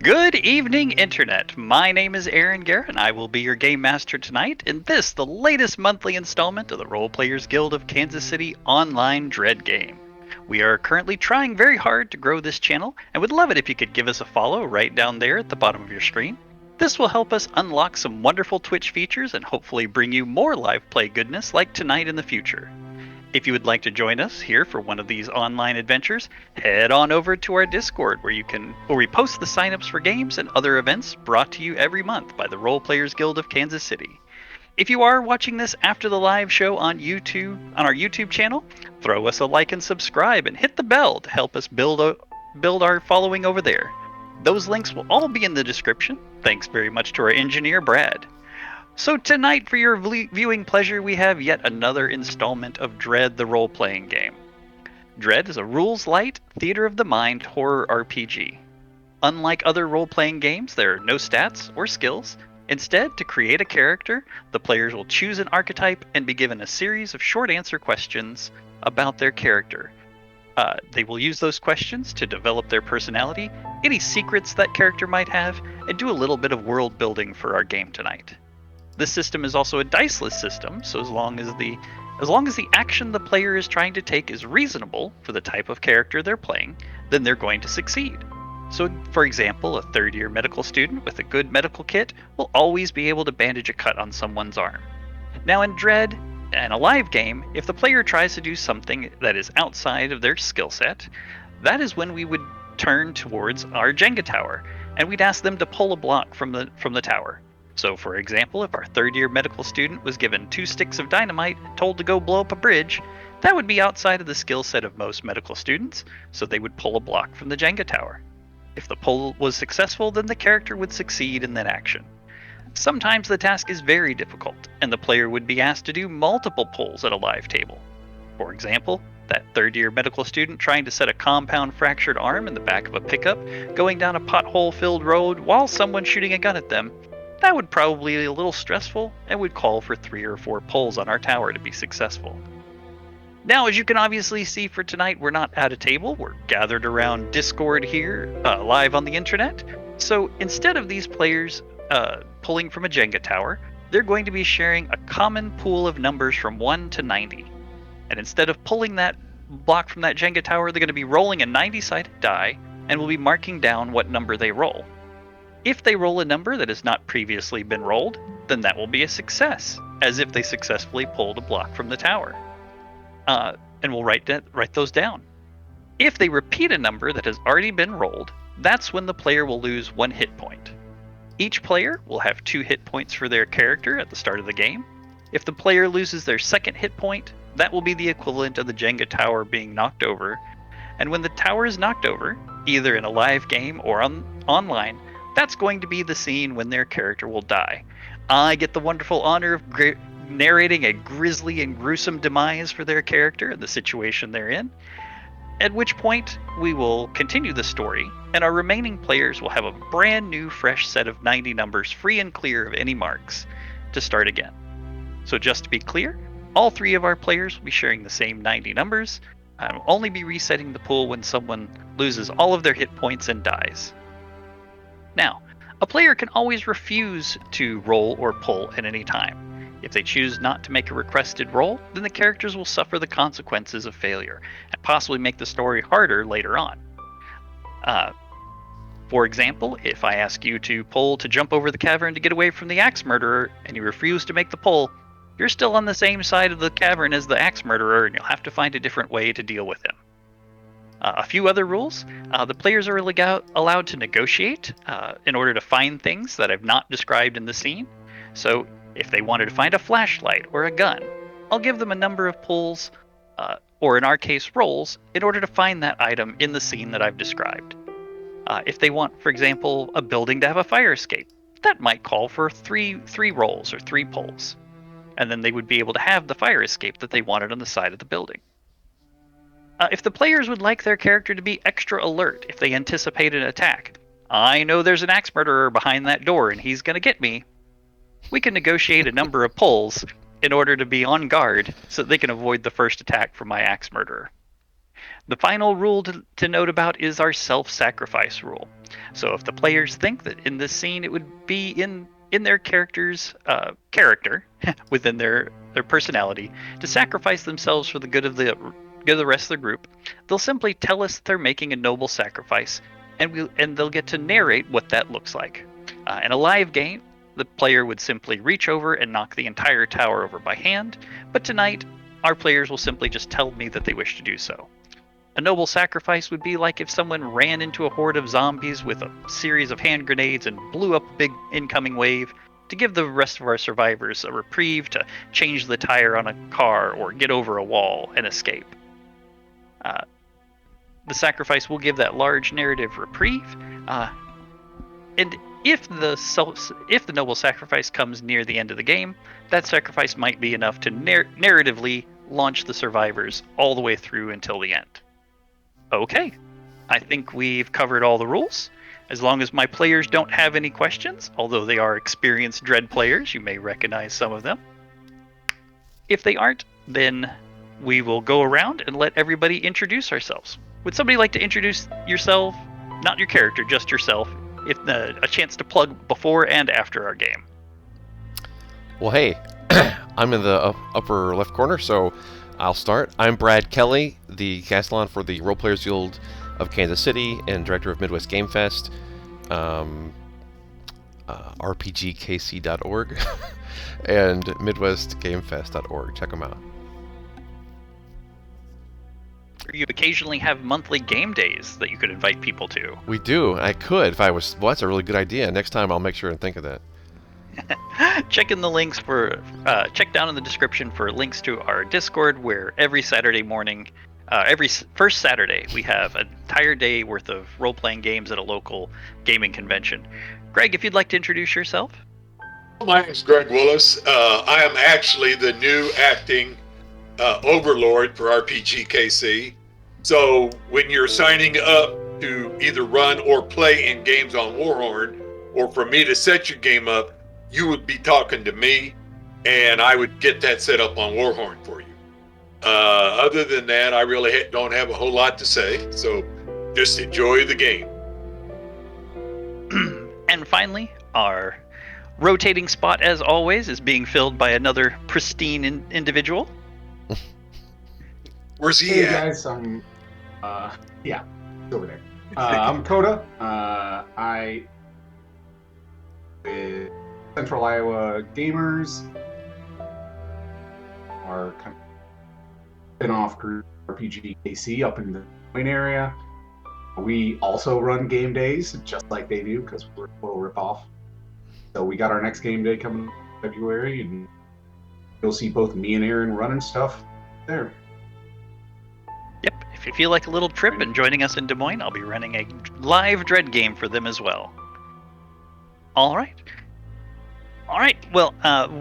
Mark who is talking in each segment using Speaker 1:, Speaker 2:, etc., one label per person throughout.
Speaker 1: Good evening, Internet. My name is Aaron Guerra, and I will be your game master tonight in this, the latest monthly installment of the Role Players Guild of Kansas City online Dread game. We are currently trying very hard to grow this channel, and would love it if you could give us a follow right down there at the bottom of your screen. This will help us unlock some wonderful Twitch features and hopefully bring you more live play goodness like tonight in the future. If you would like to join us here for one of these online adventures, head on over to our Discord where we post the signups for games and other events brought to you every month by the Role Players Guild of Kansas City. If you are watching this after the live show on our YouTube channel, throw us a like and subscribe and hit the bell to help us build our following over there. Those links will all be in the description. Thanks very much to our engineer, Brad. So tonight, for your viewing pleasure, we have yet another installment of Dread the Role-Playing Game. Dread is a rules-light, theater of the mind horror RPG. Unlike other role-playing games, there are no stats or skills. Instead, to create a character, the players will choose an archetype and be given a series of short answer questions about their character. They will use those questions to develop their personality, any secrets that character might have, and do a little bit of world building for our game tonight. This system is also a diceless system, so as long as the action the player is trying to take is reasonable for the type of character they're playing, then they're going to succeed. So, for example, a third-year medical student with a good medical kit will always be able to bandage a cut on someone's arm. Now in Dread, and a live game, if the player tries to do something that is outside of their skill set, that is when we would turn towards our Jenga tower, and we'd ask them to pull a block from the tower. So, for example, if our third-year medical student was given 2 sticks of dynamite and told to go blow up a bridge, that would be outside of the skill set of most medical students, so they would pull a block from the Jenga tower. If the pull was successful, then the character would succeed in that action. Sometimes the task is very difficult, and the player would be asked to do multiple pulls at a live table. For example, that third-year medical student trying to set a compound fractured arm in the back of a pickup, going down a pothole-filled road while someone's shooting a gun at them, that would probably be a little stressful and would call for 3 or 4 pulls on our tower to be successful. Now, as you can obviously see for tonight, we're not at a table. We're gathered around Discord here, live on the internet. So instead of these players pulling from a Jenga tower, they're going to be sharing a common pool of numbers from 1 to 90. And instead of pulling that block from that Jenga tower, they're going to be rolling a 90-sided die and will be marking down what number they roll. If they roll a number that has not previously been rolled, then that will be a success, as if they successfully pulled a block from the tower. And we'll write those down. If they repeat a number that has already been rolled, that's when the player will lose 1 hit point. Each player will have 2 hit points for their character at the start of the game. If the player loses their 2nd hit point, that will be the equivalent of the Jenga tower being knocked over. And when the tower is knocked over, either in a live game or online, that's going to be the scene when their character will die. I get the wonderful honor of narrating a grisly and gruesome demise for their character and the situation they're in, at which point we will continue the story, and our remaining players will have a brand new fresh set of 90 numbers free and clear of any marks to start again. So just to be clear, all 3 of our players will be sharing the same 90 numbers, and will only be resetting the pool when someone loses all of their hit points and dies. Now, a player can always refuse to roll or pull at any time. If they choose not to make a requested roll, then the characters will suffer the consequences of failure, and possibly make the story harder later on. For example, if I ask you to pull to jump over the cavern to get away from the axe murderer, and you refuse to make the pull, you're still on the same side of the cavern as the axe murderer, and you'll have to find a different way to deal with him. A few other rules. The players are allowed to negotiate in order to find things that I've not described in the scene. So if they wanted to find a flashlight or a gun, I'll give them a number of pulls, or in our case, rolls, in order to find that item in the scene that I've described. If they want, for example, a building to have a fire escape, that might call for three rolls or 3 pulls. And then they would be able to have the fire escape that they wanted on the side of the building. If the players would like their character to be extra alert if they anticipate an attack, I know there's an axe murderer behind that door and he's going to get me, we can negotiate a number of pulls in order to be on guard so that they can avoid the first attack from my axe murderer. The final rule to note about is our self-sacrifice rule. So if the players think that in this scene it would be in their character's character within their personality to sacrifice themselves for the good of the rest of the group, they'll simply tell us they're making a noble sacrifice, and they'll get to narrate what that looks like. In a live game, the player would simply reach over and knock the entire tower over by hand, but tonight, our players will simply just tell me that they wish to do so. A noble sacrifice would be like if someone ran into a horde of zombies with a series of hand grenades and blew up a big incoming wave to give the rest of our survivors a reprieve to change the tire on a car or get over a wall and escape. The sacrifice will give that large narrative reprieve, and if the noble sacrifice comes near the end of the game, that sacrifice might be enough to narratively launch the survivors all the way through until the end. Okay, I think we've covered all the rules. As long as my players don't have any questions, although they are experienced Dread players, you may recognize some of them. If they aren't, then we will go around and let everybody introduce ourselves. Would somebody like to introduce yourself? Not your character, just yourself. If a chance to plug before and after our game.
Speaker 2: Well, hey, I'm in the upper left corner, so I'll start. I'm Brad Kelly, the Castellan for the Role Players Guild of Kansas City and director of Midwest Game Fest, rpgkc.org, and midwestgamefest.org. Check them out.
Speaker 1: You occasionally have monthly game days that you could invite people to.
Speaker 2: We do. I could if I was. Well, that's a really good idea. Next time I'll make sure and think of that.
Speaker 1: Check in the links check down in the description for links to our Discord, where every Saturday morning, every first Saturday, we have an entire day worth of role-playing games at a local gaming convention. Greg, if you'd like to introduce yourself.
Speaker 3: My name's Greg Willis. I am actually the new acting overlord for RPGKC. So when you're signing up to either run or play in games on Warhorn, or for me to set your game up, you would be talking to me, and I would get that set up on Warhorn for you. Other than that, I really don't have a whole lot to say, so just enjoy the game.
Speaker 1: And finally, our rotating spot, as always, is being filled by another pristine individual.
Speaker 3: Where's he
Speaker 4: Hey
Speaker 3: at?
Speaker 4: guys, I'm he's over there. I'm Coda. I with Central Iowa Gamers, our kind of spin-off group RPG KC up in the Des Moines area. We also run game days just like they do because we're a total rip-off. So we got our next game day coming in February, and you'll see both me and Aaron running stuff there.
Speaker 1: Yep, if you feel like a little trip and joining us in Des Moines, I'll be running a live Dread game for them as well. All right, well,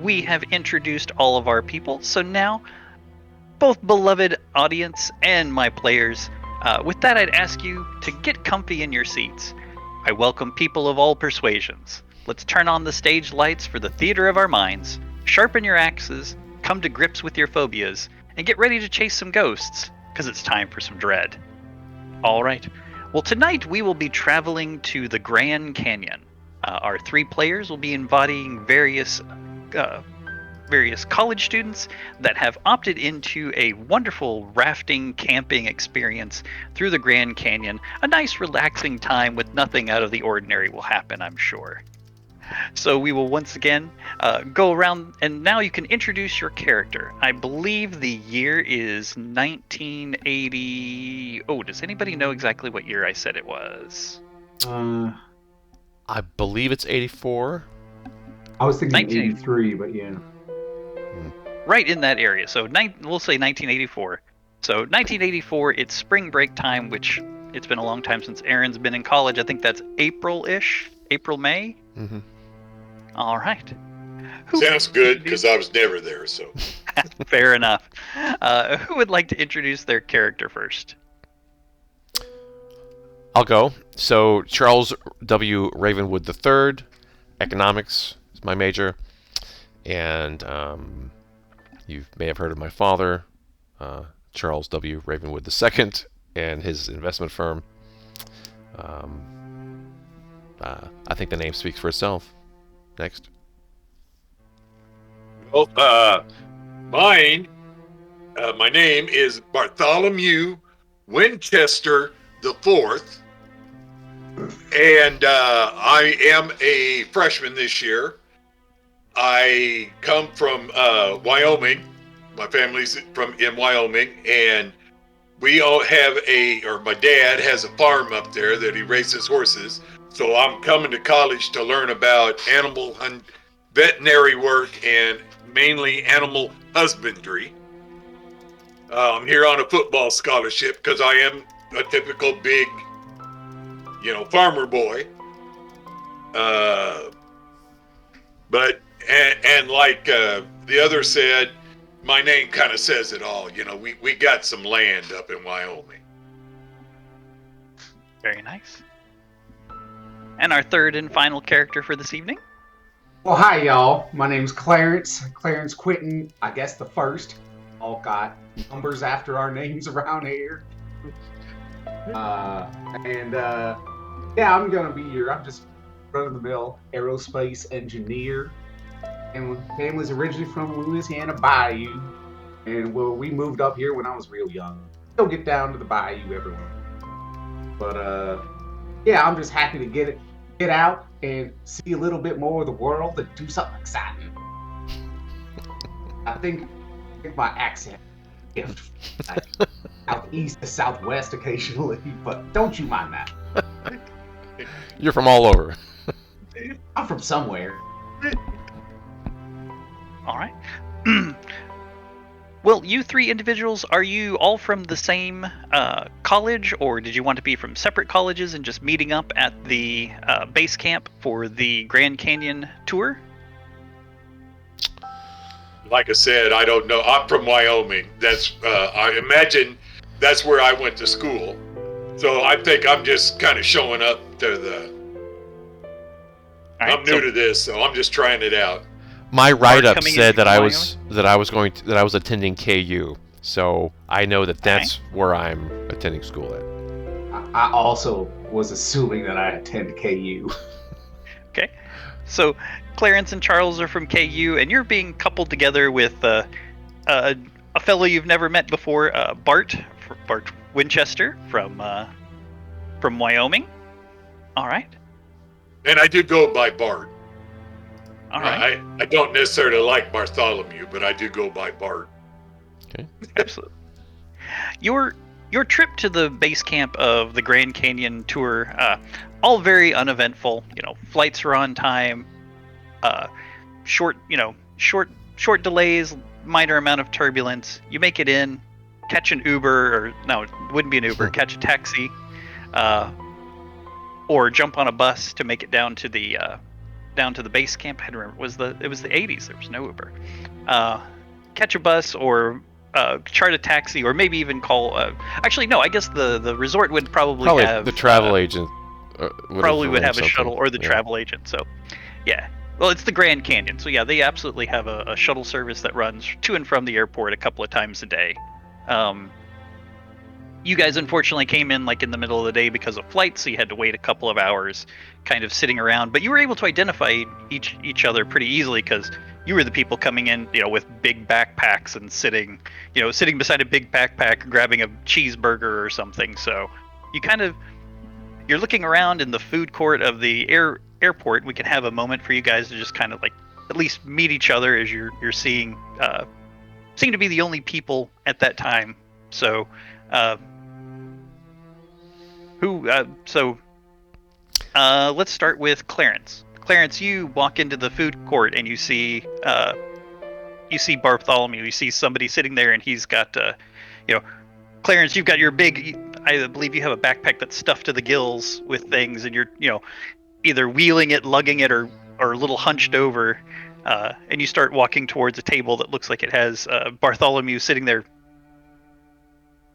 Speaker 1: we have introduced all of our people, so now, both beloved audience and my players, with that I'd ask you to get comfy in your seats. I welcome people of all persuasions. Let's turn on the stage lights for the theater of our minds, sharpen your axes, come to grips with your phobias, and get ready to chase some ghosts, because it's time for some dread. All right. Well, tonight we will be traveling to the Grand Canyon. Our three players will be embodying various college students that have opted into a wonderful rafting camping experience through the Grand Canyon. A nice relaxing time with nothing out of the ordinary will happen, I'm sure. So we will once again go around, and now you can introduce your character. I believe the year is 1980. Oh, does anybody know exactly what year I said it was?
Speaker 2: I believe it's 84.
Speaker 4: I was thinking 83, but yeah.
Speaker 1: Right in that area. So we'll say 1984. So 1984, it's spring break time, which it's been a long time since Aaron's been in college. I think that's April-ish, April, May.
Speaker 2: Mm-hmm.
Speaker 1: All right.
Speaker 3: Sounds good, because I was never there, so.
Speaker 1: Fair enough. Who would like to introduce their character first?
Speaker 2: I'll go. So Charles W. Ravenwood III, economics is my major, and you may have heard of my father, Charles W. Ravenwood II, and his investment firm. I think the name speaks for itself. Next.
Speaker 3: Well, my name is Bartholomew Winchester the Fourth, and I am a freshman this year. I come from Wyoming. My family's in Wyoming, and we all have my dad has a farm up there that he raises horses. So I'm coming to college to learn about veterinary work and mainly animal husbandry. I'm here on a football scholarship because I am a typical big, farmer boy. But like the other said, my name kind of says it all. We got some land up in Wyoming.
Speaker 1: Very nice. And our third and final character for this evening.
Speaker 4: Well, hi, y'all. My name's Clarence. Clarence Quentin, I guess the first. All got numbers after our names around here. Yeah, I'm gonna be I'm just run-of-the-mill aerospace engineer. And my family's originally from Louisiana Bayou. And we moved up here when I was real young. Still get down to the Bayou every once. But yeah, I'm just happy to get out and see a little bit more of the world and do something exciting. I think my accent southeast to southwest occasionally, but don't you mind that.
Speaker 2: You're from all over.
Speaker 4: I'm from somewhere.
Speaker 1: All right. Well, you three individuals, are you all from the same college, or did you want to be from separate colleges and just meeting up at the base camp for the Grand Canyon tour?
Speaker 3: Like I said, I don't know. I'm from Wyoming. That's I imagine that's where I went to school. So I think I'm just kind of showing up to the.
Speaker 1: Right,
Speaker 3: I'm new to this, so I'm just trying it out.
Speaker 2: My write-up said that I
Speaker 1: Wyoming?
Speaker 2: was attending KU, so I know that that's where I'm attending school at.
Speaker 4: I also was assuming that I attend KU.
Speaker 1: Okay, so Clarence and Charles are from KU, and you're being coupled together with a fellow you've never met before, Bart Winchester from Wyoming. All right.
Speaker 3: And I do go by Bart.
Speaker 1: All right.
Speaker 3: I don't necessarily like Bartholomew, but I do go by Bart.
Speaker 2: Okay.
Speaker 1: Absolutely. Your trip to the base camp of the Grand Canyon tour, all very uneventful. Flights are on time. Short delays, minor amount of turbulence. You make it in, catch an Uber, or no, it wouldn't be an Uber. Catch a taxi, or jump on a bus to make it down to the base camp. I remember it was the 80s. There was no Uber. Catch a bus or chart a taxi, or maybe even call. Actually, no. I guess the resort would probably have
Speaker 2: the travel agent.
Speaker 1: Would have a shuttle or the travel agent. So, yeah. Well, it's the Grand Canyon, so yeah, they absolutely have a shuttle service that runs to and from the airport a couple of times a day. You guys unfortunately came in in the middle of the day because of flights, so you had to wait a couple of hours kind of sitting around, but you were able to identify each other pretty easily because you were the people coming in, with big backpacks and sitting beside a big backpack grabbing a cheeseburger or something. So you're looking around in the food court of the airport. We can have a moment for you guys to just kind of at least meet each other as you're seeing seem to be the only people at that time. So let's start with Clarence. Clarence, you walk into the food court and you see Bartholomew. You see somebody sitting there, and he's got Clarence, you've got your big. I believe you have a backpack that's stuffed to the gills with things, and you're either wheeling it, lugging it, or a little hunched over, and you start walking towards a table that looks like it has Bartholomew sitting there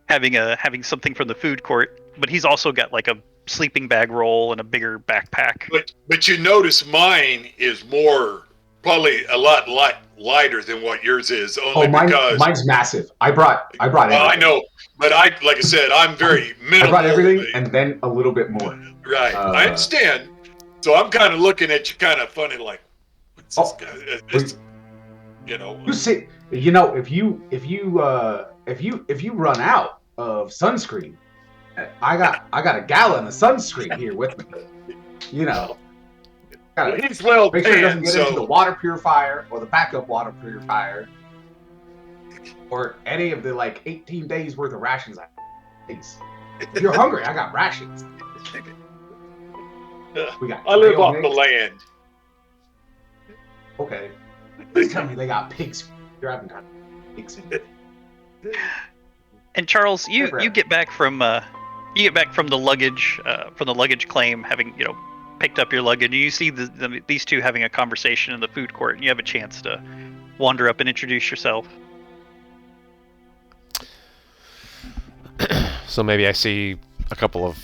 Speaker 1: having something from the food court, but he's also got a sleeping bag roll and a bigger backpack.
Speaker 3: But you notice mine is probably a lot lighter than what yours is.
Speaker 4: Mine's massive. I brought everything.
Speaker 3: I know, but like I said, I'm very minimal.
Speaker 4: I brought everything and then a little bit more.
Speaker 3: Right, I understand. So I'm kind of looking at you kind of funny, like, what's this guy? You know.
Speaker 4: You see, you know, if you run out of sunscreen, I got a gallon of sunscreen here with me. You know, gotta
Speaker 3: He's well
Speaker 4: make sure it doesn't
Speaker 3: tanned,
Speaker 4: get into the
Speaker 3: so
Speaker 4: water purifier or the backup water purifier or any of the like 18 days worth of rations. If you're hungry, I got rations. We got
Speaker 3: I live
Speaker 4: trail
Speaker 3: off the
Speaker 4: mix.
Speaker 3: land.
Speaker 4: Okay. Please tell me they got pigs. You're having kind of pigs in it.
Speaker 1: And Charles, you get back from the luggage claim, having picked up your luggage, and you see these two having a conversation in the food court, and you have a chance to wander up and introduce yourself.
Speaker 2: So maybe I see a couple of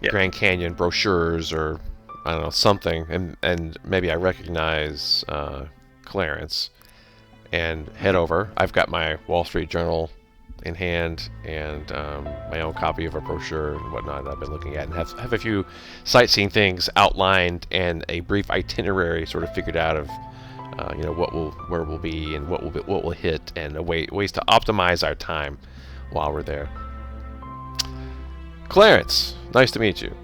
Speaker 2: Grand Canyon brochures or I don't know something, and maybe I recognize Clarence and head over. I've got my Wall Street Journal in hand and my own copy of a brochure and whatnot that I've been looking at, and have a few sightseeing things outlined and a brief itinerary sort of figured out of where we'll be and what we'll hit and ways to optimize our time while we're there. Clarence, nice to meet you.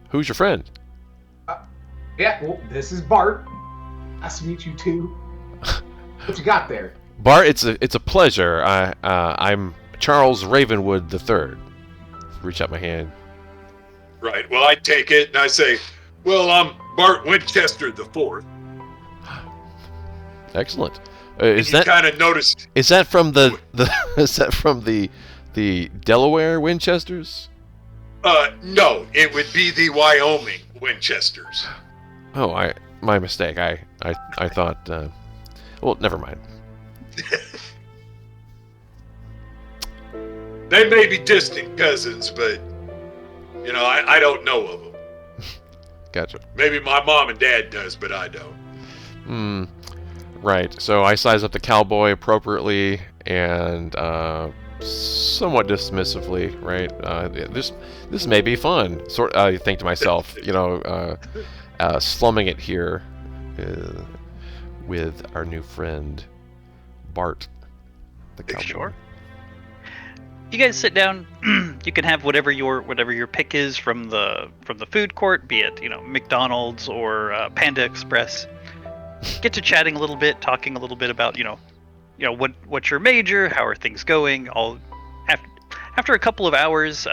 Speaker 2: Who's your friend?
Speaker 4: Yeah, well, this is Bart. Nice to meet you too. What you got there?
Speaker 2: Bart, it's a pleasure. I'm Charles Ravenwood III. Reach out my hand.
Speaker 3: Right. Well, I take it and I say, well, I'm Bart Winchester IV.
Speaker 2: Excellent.
Speaker 3: Is that kind of noticed?
Speaker 2: Is that from the is that from the Delaware Winchesters?
Speaker 3: No, it would be the Wyoming Winchesters.
Speaker 2: Oh, my mistake. I thought. Well, never mind.
Speaker 3: They may be distant cousins, but I don't know of them.
Speaker 2: Gotcha.
Speaker 3: Maybe my mom and dad does, but I don't.
Speaker 2: Right. So I size up the cowboy appropriately and somewhat dismissively, right? This may be fun. I think to myself, slumming it here with our new friend Bart, the cowboy.
Speaker 1: Sure. You guys sit down. You can have whatever your pick is from the food court, be it McDonald's or Panda Express. Get to chatting a little bit, talking a little bit about what's your major, how are things going. All after a couple of hours,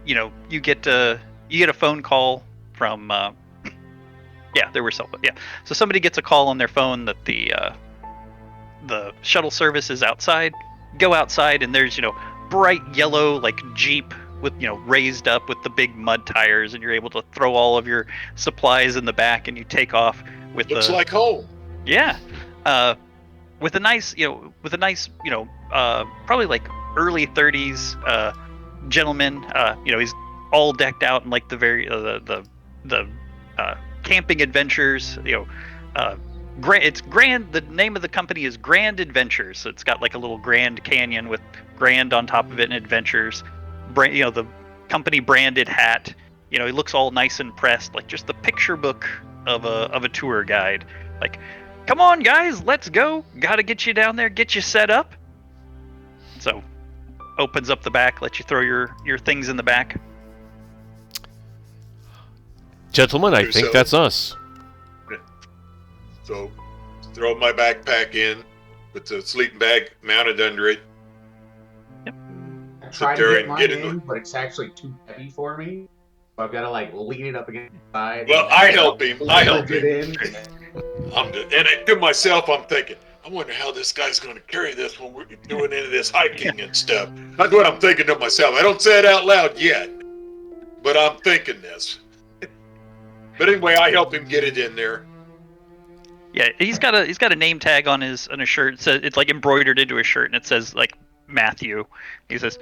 Speaker 1: you get a phone call from so somebody gets a call on their phone that the shuttle service is outside. Go outside and there's bright yellow like Jeep with raised up with the big mud tires, and you're able to throw all of your supplies in the back and you take off with
Speaker 3: Looks like home.
Speaker 1: Yeah, with a nice probably like early 30s gentleman. He's all decked out in like the very the camping adventures. It's Grand. The name of the company is Grand Adventures. So it's got like a little Grand Canyon with Grand on top of it and Adventures. The company branded hat. He looks all nice and pressed, like just the picture book of a tour guide. Like, come on, guys, let's go. Got to get you down there, get you set up. So, opens up the back, lets you throw your things in the back.
Speaker 2: Gentlemen, I think that's us.
Speaker 3: So, throw my backpack in, put the sleeping bag mounted under it.
Speaker 1: Yep.
Speaker 4: I tried to get mine in, but it's actually too heavy for me. So I've got to like lean it up against the side.
Speaker 3: Well, I help him.
Speaker 4: In.
Speaker 3: And to myself, I'm thinking, I wonder how this guy's going to carry this when we're doing any of this hiking and stuff. That's what I'm thinking to myself. I don't say it out loud yet, but I'm thinking this. But anyway, I help him get it in there.
Speaker 1: Yeah, he's got a name tag on his shirt. It says, it's like embroidered into his shirt, and it says like Matthew. He says,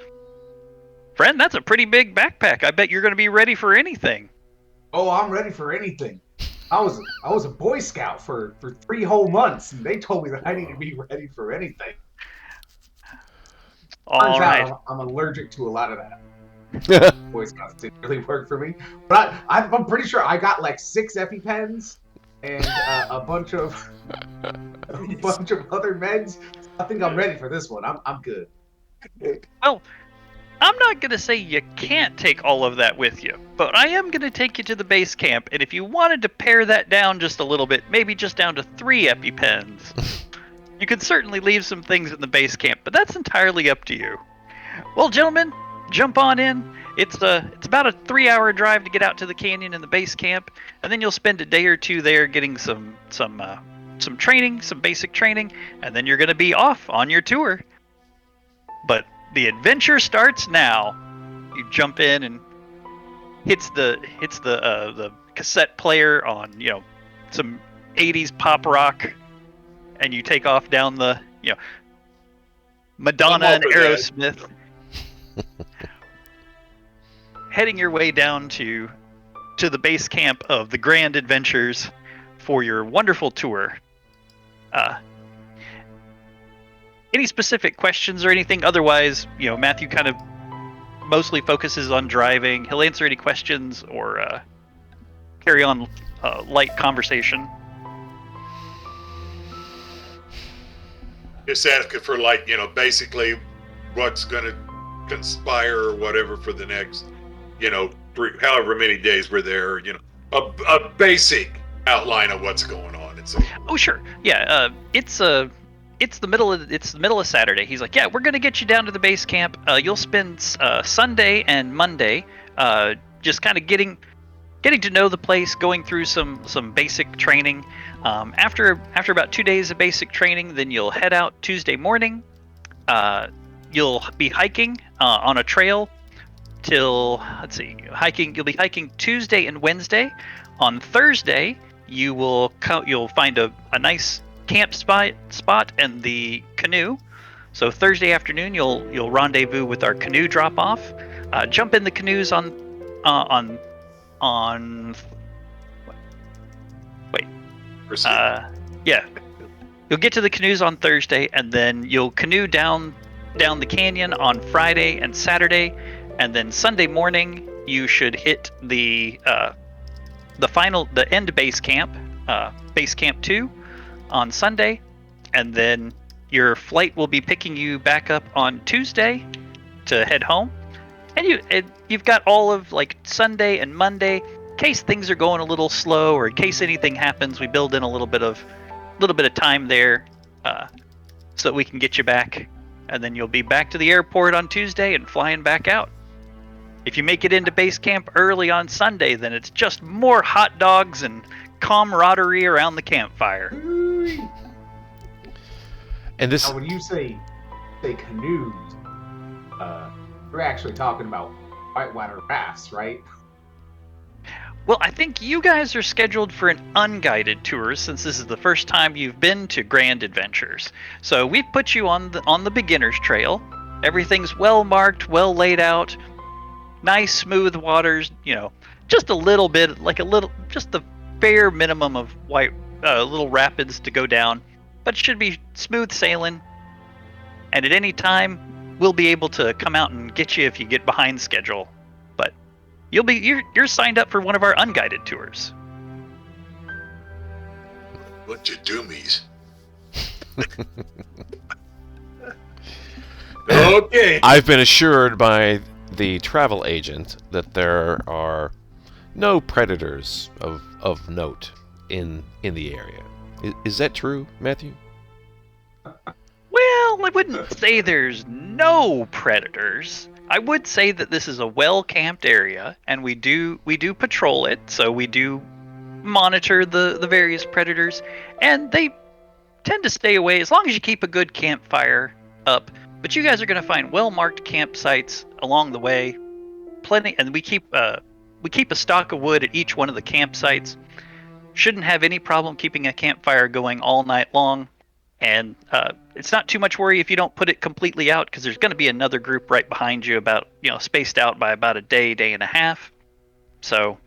Speaker 1: "Friend, that's a pretty big backpack. I bet you're going to be ready for anything."
Speaker 4: Oh, I'm ready for anything. I was a Boy Scout for 3 whole months, and they told me that I need to be ready for anything.
Speaker 1: All right.
Speaker 4: I'm allergic to a lot of that. Voice Scouts didn't really work for me. But I'm pretty sure I got like 6 EpiPens and a bunch of other meds. I think I'm ready for this one. I'm good.
Speaker 1: Well, I'm not going to say you can't take all of that with you, but I am going to take you to the base camp, and if you wanted to pare that down just a little bit, maybe just down to 3 EpiPens, you could certainly leave some things in the base camp, but that's entirely up to you. Well, gentlemen, jump on in. It's about a 3-hour drive to get out to the canyon and the base camp, and then you'll spend a day or two there getting some training, some basic training, and then you're going to be off on your tour. But the adventure starts now. You jump in and hits the cassette player on some 80s pop rock, and you take off down the Madonna and Aerosmith, heading your way down to the base camp of the Grand Adventures for your wonderful tour. Any specific questions or anything? Otherwise, Matthew kind of mostly focuses on driving. He'll answer any questions or carry on light conversation.
Speaker 3: Just asking for basically what's going to conspire or whatever for the next, however many days we're there. A basic outline of what's going on. And so.
Speaker 1: Oh sure, yeah. It's the middle of Saturday. He's like, yeah, we're gonna get you down to the base camp. You'll spend Sunday and Monday just kind of getting to know the place, going through some basic training. After about 2 days of basic training, then you'll head out Tuesday morning. You'll be hiking on a trail till you'll be hiking Tuesday and Wednesday. On Thursday, you'll find a nice camp spot and the canoe. So Thursday afternoon, you'll rendezvous with our canoe drop off. Jump in the canoes on. Wait. Yeah. You'll get to the canoes on Thursday, and then you'll canoe down the canyon on Friday and Saturday, and then Sunday morning you should hit the end base camp 2 on Sunday, and then your flight will be picking you back up on Tuesday to head home. And you've got all of Sunday and Monday in case things are going a little slow or in case anything happens. We build in a little bit of time there so that we can get you back, and then you'll be back to the airport on Tuesday and flying back out. If you make it into base camp early on Sunday, then it's just more hot dogs and camaraderie around the campfire.
Speaker 2: And this.
Speaker 4: Now, when you say canoes, you're actually talking about whitewater rafts, right?
Speaker 1: Well, I think you guys are scheduled for an unguided tour since this is the first time you've been to Grand Adventures. So we've put you on the beginner's trail. Everything's well marked, well laid out, nice smooth waters. Just a little bit, just the bare minimum of little rapids to go down, but it should be smooth sailing. And at any time, we'll be able to come out and get you if you get behind schedule. But you're signed up for one of our unguided tours.
Speaker 3: Bunch of doomies. Okay.
Speaker 2: I've been assured by the travel agent that there are no predators of note in the area. Is that true, Matthew?
Speaker 1: Well, I wouldn't say there's no predators. I would say that this is a well-camped area, and we do patrol it, so we do monitor the various predators, and they tend to stay away as long as you keep a good campfire up. But you guys are going to find well-marked campsites along the way, plenty, and we keep a stock of wood at each one of the campsites. Shouldn't have any problem keeping a campfire going all night long. And it's not too much worry if you don't put it completely out, because there's going to be another group right behind you about, spaced out by about a day and a half. So,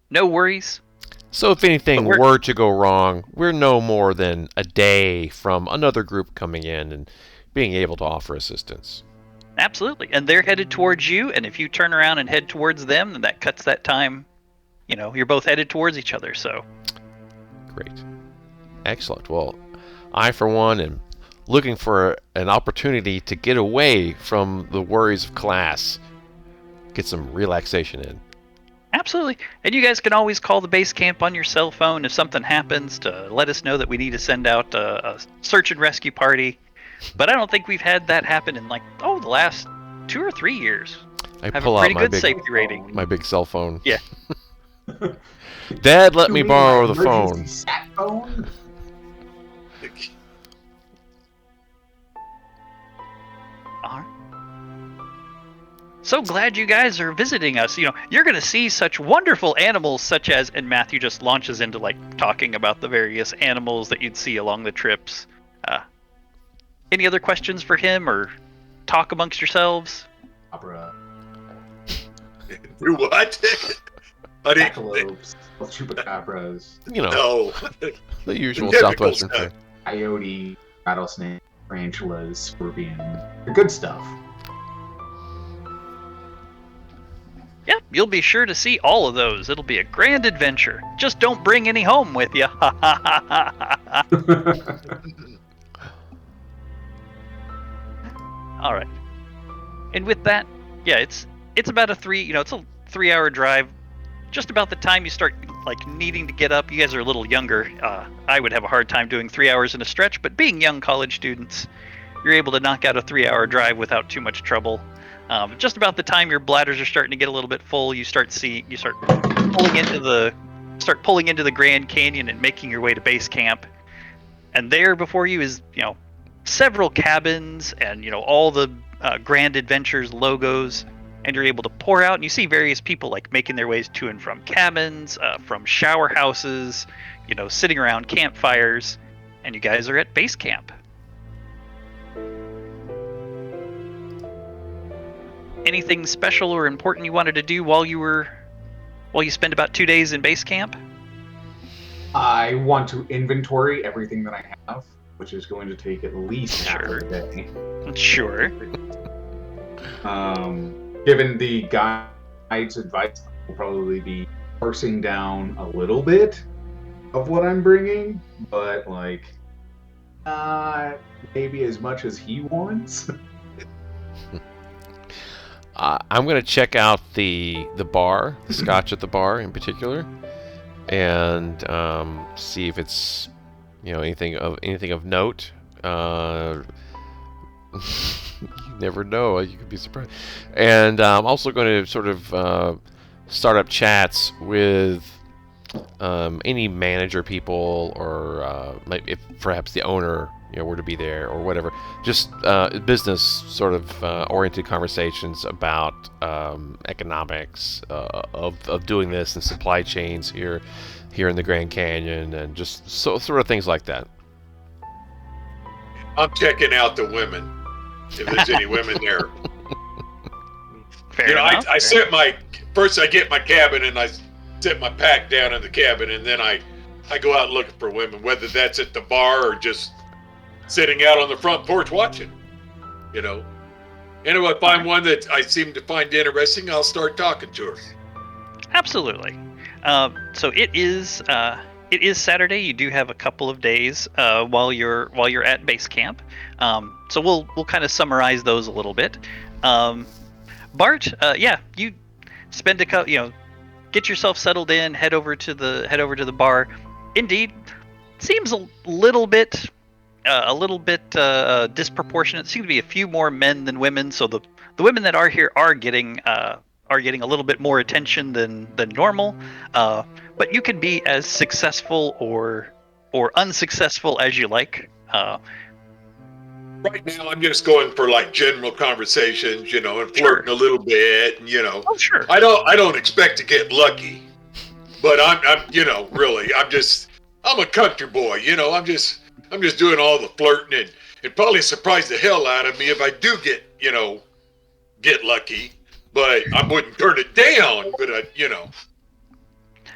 Speaker 1: no worries.
Speaker 2: So if anything were to go wrong, we're no more than a day from another group coming in and being able to offer assistance.
Speaker 1: Absolutely. And they're headed towards you, and if you turn around and head towards them, then that cuts that time. You're both headed towards each other, so.
Speaker 2: Great. Excellent. Well, I, for one, am looking for an opportunity to get away from the worries of class, get some relaxation in.
Speaker 1: Absolutely. And you guys can always call the base camp on your cell phone if something happens to let us know that we need to send out a search and rescue party. But I don't think we've had that happen in the last 2 or 3 years.
Speaker 2: I
Speaker 1: Have
Speaker 2: pull
Speaker 1: a
Speaker 2: out
Speaker 1: pretty
Speaker 2: my
Speaker 1: good
Speaker 2: big,
Speaker 1: safety rating.
Speaker 2: my big cell phone.
Speaker 1: Yeah.
Speaker 2: Dad, let me
Speaker 4: You mean
Speaker 2: borrow
Speaker 4: my
Speaker 2: the phone.
Speaker 4: emergency sat phone?
Speaker 1: All right. So glad you guys are visiting us. You're going to see such wonderful animals such as, and Matthew just launches into talking about the various animals that you'd see along the trips. Any other questions for him or talk amongst yourselves?
Speaker 4: Opera.
Speaker 3: Do what? I didn't.
Speaker 4: Jackalopes. Chupacabras.
Speaker 3: No.
Speaker 2: The usual
Speaker 3: Typical
Speaker 2: Southwestern
Speaker 3: stuff.
Speaker 2: thing.
Speaker 4: Coyote. Rattlesnake. Tarantulas. Scorpion. The good stuff.
Speaker 1: Yeah, you'll be sure to see all of those. It'll be a grand adventure. Just don't bring any home with you. All right. And with that, yeah, it's about a 3-hour drive. Just about the time you start needing to get up. You guys are a little younger. I would have a hard time doing 3 hours in a stretch, but being young college students, you're able to knock out a 3-hour drive without too much trouble. Just about the time your bladders are starting to get a little bit full, you start pulling into the Grand Canyon and making your way to base camp. And there before you is several cabins and all the Grand Adventures logos, and you're able to pour out and you see various people making their ways to and from cabins, from shower houses, sitting around campfires, and you guys are at base camp. Anything special or important you wanted to do while you spent about 2 days in base camp?
Speaker 4: I want to inventory everything that I have, which is going to take at least half
Speaker 1: Sure.
Speaker 4: a day.
Speaker 1: Sure.
Speaker 4: Given the guide's advice, I'll probably be parsing down a little bit of what I'm bringing, but not maybe as much as he wants.
Speaker 2: I'm going to check out the bar, the scotch at the bar in particular, and see if it's anything of note. You never know; you could be surprised. And I'm also going to sort of start up chats with any manager people, or if perhaps the owner were to be there or whatever. Just business sort of oriented conversations about economics of doing this and supply chains here in the Grand Canyon, and just sort of things like that.
Speaker 3: I'm checking out the women, if there's any women there.
Speaker 1: Fair enough.
Speaker 3: I set first I get my cabin and I set my pack down in the cabin, and then I go out looking for women, whether that's at the bar or just sitting out on the front porch watching, And if I find one that I seem to find interesting, I'll start talking to her.
Speaker 1: Absolutely. So it is Saturday. You do have a couple of days while you're at base camp. So we'll kind of summarize those a little bit. Bart, you spend get yourself settled in, head over to the bar. Indeed, seems a little bit disproportionate. Seems to be a few more men than women. So the women that are here are getting a little bit more attention than normal. But you can be as successful or unsuccessful as you like.
Speaker 3: Right now, I'm just going for general conversations, and flirting a little bit, and
Speaker 1: Oh, sure.
Speaker 3: I don't expect to get lucky, but I'm really, I'm a country boy, I'm just doing all the flirting, and probably surprise the hell out of me if I do get lucky, but I wouldn't turn it down,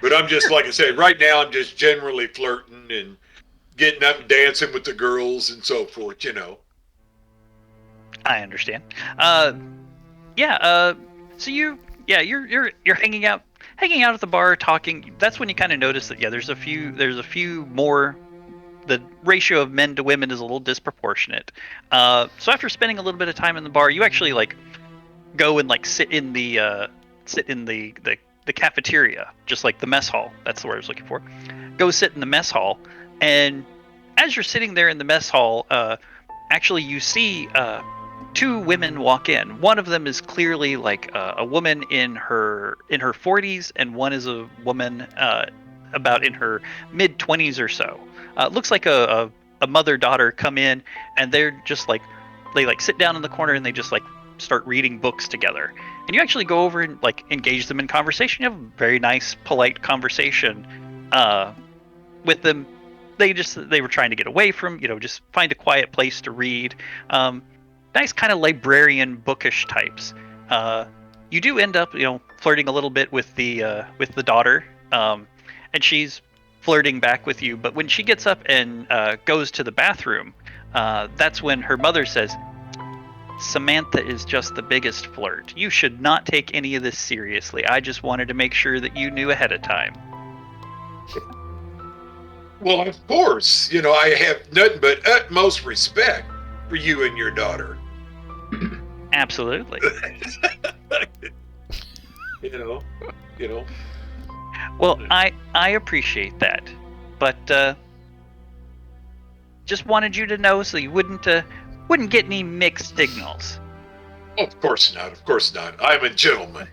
Speaker 3: but I'm just, like I said, right now I'm just generally flirting and getting up and dancing with the girls and so forth,
Speaker 1: I understand. So you're hanging out at the bar talking. That's when you kind of notice that there's a few more. The ratio of men to women is a little disproportionate. So after spending a little bit of time in the bar, you actually like go and like sit in the cafeteria, just like the mess hall. That's the word I was looking for. Go sit in the mess hall, and as you're sitting there in the mess hall, actually you see two women walk in. One of them is clearly like a woman in her 40s, and one is a woman about in her mid 20s or so. Looks like a mother-daughter come in, and they're just like they like sit down in the corner and they just like start reading books together. And you actually go over and like engage them in conversation. You have a very nice, polite conversation with them. They were trying to get away from, just find a quiet place to read. Nice kind of librarian, bookish types. You do end up, flirting a little bit with the daughter, and she's flirting back with you. But when she gets up and goes to the bathroom, that's when her mother says, "Samantha is just the biggest flirt. You should not take any of this seriously. I just wanted to make sure that you knew ahead of time."
Speaker 3: Well, of course, I have nothing but utmost respect for you and your daughter.
Speaker 1: Absolutely.
Speaker 3: you know.
Speaker 1: Well, I appreciate that, but just wanted you to know so you wouldn't get any mixed signals.
Speaker 3: Of course not. Of course not. I'm a gentleman.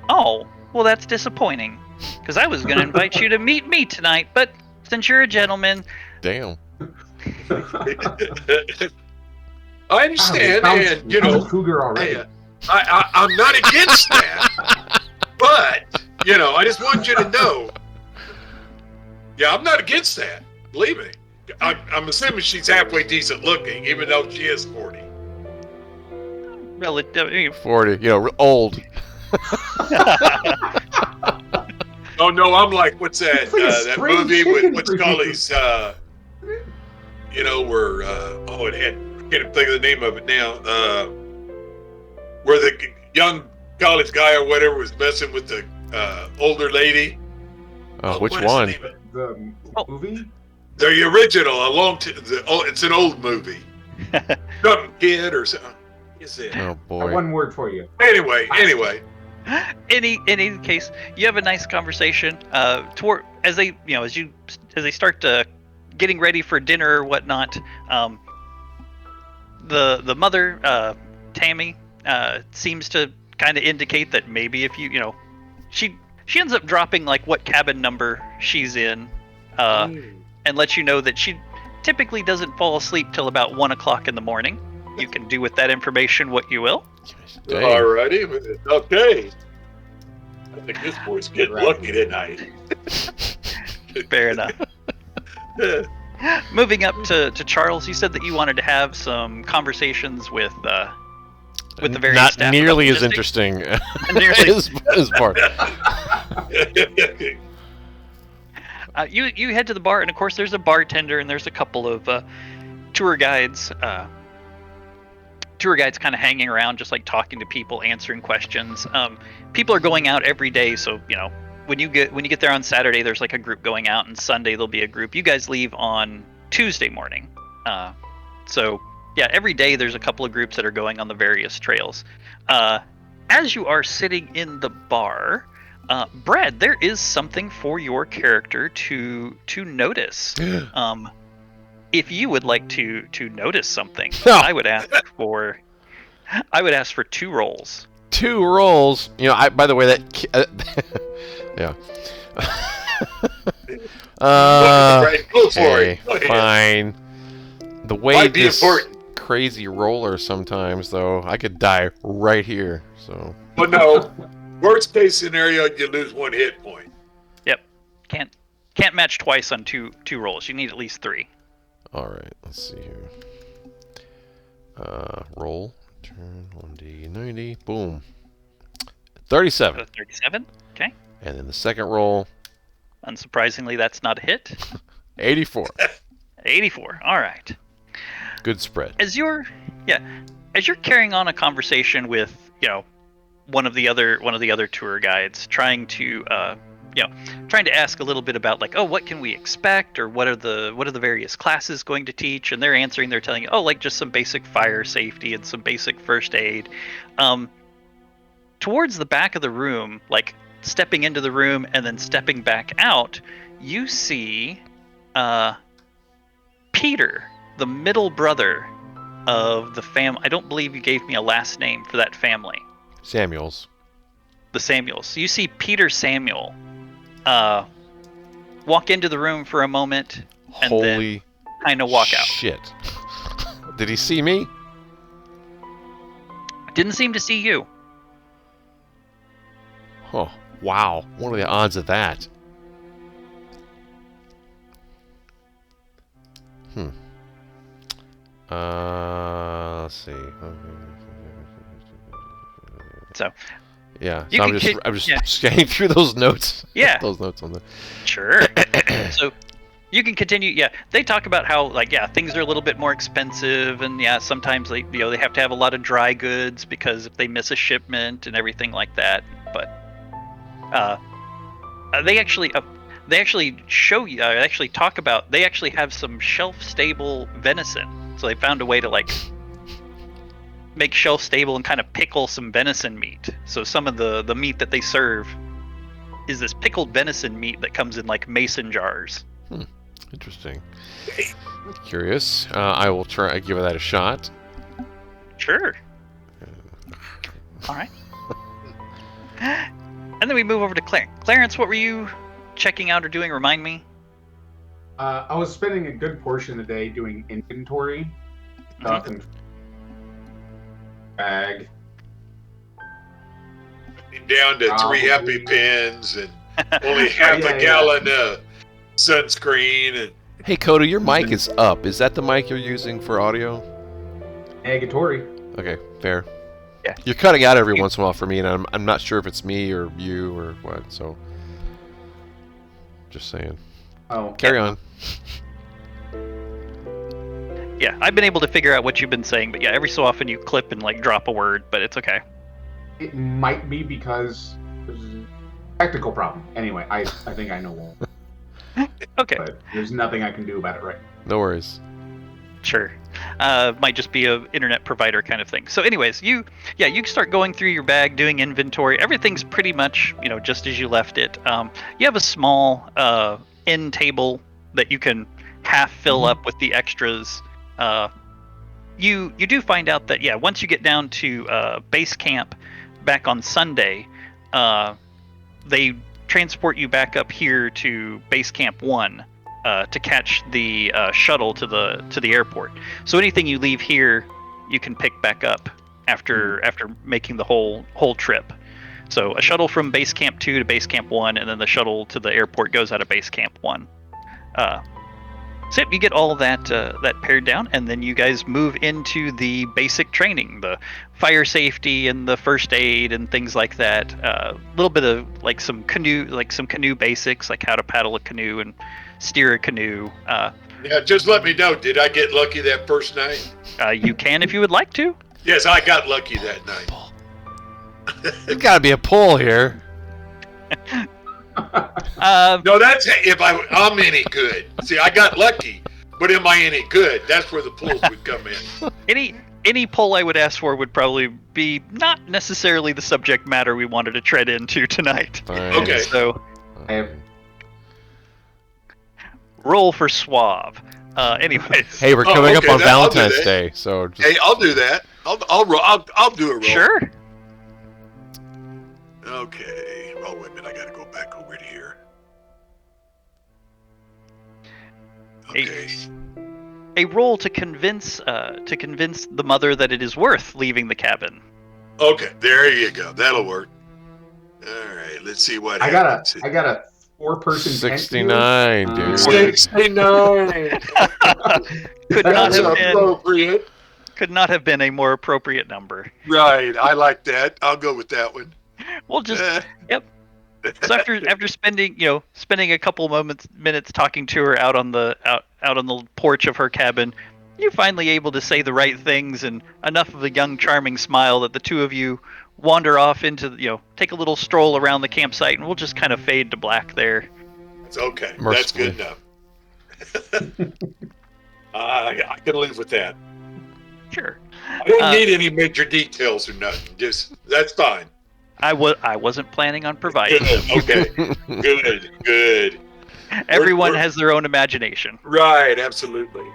Speaker 1: Oh, well, that's disappointing, because I was going to invite you to meet me tonight, but since you're a gentleman...
Speaker 2: Damn.
Speaker 3: I understand, and,
Speaker 4: cougar already.
Speaker 3: I'm not against that, but, I just want you to know, I'm not against that. Believe me. I'm assuming she's halfway decent looking, even though she is 40.
Speaker 2: 40, old.
Speaker 3: Oh no, I'm like, what's that?
Speaker 4: It's like
Speaker 3: that
Speaker 4: spring
Speaker 3: movie
Speaker 4: chicken
Speaker 3: with
Speaker 4: for
Speaker 3: Scully's, where it had, I can't think of the name of it now. Where the young college guy or whatever was messing with the older lady.
Speaker 2: Which one?
Speaker 4: The movie?
Speaker 3: The original, it's an old movie. Something Kid or something. Is it?
Speaker 2: Oh boy.
Speaker 4: One word for you.
Speaker 3: Anyway.
Speaker 1: In any case, you have a nice conversation. As they start getting ready for dinner or whatnot. The mother, Tammy, seems to kind of indicate that maybe if she ends up dropping like what cabin number she's in, and lets you know that she typically doesn't fall asleep till about 1 o'clock in the morning. You can do with that information what you will.
Speaker 2: Dang.
Speaker 3: Alrighty, okay. I think this boy's getting lucky tonight.
Speaker 1: Fair enough. Moving up to Charles, you said that you wanted to have some conversations with the various
Speaker 2: Not
Speaker 1: staff.
Speaker 2: nearly as interesting as part.
Speaker 1: You head to the bar, and of course there's a bartender, and there's a couple of tour guides. Tour guides kind of hanging around, just like talking to people, answering questions. People are going out every day, so when you get there on Saturday, there's like a group going out, and Sunday there'll be a group. You guys leave on Tuesday morning, so yeah, every day there's a couple of groups that are going on the various trails. As you are sitting in the bar, Brad, there is something for your character to notice. If you would like to notice something, I would ask for 2 rolls.
Speaker 2: 2 rolls. By the way, that yeah.
Speaker 3: Go for it. Go ahead.
Speaker 2: Fine. The way
Speaker 3: Might be
Speaker 2: this
Speaker 3: important.
Speaker 2: crazy roller sometimes, though, I could die right here. So.
Speaker 3: But no, worst case scenario, you lose 1 hit point.
Speaker 1: Yep, can't match twice on two rolls. You need at least 3.
Speaker 2: All right, let's see here. Roll. Turn 1d90. Boom. 37.
Speaker 1: 37. Okay.
Speaker 2: And then the second roll.
Speaker 1: Unsurprisingly, that's not a hit.
Speaker 2: 84.
Speaker 1: 84. All right.
Speaker 2: Good spread.
Speaker 1: As you're As you're carrying on a conversation with, one of the other tour guides, trying to ask a little bit about like, oh, what can we expect, or what are the various classes going to teach, and they're telling you, oh, like just some basic fire safety and some basic first aid. Towards the back of the room, like stepping into the room and then stepping back out, you see Peter, the middle brother of the family. I don't believe you gave me a last name for that family.
Speaker 2: Samuels.
Speaker 1: The Samuels. So you see Peter Samuel walk into the room for a moment and
Speaker 2: Holy
Speaker 1: then kind of walk out.
Speaker 2: Shit. Did he see me?
Speaker 1: Didn't seem to see you.
Speaker 2: Oh, wow. What are the odds of that? Let's see.
Speaker 1: So
Speaker 2: yeah,
Speaker 1: you
Speaker 2: so
Speaker 1: can
Speaker 2: I'm just scanning through those notes.
Speaker 1: Yeah.
Speaker 2: Those notes on the.
Speaker 1: Sure. So you can continue. Yeah, they talk about how things are a little bit more expensive, and sometimes they have to have a lot of dry goods because if they miss a shipment and everything like that. But they actually show you. Actually talk about they actually have some shelf-stable venison. So they found a way to like make shelf-stable and kind of pickle some venison meat. So some of the meat that they serve is this pickled venison meat that comes in like mason jars.
Speaker 2: Interesting. Curious. I will try give that a shot.
Speaker 1: Sure. All right. And then we move over to Clarence, what were you checking out or doing? Remind me.
Speaker 4: I was spending a good portion of the day doing inventory stuff and bag.
Speaker 3: Down to 3 EpiPens and only half a gallon of sunscreen. And
Speaker 2: hey, Coda, your mic is up. Is that the mic you're using for audio?
Speaker 4: Negatory.
Speaker 2: Okay, fair.
Speaker 1: Yeah.
Speaker 2: You're cutting out every once in a while for me, and I'm not sure if it's me or you or what. So, just saying.
Speaker 4: Oh.
Speaker 2: Carry on.
Speaker 1: Yeah, I've been able to figure out what you've been saying, but every so often you clip and like drop a word, but it's okay.
Speaker 4: It might be because there's a technical problem. Anyway, I think I know one.
Speaker 1: Okay.
Speaker 4: But there's nothing I can do about it right now.
Speaker 2: No worries.
Speaker 1: Sure. Might just be a internet provider kind of thing. So anyways, you start going through your bag, doing inventory. Everything's pretty much, just as you left it. You have a small end table that you can half fill up with the extras. You do find out that, once you get down to base camp back on Sunday, they transport you back up here to base camp 1. To catch the shuttle to the airport. So anything you leave here, you can pick back up after making the whole trip. So a shuttle from base camp 2 to base camp 1, and then the shuttle to the airport goes out of base camp 1. So you get all that pared down, and then you guys move into the basic training, the fire safety and the first aid and things like that. A little bit of like some canoe basics, like how to paddle a canoe and steer a canoe.
Speaker 3: Just let me know. Did I get lucky that first night?
Speaker 1: You can if you would like to.
Speaker 3: Yes, I got lucky that night.
Speaker 2: There's got to be a pull here.
Speaker 3: No, that's if I'm any good. See, I got lucky, but am I any good? That's where the pulls would come in.
Speaker 1: Any poll I would ask for would probably be not necessarily the subject matter we wanted to tread into tonight.
Speaker 2: Fine.
Speaker 3: Okay.
Speaker 1: So
Speaker 4: I
Speaker 1: roll for suave. Anyways.
Speaker 2: Hey, we're coming up on
Speaker 3: then I'll do
Speaker 2: Valentine's
Speaker 3: that.
Speaker 2: Day, so just...
Speaker 3: Hey, I'll do that. I'll do a roll.
Speaker 1: Sure.
Speaker 3: Okay. Oh, wait a minute. I got to go back over to here. Okay.
Speaker 1: A roll to convince the mother that it is worth leaving the cabin.
Speaker 3: Okay. There you go. That'll work. All right. Let's see what
Speaker 4: I
Speaker 3: happens.
Speaker 4: got a 4-person tent
Speaker 2: 69, dude.
Speaker 3: 69. Appropriate.
Speaker 1: Could not have been a more appropriate number.
Speaker 3: Right. I like that. I'll go with that one.
Speaker 1: We'll just yep. So after spending a couple minutes talking to her out on the porch of her cabin, you're finally able to say the right things and enough of a young, charming smile that the two of you wander off into, take a little stroll around the campsite, and we'll just kind of fade to black there.
Speaker 3: It's okay.
Speaker 2: Mercifully.
Speaker 3: That's good enough. I can live with that.
Speaker 1: Sure.
Speaker 3: I don't need any major details or nothing. Just that's fine.
Speaker 1: I wasn't planning on providing.
Speaker 3: Good. Okay. Good.
Speaker 1: Everyone has their own imagination.
Speaker 3: Right. Absolutely.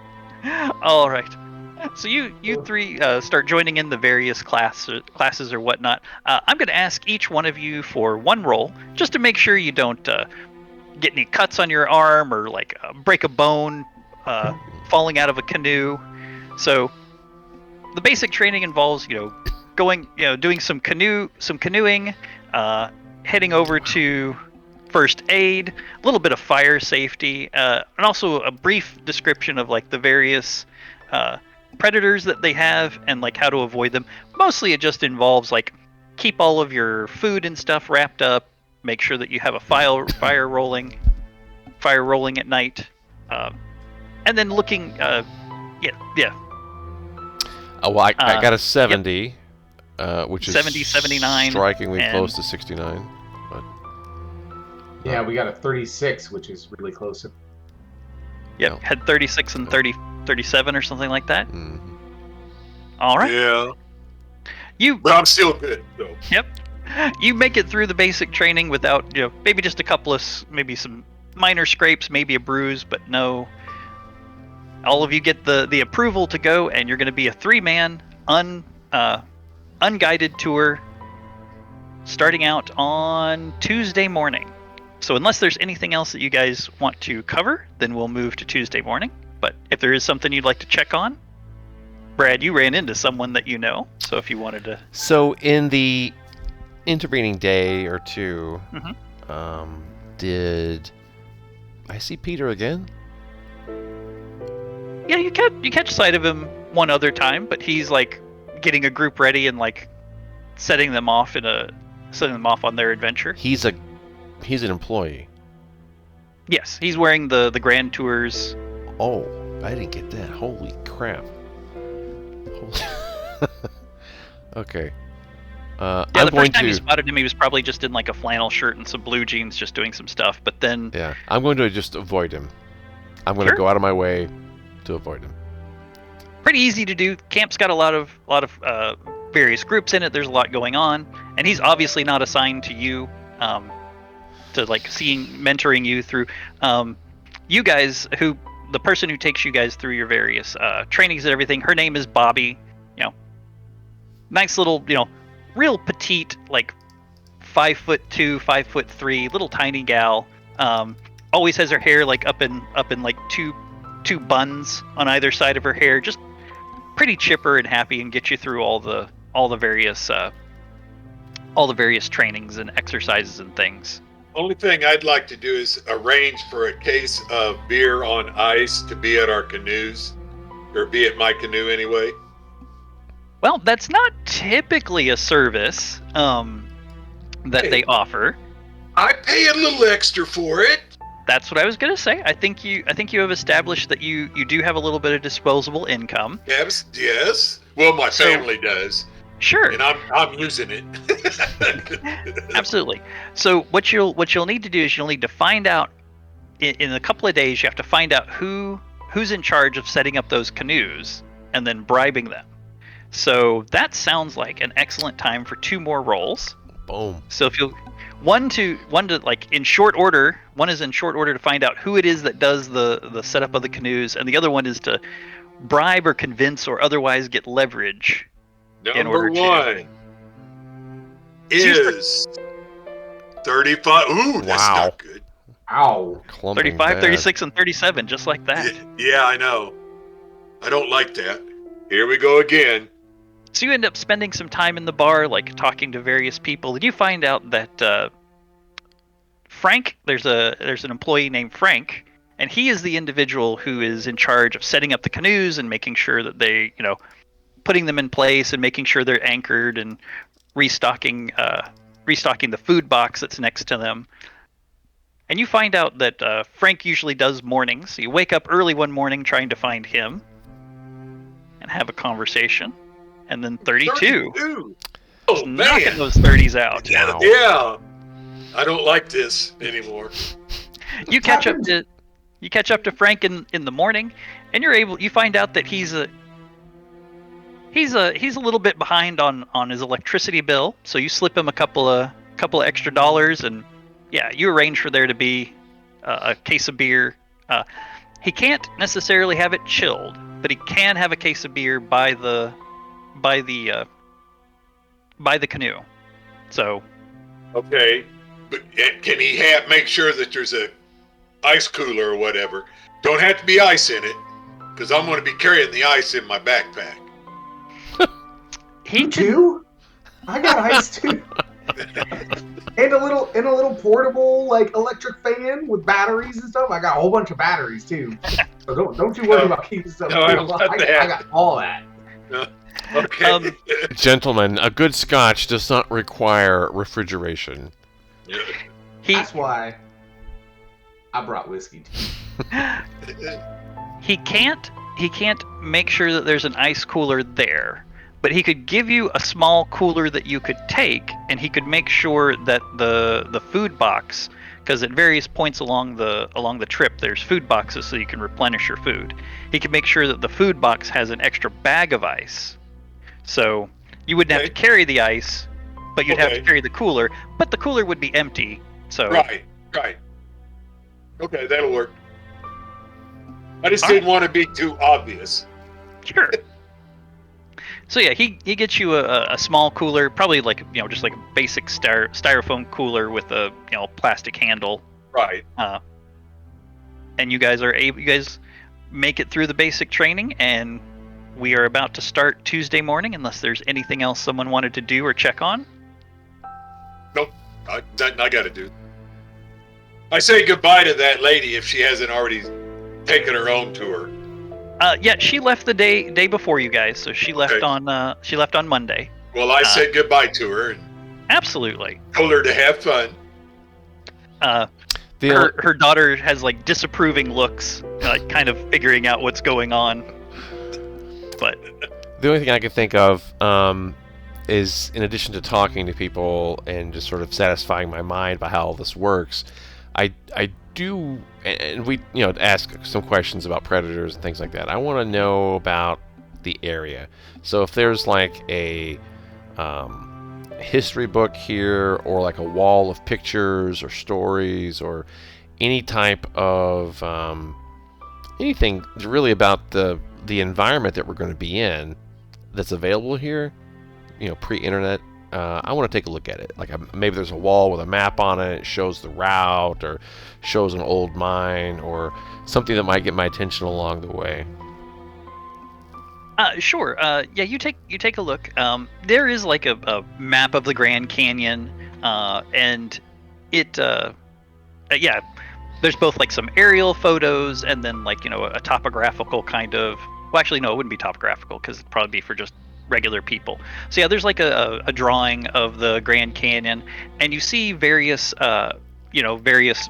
Speaker 1: All right. So you three start joining in the various classes or whatnot. I'm going to ask each one of you for one roll, just to make sure you don't get any cuts on your arm or like break a bone falling out of a canoe. So the basic training involves doing some canoeing, heading over to first aid, a little bit of fire safety, and also a brief description of like the various predators that they have and like how to avoid them. Mostly it just involves like keep all of your food and stuff wrapped up, make sure that you have a fire rolling at night, and then looking
Speaker 2: Well, I got a 70, which is
Speaker 1: 70, 79,
Speaker 2: strikingly close to 69. But,
Speaker 4: Yeah, we got a 36, which is really close.
Speaker 1: Yep,
Speaker 2: No.
Speaker 1: had 36 and 37 or something like that.
Speaker 2: mhm.
Speaker 1: All right.
Speaker 3: Yeah. But I'm still good. So.
Speaker 1: Yep. You make it through the basic training without, maybe just a couple of, maybe some minor scrapes, maybe a bruise, but no. All of you get the approval to go, and you're going to be a 3-man, unguided tour starting out on Tuesday morning. So unless there's anything else that you guys want to cover, then we'll move to Tuesday morning. But if there is something you'd like to check on, Brad, you ran into someone that you know, so if you wanted to...
Speaker 2: So in the intervening day or two,
Speaker 1: Mhm.
Speaker 2: Did I see Peter again?
Speaker 1: Yeah, you catch sight of him one other time, but he's like getting a group ready and like setting them off on their adventure.
Speaker 2: He's an employee.
Speaker 1: Yes, he's wearing the Grand Tours.
Speaker 2: Oh, I didn't get that. Holy crap. Okay.
Speaker 1: Yeah,
Speaker 2: I'm
Speaker 1: the
Speaker 2: going
Speaker 1: first time you
Speaker 2: to.
Speaker 1: spotted him, he was probably just in like a flannel shirt and some blue jeans, just doing some stuff. But then,
Speaker 2: Yeah, I'm going to just avoid him. I'm going to
Speaker 1: Sure.
Speaker 2: go out of my way to avoid him.
Speaker 1: pretty easy to do. Camp's got a lot of various groups in it. There's a lot going on, and he's obviously not assigned to you, to like mentoring you through. You guys, the person who takes you guys through your various trainings and everything, her name is Bobby. Nice little, real petite, like 5'2", 5'3", little tiny gal. Always has her hair like up in like two buns on either side of her hair. Just pretty chipper and happy, and get you through all the various trainings and exercises and things.
Speaker 3: Only thing I'd like to do is arrange for a case of beer on ice to be at our canoes, or be at my canoe anyway.
Speaker 1: Well, that's not typically a service that they offer.
Speaker 3: I pay a little extra for it.
Speaker 1: That's what I was gonna say. I think you have established that you do have a little bit of disposable income.
Speaker 3: Yes. Well, my family does,
Speaker 1: Sure.
Speaker 3: and I'm using it.
Speaker 1: Absolutely. So what you'll need to do is you'll need to find out in a couple of days. You have to find out who's in charge of setting up those canoes and then bribing them. So that sounds like an excellent time for 2 more rolls.
Speaker 2: Boom.
Speaker 1: So if you'll one to like in short order, one is in short order to find out who it is that does the setup of the canoes, and the other one is to bribe or convince or otherwise get leverage.
Speaker 3: Number 1 is 35. Ooh, that's
Speaker 2: Wow.
Speaker 3: not good.
Speaker 4: Ow.
Speaker 2: Clumping
Speaker 1: 35,
Speaker 2: bad.
Speaker 1: 36, and 37, just like that.
Speaker 3: Yeah, I know. I don't like that. Here we go again.
Speaker 1: So you end up spending some time in the bar, like talking to various people, and you find out that Frank, there's an employee named Frank, and he is the individual who is in charge of setting up the canoes and making sure that they, putting them in place and making sure they're anchored and restocking the food box that's next to them. And you find out that Frank usually does mornings. So you wake up early one morning trying to find him. and have a conversation. And then 32.
Speaker 3: 32.
Speaker 1: Just
Speaker 3: Oh,
Speaker 1: knocking
Speaker 3: man.
Speaker 1: those 30s out.
Speaker 2: Wow.
Speaker 3: Yeah. I don't like this anymore.
Speaker 1: You catch up to Frank in the morning, and you find out that he's a little bit behind on his electricity bill. So you slip him a couple of extra dollars, and yeah, you arrange for there to be a case of beer. He can't necessarily have it chilled, but he can have a case of beer by the canoe. So
Speaker 3: Okay. But can he make sure that there's a ice cooler or whatever? Don't have to be ice in it, because I'm going to be carrying the ice in my backpack.
Speaker 1: he
Speaker 4: You
Speaker 1: can,
Speaker 4: too? I got ice too. And a little portable like electric fan with batteries and stuff. I got a whole bunch of batteries too. So don't you worry about keeping stuff.
Speaker 3: No, I don't
Speaker 4: cool.
Speaker 3: want that.
Speaker 4: I got all that.
Speaker 3: Okay.
Speaker 2: Gentlemen, a good scotch does not require refrigeration.
Speaker 4: That's why I brought whiskey too.
Speaker 1: he can't make sure that there's an ice cooler there, but he could give you a small cooler that you could take, and he could make sure that the food box, because at various points along the trip there's food boxes so you can replenish your food. He could make sure that the food box has an extra bag of ice, so you wouldn't have to carry the ice, but you'd have to carry the cooler, but the cooler would be empty. So
Speaker 3: Right. Okay, that'll work. I just didn't want to be too obvious.
Speaker 1: Sure. So yeah, he gets you a small cooler, probably like just like a basic styrofoam cooler with a plastic handle.
Speaker 3: Right.
Speaker 1: And you guys make it through the basic training, and we are about to start Tuesday morning. Unless there's anything else someone wanted to do or check on.
Speaker 3: Nope. Nothing I got to do. I say goodbye to that lady if she hasn't already taken her own tour.
Speaker 1: Yeah, she left the day before you guys, so she left on Monday.
Speaker 3: Well, I said goodbye to her and
Speaker 1: Absolutely.
Speaker 3: told her to have fun.
Speaker 1: Her daughter has like disapproving looks, like kind of figuring out what's going on. But
Speaker 2: The only thing I can think of is, in addition to talking to people and just sort of satisfying my mind by how all this works, I do, and we ask some questions about predators and things like that. I want to know about the area. So if there's like a history book here, or like a wall of pictures or stories, or any type of anything really about the environment that we're going to be in that's available here, pre-internet, I want to take a look at it. Like maybe there's a wall with a map on it, it shows the route, or shows an old mine, or something that might get my attention along the way.
Speaker 1: Sure. Yeah, you take a look. There is like a map of the Grand Canyon, and it yeah, there's both like some aerial photos and then like a topographical kind of. Well, actually, no, it wouldn't be topographical because it'd probably be for just regular people. So yeah, there's like a drawing of the Grand Canyon, and you see various various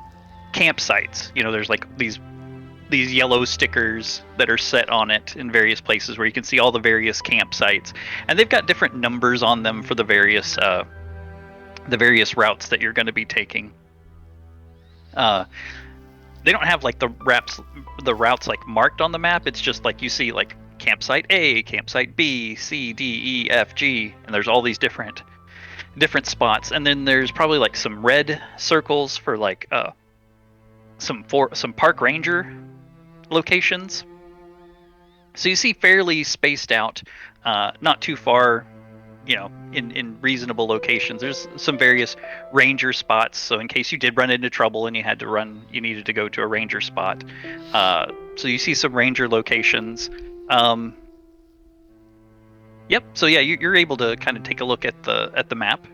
Speaker 1: campsites. There's like these yellow stickers that are set on it in various places where you can see all the various campsites, and they've got different numbers on them for the various routes that you're going to be taking. They don't have like the routes like marked on the map. It's just like you see like campsite A, campsite B, C, D, E, F, G, and there's all these different spots. And then there's probably like some red circles for like some park ranger locations. So you see fairly spaced out, not too far, in reasonable locations. There's some various ranger spots, so in case you did run into trouble and you needed to go to a ranger spot. So you see some ranger locations. Yep. So yeah, you're able to kind of take a look at the map.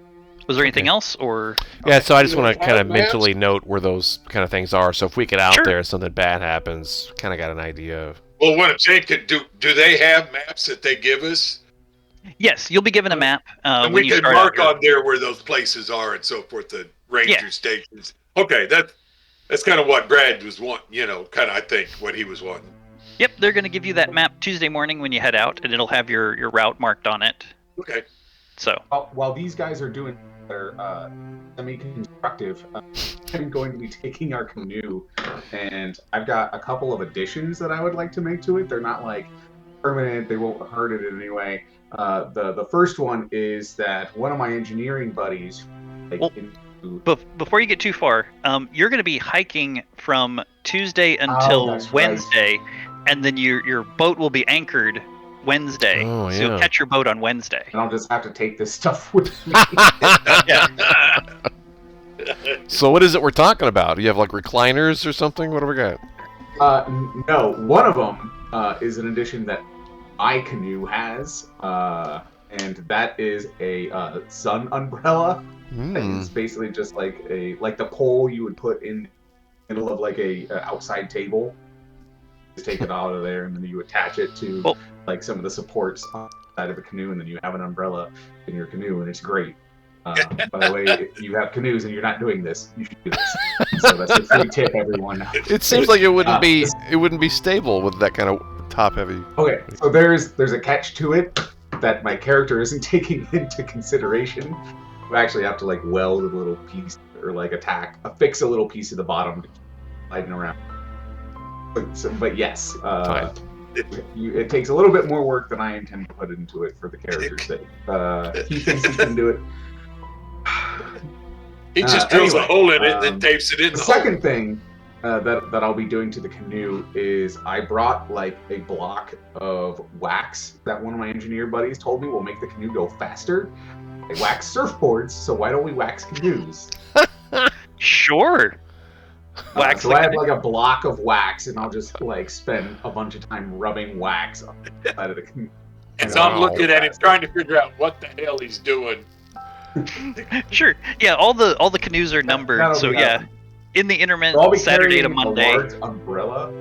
Speaker 1: Was there anything else, or?
Speaker 2: Yeah, so I just want to kind of mentally note where those kind of things are. So if we get out there and something bad happens, kind of got an idea of.
Speaker 3: Well, what I'm saying, do they have maps that they give us?
Speaker 1: Yes, you'll be given a map.
Speaker 3: And we can mark on there where those places are and so forth, the ranger stations. Okay, that's kind of what Brad was wanting, kind of, I think, what he was wanting.
Speaker 1: Yep, they're going to give you that map Tuesday morning when you head out, and it'll have your route marked on it.
Speaker 3: Okay.
Speaker 1: So
Speaker 4: While these guys are doing their semi-constructive, I'm going to be taking our canoe, and I've got a couple of additions that I would like to make to it. They're not like permanent; they won't hurt it in any way. The first one is that one of my engineering buddies,
Speaker 1: before you get too far, you're going to be hiking from Tuesday
Speaker 4: Oh,
Speaker 1: until
Speaker 4: that's right.
Speaker 1: Wednesday, and then your boat will be anchored Wednesday.
Speaker 2: Oh,
Speaker 1: So you'll
Speaker 2: yeah.
Speaker 1: catch your boat on Wednesday.
Speaker 4: and I'll just have to take this stuff with me.
Speaker 2: So what is it we're talking about? Do you have like recliners or something? What do we got?
Speaker 4: No, one of them is an addition that my canoe has, and that is a sun umbrella. It's basically just like the pole you would put in the middle of like a outside table. Just take it out of there, and then you attach it to like some of the supports on the side of the canoe, and then you have an umbrella in your canoe, and it's great. By the way, if you have canoes and you're not doing this, you should do this. So that's a free tip, everyone.
Speaker 2: It seems like it wouldn't be stable with that kind of top heavy.
Speaker 4: Okay, so there's a catch to it that my character isn't taking into consideration. I actually have to like weld a little piece or like affix a little piece of the bottom to keep sliding around. But yes, it takes a little bit more work than I intend to put into it for the character's sake. He thinks he can do it.
Speaker 3: He just drills a hole in it and then
Speaker 4: um,
Speaker 3: tapes it in
Speaker 4: The
Speaker 3: the hole.
Speaker 4: second thing that I'll be doing to the canoe is I brought like a block of wax that one of my engineer buddies told me will make the canoe go faster. They wax surfboards, so why don't we wax canoes?
Speaker 1: Sure. Wax
Speaker 4: so I have like a block of wax, and I'll just like spend a bunch of time rubbing wax on the side of the canoe.
Speaker 3: And so I'm looking at him trying to figure out what the hell he's doing.
Speaker 1: Sure. Yeah, all the canoes are numbered.
Speaker 4: That'll
Speaker 1: So
Speaker 4: be
Speaker 1: yeah,
Speaker 4: awesome.
Speaker 1: in the intermittent
Speaker 4: So I'll be
Speaker 1: Saturday to
Speaker 4: carrying
Speaker 1: Monday.
Speaker 4: a large umbrella.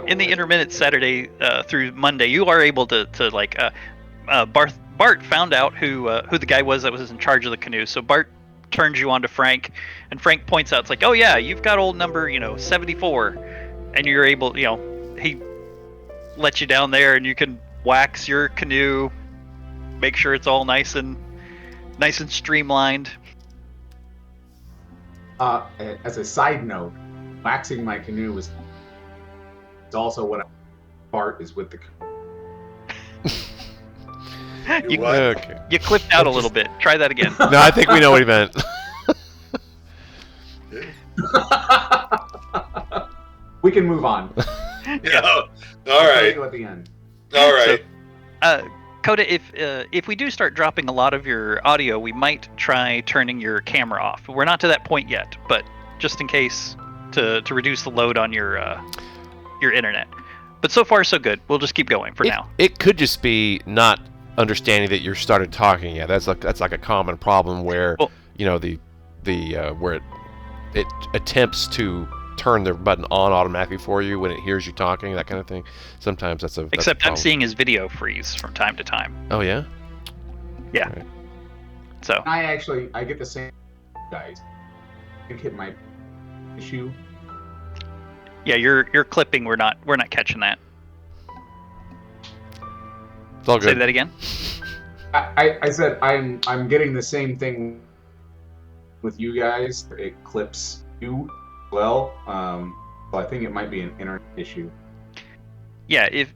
Speaker 1: In the intermittent Saturday through Monday, you are able to like Bart found out who the guy was that was in charge of the canoe. So Bart turns you on to Frank, and Frank points out, it's like, oh yeah, you've got old number 74, and you're able, he lets you down there, and you can wax your canoe, make sure it's all nice and streamlined.
Speaker 4: As a side note, waxing my canoe is also what Bart is with the canoe.
Speaker 1: You clipped out a little bit. Try that again.
Speaker 2: No, I think we know what he meant.
Speaker 4: We can move on.
Speaker 3: Yeah. All right.
Speaker 4: At the end.
Speaker 3: All right.
Speaker 1: So, Coda, if we do start dropping a lot of your audio, we might try turning your camera off. We're not to that point yet, but just in case to reduce the load on your internet. But so far so good. We'll just keep going for now.
Speaker 2: It could just be not understanding that you started talking yet. That's like a common problem where where it attempts to turn the button on automatically for you when it hears you talking, that kind of thing. Sometimes that's a
Speaker 1: Except
Speaker 2: problem.
Speaker 1: I'm seeing his video freeze from time to time.
Speaker 2: Oh yeah?
Speaker 1: Yeah.
Speaker 2: Right.
Speaker 1: So
Speaker 4: I get the same guys. I think it might issue.
Speaker 1: yeah, your clipping, we're not catching that.
Speaker 2: It's all good.
Speaker 1: Say that again.
Speaker 4: I said I'm getting the same thing with you guys. It clips you well. So I think it might be an internet issue.
Speaker 1: Yeah, if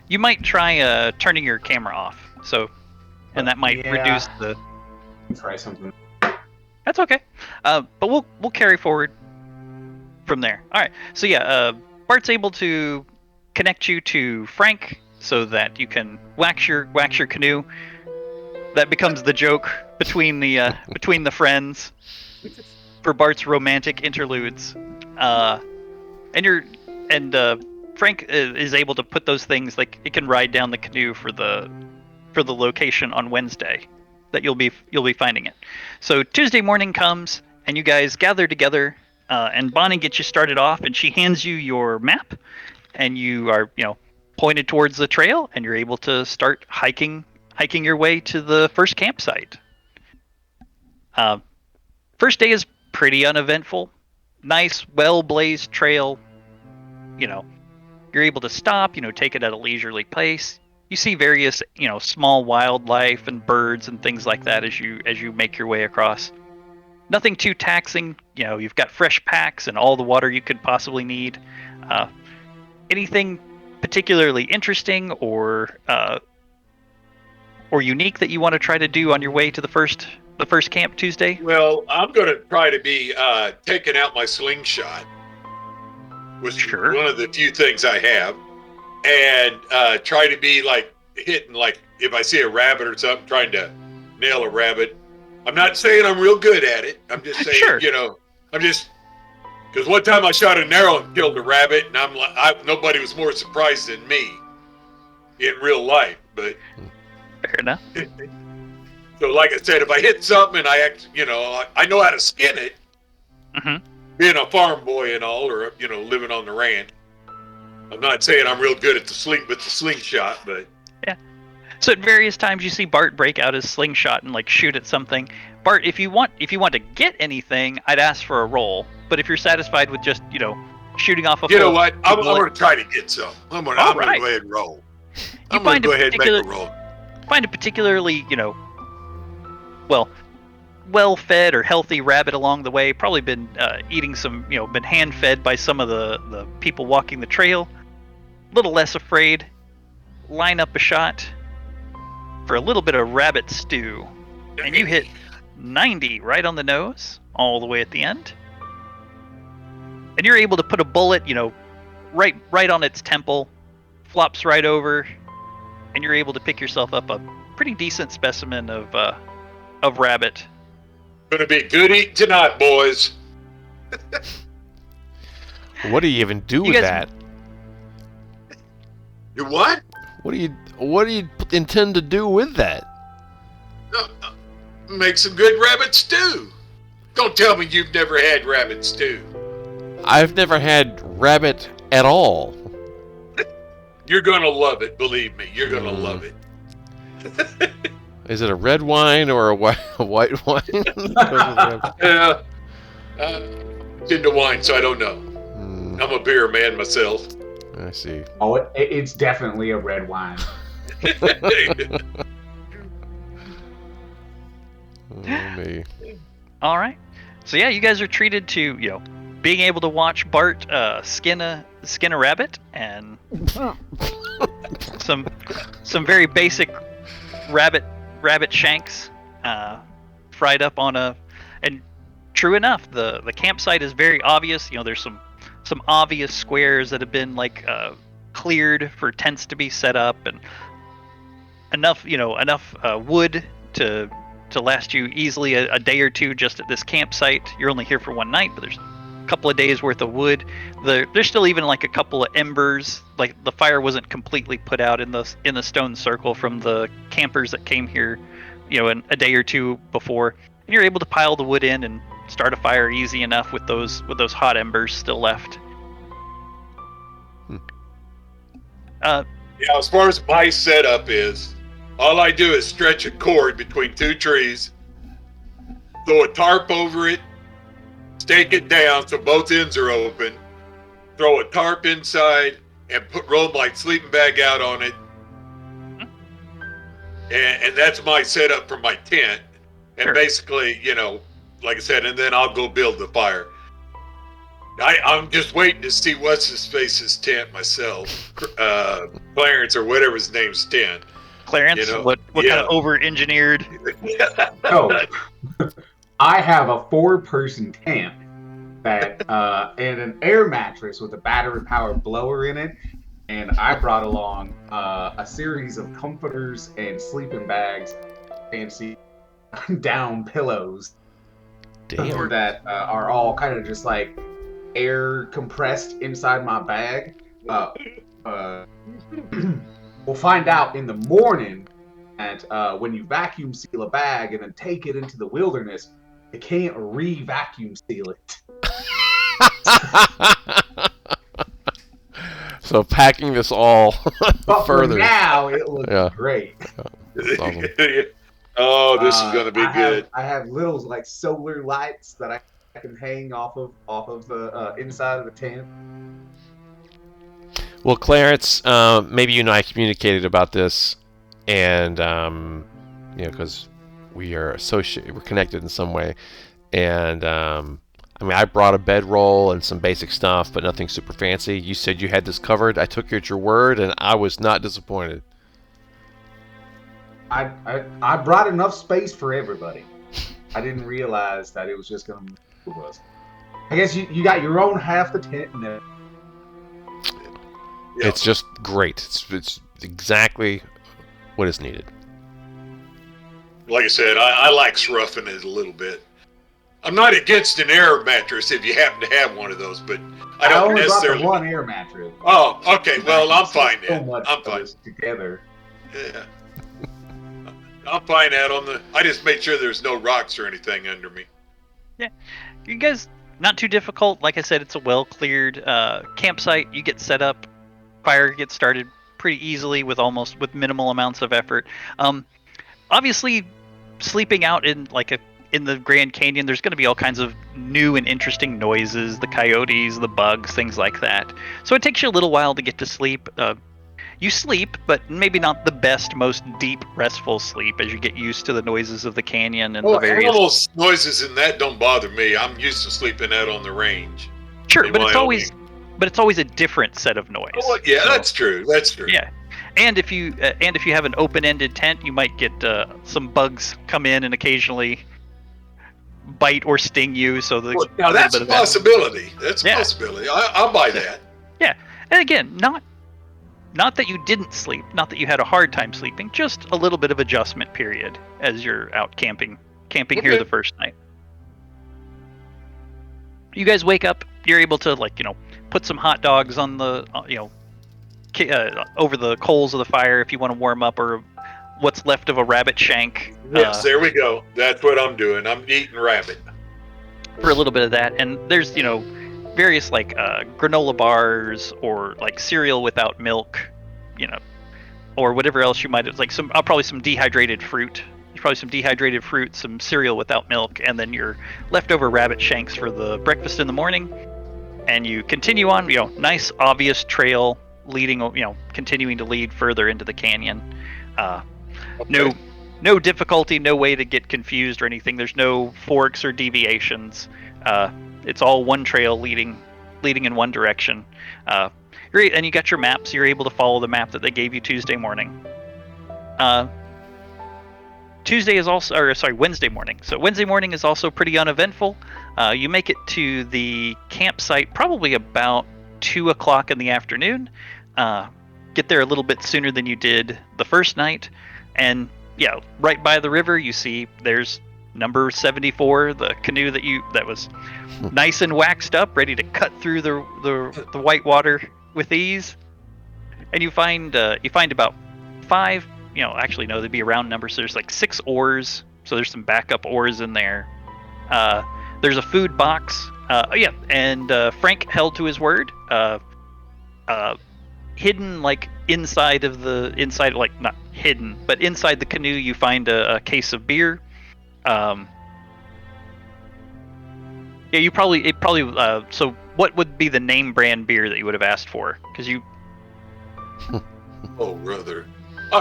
Speaker 1: you might try turning your camera off. So, and that might reduce the.
Speaker 4: Try something.
Speaker 1: That's okay. But we'll carry forward from there. All right. So yeah, Bart's able to connect you to Frank so that you can wax your canoe. That becomes the joke between the friends for Bart's romantic interludes. And Frank is able to put those things, like it can ride down the canoe for the location on Wednesday that you'll be finding it. So Tuesday morning comes and you guys gather together, and Bonnie gets you started off, and she hands you your map, and you are pointed towards the trail, and you're able to start hiking your way to the first campsite. First day is pretty uneventful. Nice, well-blazed trail. You're able to stop, take it at a leisurely pace. You see various, small wildlife and birds and things like that as you make your way across. Nothing too taxing. You've got fresh packs and all the water you could possibly need. Anything particularly interesting or unique that you want to try to do on your way to the first camp Tuesday?
Speaker 3: Well, I'm going to try to be taking out my slingshot, which is one of the few things I have, and try to be like hitting, like if I see a rabbit or something, trying to nail a rabbit. I'm not saying I'm real good at it. I'm just saying, because one time I shot an arrow and killed a rabbit, and I'm like, nobody was more surprised than me in real life. But
Speaker 1: fair enough.
Speaker 3: So, like I said, if I hit something and I know how to skin it, being a farm boy and all, or living on the ranch, I'm not saying I'm real good at the slingshot, but
Speaker 1: yeah. So at various times you see Bart break out his slingshot and like shoot at something. Bart, if you want to get anything, I'd ask for a roll. But if you're satisfied with just shooting off a
Speaker 3: you know what, I'm going to try to get some. I'm going to go ahead and roll. I'm going to go ahead and make a roll.
Speaker 1: Find a particularly well-fed or healthy rabbit along the way. Probably been eating some, been hand-fed by some of the people walking the trail. A little less afraid. Line up a shot for a little bit of rabbit stew, and you hit 90 right on the nose, all the way at the end. And you're able to put a bullet, right on its temple, flops right over, and you're able to pick yourself up a pretty decent specimen of rabbit.
Speaker 3: Gonna be good eating tonight, boys.
Speaker 2: What do you even do with that?
Speaker 3: You what?
Speaker 2: What do you intend to do with that?
Speaker 3: Make some good rabbit stew. Don't tell me you've never had rabbit stew.
Speaker 2: I've never had rabbit at all.
Speaker 3: You're gonna love it, believe me. You're gonna love it.
Speaker 2: Is it a red wine or a white wine?
Speaker 3: Yeah. It's into wine, so I don't know. I'm a beer man myself.
Speaker 2: I see.
Speaker 4: Oh, it's definitely a red wine.
Speaker 2: Me.
Speaker 1: All right. So yeah, you guys are treated to being able to watch Bart skin a rabbit and some very basic rabbit shanks fried up on and true enough, the campsite is very obvious. There's some obvious squares that have been like cleared for tents to be set up, and enough wood to last you easily a day or two just at this campsite. You're only here for one night, but there's a couple of days worth of wood. There's still even like a couple of embers. Like the fire wasn't completely put out in the stone circle from the campers that came here, in a day or two before. And you're able to pile the wood in and start a fire easy enough with those hot embers still left.
Speaker 3: Yeah, as far as my setup is, all I do is stretch a cord between two trees, throw a tarp over it, stake it down so both ends are open, throw a tarp inside, and roll my sleeping bag out on it. And that's my setup for my tent. And basically, like I said, and then I'll go build the fire. I'm just waiting to see what's his face's tent myself. Clarence or whatever his name's tent.
Speaker 1: Clarence, what kind of over-engineered?
Speaker 4: Oh, I have a 4-person tent that and an air mattress with a battery-powered blower in it, and I brought along a series of comforters and sleeping bags, fancy down pillows.
Speaker 2: Damn.
Speaker 4: That are all kind of just like air compressed inside my bag. We'll find out in the morning that when you vacuum seal a bag and then take it into the wilderness, you can't re-vacuum seal it.
Speaker 2: So packing this all
Speaker 4: But
Speaker 2: further.
Speaker 4: for now, it looks great.
Speaker 2: That's awesome.
Speaker 3: Oh, this is going to be good.
Speaker 4: I have little like solar lights that I can hang off of the inside of the tent.
Speaker 2: Well, Clarence, maybe you and I communicated about this, and because we're connected in some way, and I mean, I brought a bedroll and some basic stuff, but nothing super fancy. You said you had this covered. I took you at your word, and I was not disappointed.
Speaker 4: I brought enough space for everybody. I didn't realize that it was just going to move us. I guess you got your own half the tent. And
Speaker 3: Yeah.
Speaker 2: It's just great. It's exactly what is needed.
Speaker 3: Like I said, I like roughing it a little bit. I'm not against an air mattress if you happen to have one of those, but I don't
Speaker 4: only
Speaker 3: necessarily.
Speaker 4: brought the one air mattress.
Speaker 3: Oh, okay. Well, I'm fine
Speaker 4: So
Speaker 3: then.
Speaker 4: much
Speaker 3: I'm
Speaker 4: of
Speaker 3: fine.
Speaker 4: this together.
Speaker 3: Yeah. I'm fine that on the. I just made sure there's no rocks or anything under me.
Speaker 1: Yeah, you guys, not too difficult. Like I said, it's a well-cleared campsite. You get set up, fire gets started pretty easily with minimal amounts of effort. Obviously, sleeping out in in the Grand Canyon, there's going to be all kinds of new and interesting noises, the coyotes, the bugs, things like that. So it takes you a little while to get to sleep. You sleep, but maybe not the best, most deep, restful sleep as you get used to the noises of the canyon and the various...
Speaker 3: animals noises and that don't bother me. I'm used to sleeping out on the range.
Speaker 1: Sure, but it's always a different set of noise.
Speaker 3: Oh, yeah, so, that's true. That's true.
Speaker 1: Yeah. And if you have an open-ended tent, you might get some bugs come in and occasionally bite or sting you. So
Speaker 3: now that's a possibility. That's a possibility. I'll buy that.
Speaker 1: Yeah, and again, not that you didn't sleep, not that you had a hard time sleeping, just a little bit of adjustment period as you're out camping here the first night. You guys wake up. You're able to put some hot dogs on the over the coals of the fire if you want to warm up, or what's left of a rabbit shank.
Speaker 3: Yes, there we go. That's what I'm doing. I'm eating rabbit.
Speaker 1: For a little bit of that, and there's various granola bars or cereal without milk, or whatever else you might have, probably some dehydrated fruit. There's probably some dehydrated fruit, some cereal without milk, and then your leftover rabbit shanks for the breakfast in the morning. And you continue on, nice obvious trail leading, continuing to lead further into the canyon. No difficulty, no way to get confused or anything. There's no forks or deviations. It's all one trail leading in one direction. And you got your maps. You're able to follow the map that they gave you Tuesday morning. Wednesday morning. So Wednesday morning is also pretty uneventful. You make it to the campsite probably about 2 o'clock in the afternoon. Get there a little bit sooner than you did the first night, and right by the river you see there's number 74, the canoe that was nice and waxed up, ready to cut through the white water with ease. And you find about 5. Actually no, they'd be a round number, so there's 6 oars, so there's some backup oars in there. There's a food box. And Frank held to his word. Hidden inside, not hidden, but inside the canoe you find a case of beer. So what would be the name brand beer that you would have asked for? Because you...
Speaker 3: Oh, brother.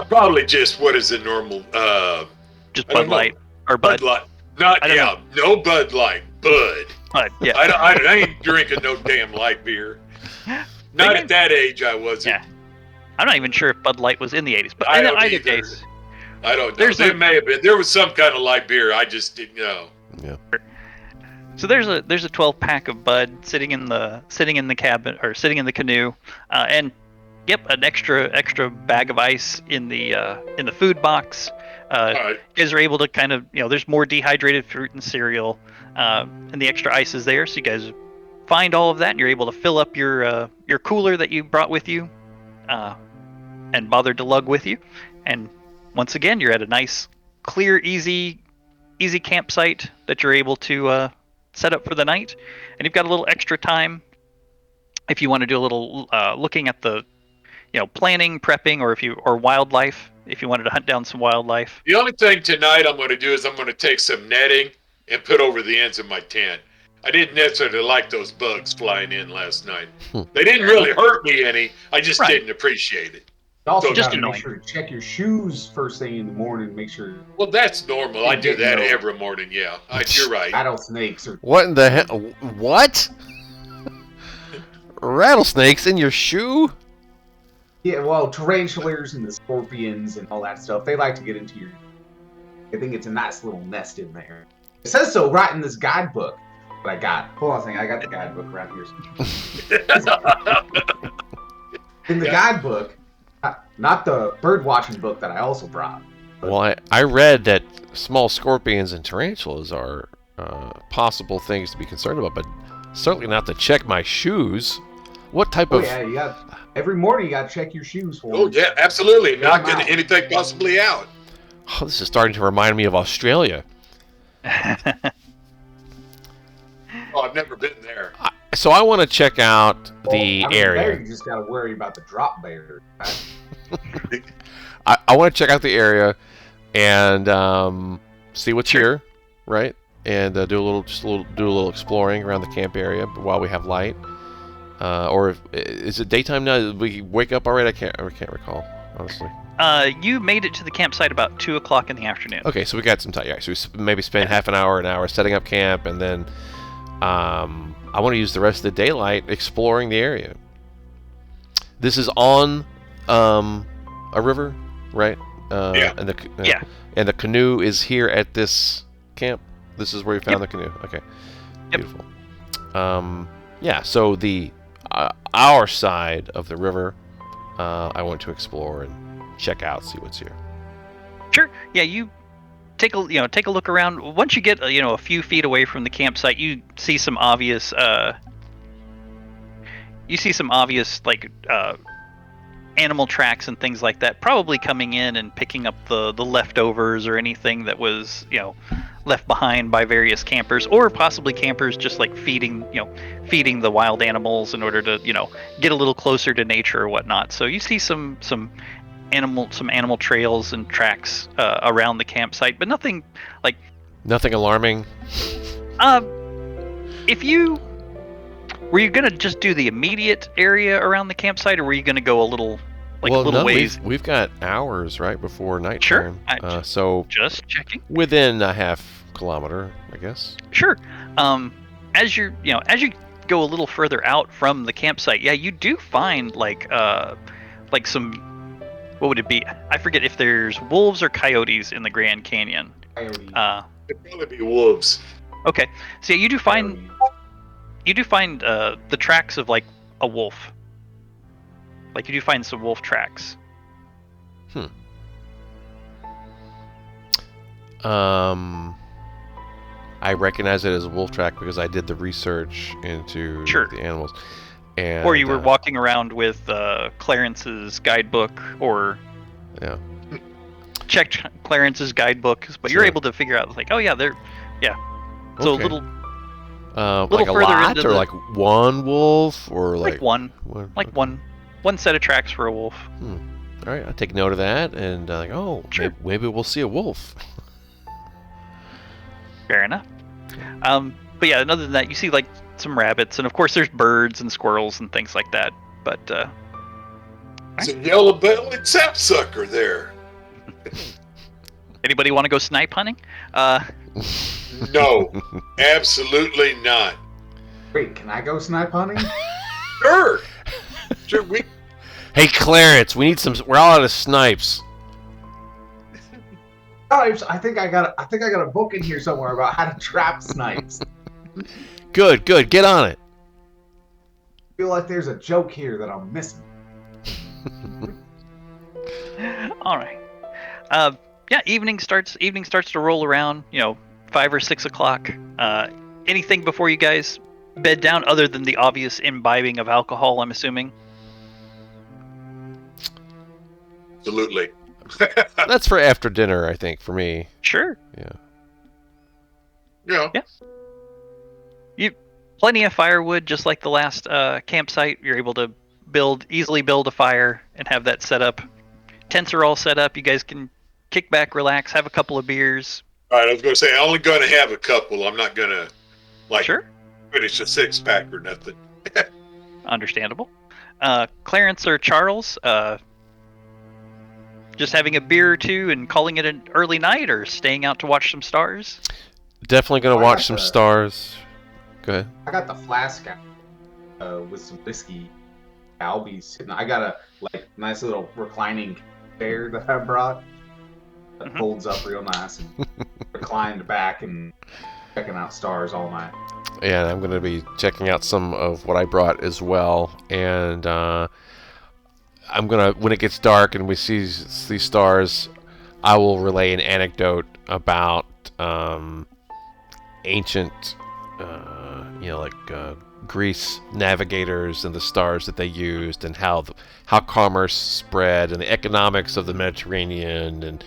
Speaker 3: Probably just, what is the normal...
Speaker 1: just Bud Light or Bud?
Speaker 3: Light. No Bud Light. Bud.
Speaker 1: Yeah.
Speaker 3: I ain't drinking no damn light beer. Not at that age I wasn't.
Speaker 1: Yeah. I'm not even sure if Bud Light was in the 80s, but
Speaker 3: in
Speaker 1: either case...
Speaker 3: I don't know. There may have been. There was some kind of light beer. I just didn't know.
Speaker 2: Yeah.
Speaker 1: So there's a 12-pack of Bud sitting in the cabin, or sitting in the canoe, and an extra bag of ice in the food box.
Speaker 3: Right.
Speaker 1: You guys are able to kind of, there's more dehydrated fruit and cereal, and the extra ice is there. So you guys find all of that, and you're able to fill up your cooler that you brought with you, and bothered to lug with you. And once again, you're at a nice, clear, easy campsite that you're able to set up for the night. And you've got a little extra time if you want to do a little looking at the, planning, prepping, or wildlife. If you wanted to hunt down some wildlife.
Speaker 3: The only thing tonight I'm going to do is I'm going to take some netting and put over the ends of my tent. I didn't necessarily like those bugs flying in last night. They didn't really hurt me any. I just didn't appreciate it.
Speaker 4: You also
Speaker 3: So
Speaker 4: got to
Speaker 1: annoying.
Speaker 4: make sure to check your shoes first thing in the morning. Make sure.
Speaker 3: Well, that's normal. I do
Speaker 4: Getting
Speaker 3: that
Speaker 4: those-
Speaker 3: every morning. Yeah, you're right.
Speaker 4: Rattlesnakes or
Speaker 2: What in the hell? What? Rattlesnakes in your shoe?
Speaker 4: yeah, well, tarantulas and the scorpions and all that stuff. They like to get into your. I think it's a nice little nest in there. It says so right in this guidebook that I got. Hold on a second, I got the guidebook right here. In the guidebook, not the bird watching book that I also brought.
Speaker 2: Well, I read that small scorpions and tarantulas are possible things to be concerned about, but certainly not to check my shoes. What type
Speaker 4: Oh
Speaker 2: of...
Speaker 4: yeah, you got every morning you got to check your shoes for
Speaker 3: Oh
Speaker 4: them.
Speaker 3: yeah, absolutely. Not
Speaker 4: them
Speaker 3: getting
Speaker 4: out.
Speaker 3: anything possibly out.
Speaker 2: Oh, this is starting to remind me of Australia.
Speaker 3: Oh, I've never been there.
Speaker 2: So I want to check out
Speaker 4: Well,
Speaker 2: the
Speaker 4: I mean,
Speaker 2: area.
Speaker 4: There you just got to worry about the drop bear.
Speaker 2: I want to check out the area and see what's here, right? And do a little exploring around the camp area while we have light. Is it daytime now? Did we wake up already? I can't recall, honestly.
Speaker 1: You made it to the campsite about 2 o'clock in the afternoon.
Speaker 2: Okay, so we got some time. Yeah, so maybe spend half an hour setting up camp, and then I want to use the rest of the daylight exploring the area. This is on a river, right?
Speaker 3: Yeah.
Speaker 2: And
Speaker 1: Yeah.
Speaker 2: And the canoe is here at this camp. This is where you found the canoe. Okay.
Speaker 1: Yep.
Speaker 2: Beautiful. Yeah. So the our side of the river, I want to explore and check out, see what's here.
Speaker 1: Sure. Yeah, you take a look around. Once you get a few feet away from the campsite, you see some obvious like animal tracks and things like that, probably coming in and picking up the leftovers or anything that was left behind by various campers, or possibly campers just like feeding the wild animals in order to get a little closer to nature or whatnot. So you see some animal trails and tracks around the campsite, but nothing
Speaker 2: alarming.
Speaker 1: Were you gonna just do the immediate area around the campsite, or were you gonna go a little ways?
Speaker 2: We've got hours right before nighttime.
Speaker 1: Sure.
Speaker 2: So
Speaker 1: Just checking.
Speaker 2: within a half kilometer, I guess.
Speaker 1: Sure. As you go a little further out from the campsite, yeah, you do find like some, what would it be? I forget if there's wolves or coyotes in the Grand Canyon.
Speaker 4: Coyote.
Speaker 3: It'd probably be wolves.
Speaker 1: Okay. So yeah, you do find
Speaker 4: Coyote.
Speaker 1: the tracks of like a wolf. Like you do find some wolf tracks.
Speaker 2: I recognize it as a wolf track because I did the research into
Speaker 1: Sure.
Speaker 2: the animals. And,
Speaker 1: Or you were walking around with Clarence's guidebook, or
Speaker 2: Yeah.
Speaker 1: checked Clarence's guidebook, but
Speaker 2: Sure.
Speaker 1: you're able to figure out like, oh yeah, they're So
Speaker 2: Okay.
Speaker 1: a little
Speaker 2: like a
Speaker 1: further
Speaker 2: lot,
Speaker 1: into
Speaker 2: or
Speaker 1: the-
Speaker 2: like one wolf, or
Speaker 1: like one
Speaker 2: okay.
Speaker 1: one set of tracks for a wolf.
Speaker 2: All right, I'll take note of that, and
Speaker 1: Sure.
Speaker 2: maybe we'll see a wolf.
Speaker 1: Fair enough. But yeah, other than that, you see like some rabbits, and of course there's birds and squirrels and things like that. But
Speaker 3: Some yellow-bellied sapsucker there.
Speaker 1: anybody want to go snipe hunting?
Speaker 3: No, absolutely not.
Speaker 4: Wait, can I go snipe hunting?
Speaker 3: Sure. Sure, we
Speaker 2: Hey, Clarence, we need some. We're all out of snipes.
Speaker 4: Snipes. I think I got a book in here somewhere about how to trap snipes.
Speaker 2: Good. Get on it.
Speaker 4: I feel like there's a joke here that I'm missing.
Speaker 1: All right. Yeah, evening starts to roll around. 5 or 6 o'clock. Anything before you guys bed down, other than the obvious imbibing of alcohol, I'm assuming.
Speaker 3: absolutely.
Speaker 2: That's for after dinner, I think, for me.
Speaker 1: Sure.
Speaker 3: Yeah.
Speaker 1: Plenty of firewood, just like the last campsite. You're able to easily build a fire and have that set up. Tents are all set up. You guys can kick back, relax, have a couple of beers.
Speaker 3: All right, I was going to say I'm only going to have a couple. I'm not going to
Speaker 1: Sure.
Speaker 3: finish a 6-pack or nothing.
Speaker 1: Understandable. Clarence or Charles, just having a beer or two and calling it an early night, or staying out to watch some stars?
Speaker 2: Definitely gonna
Speaker 4: I
Speaker 2: watch
Speaker 4: got
Speaker 2: some
Speaker 4: the-
Speaker 2: stars. Go ahead.
Speaker 4: I got the flask out with some whiskey. I'll be sitting. I got a nice little reclining chair that I brought that folds up real nice and reclined back and checking out stars all night.
Speaker 2: And I'm gonna be checking out some of what I brought as well. And I'm gonna, when it gets dark and we see these stars, I will relay an anecdote about ancient, Greece navigators and the stars that they used, and how commerce spread, and the economics of the Mediterranean, and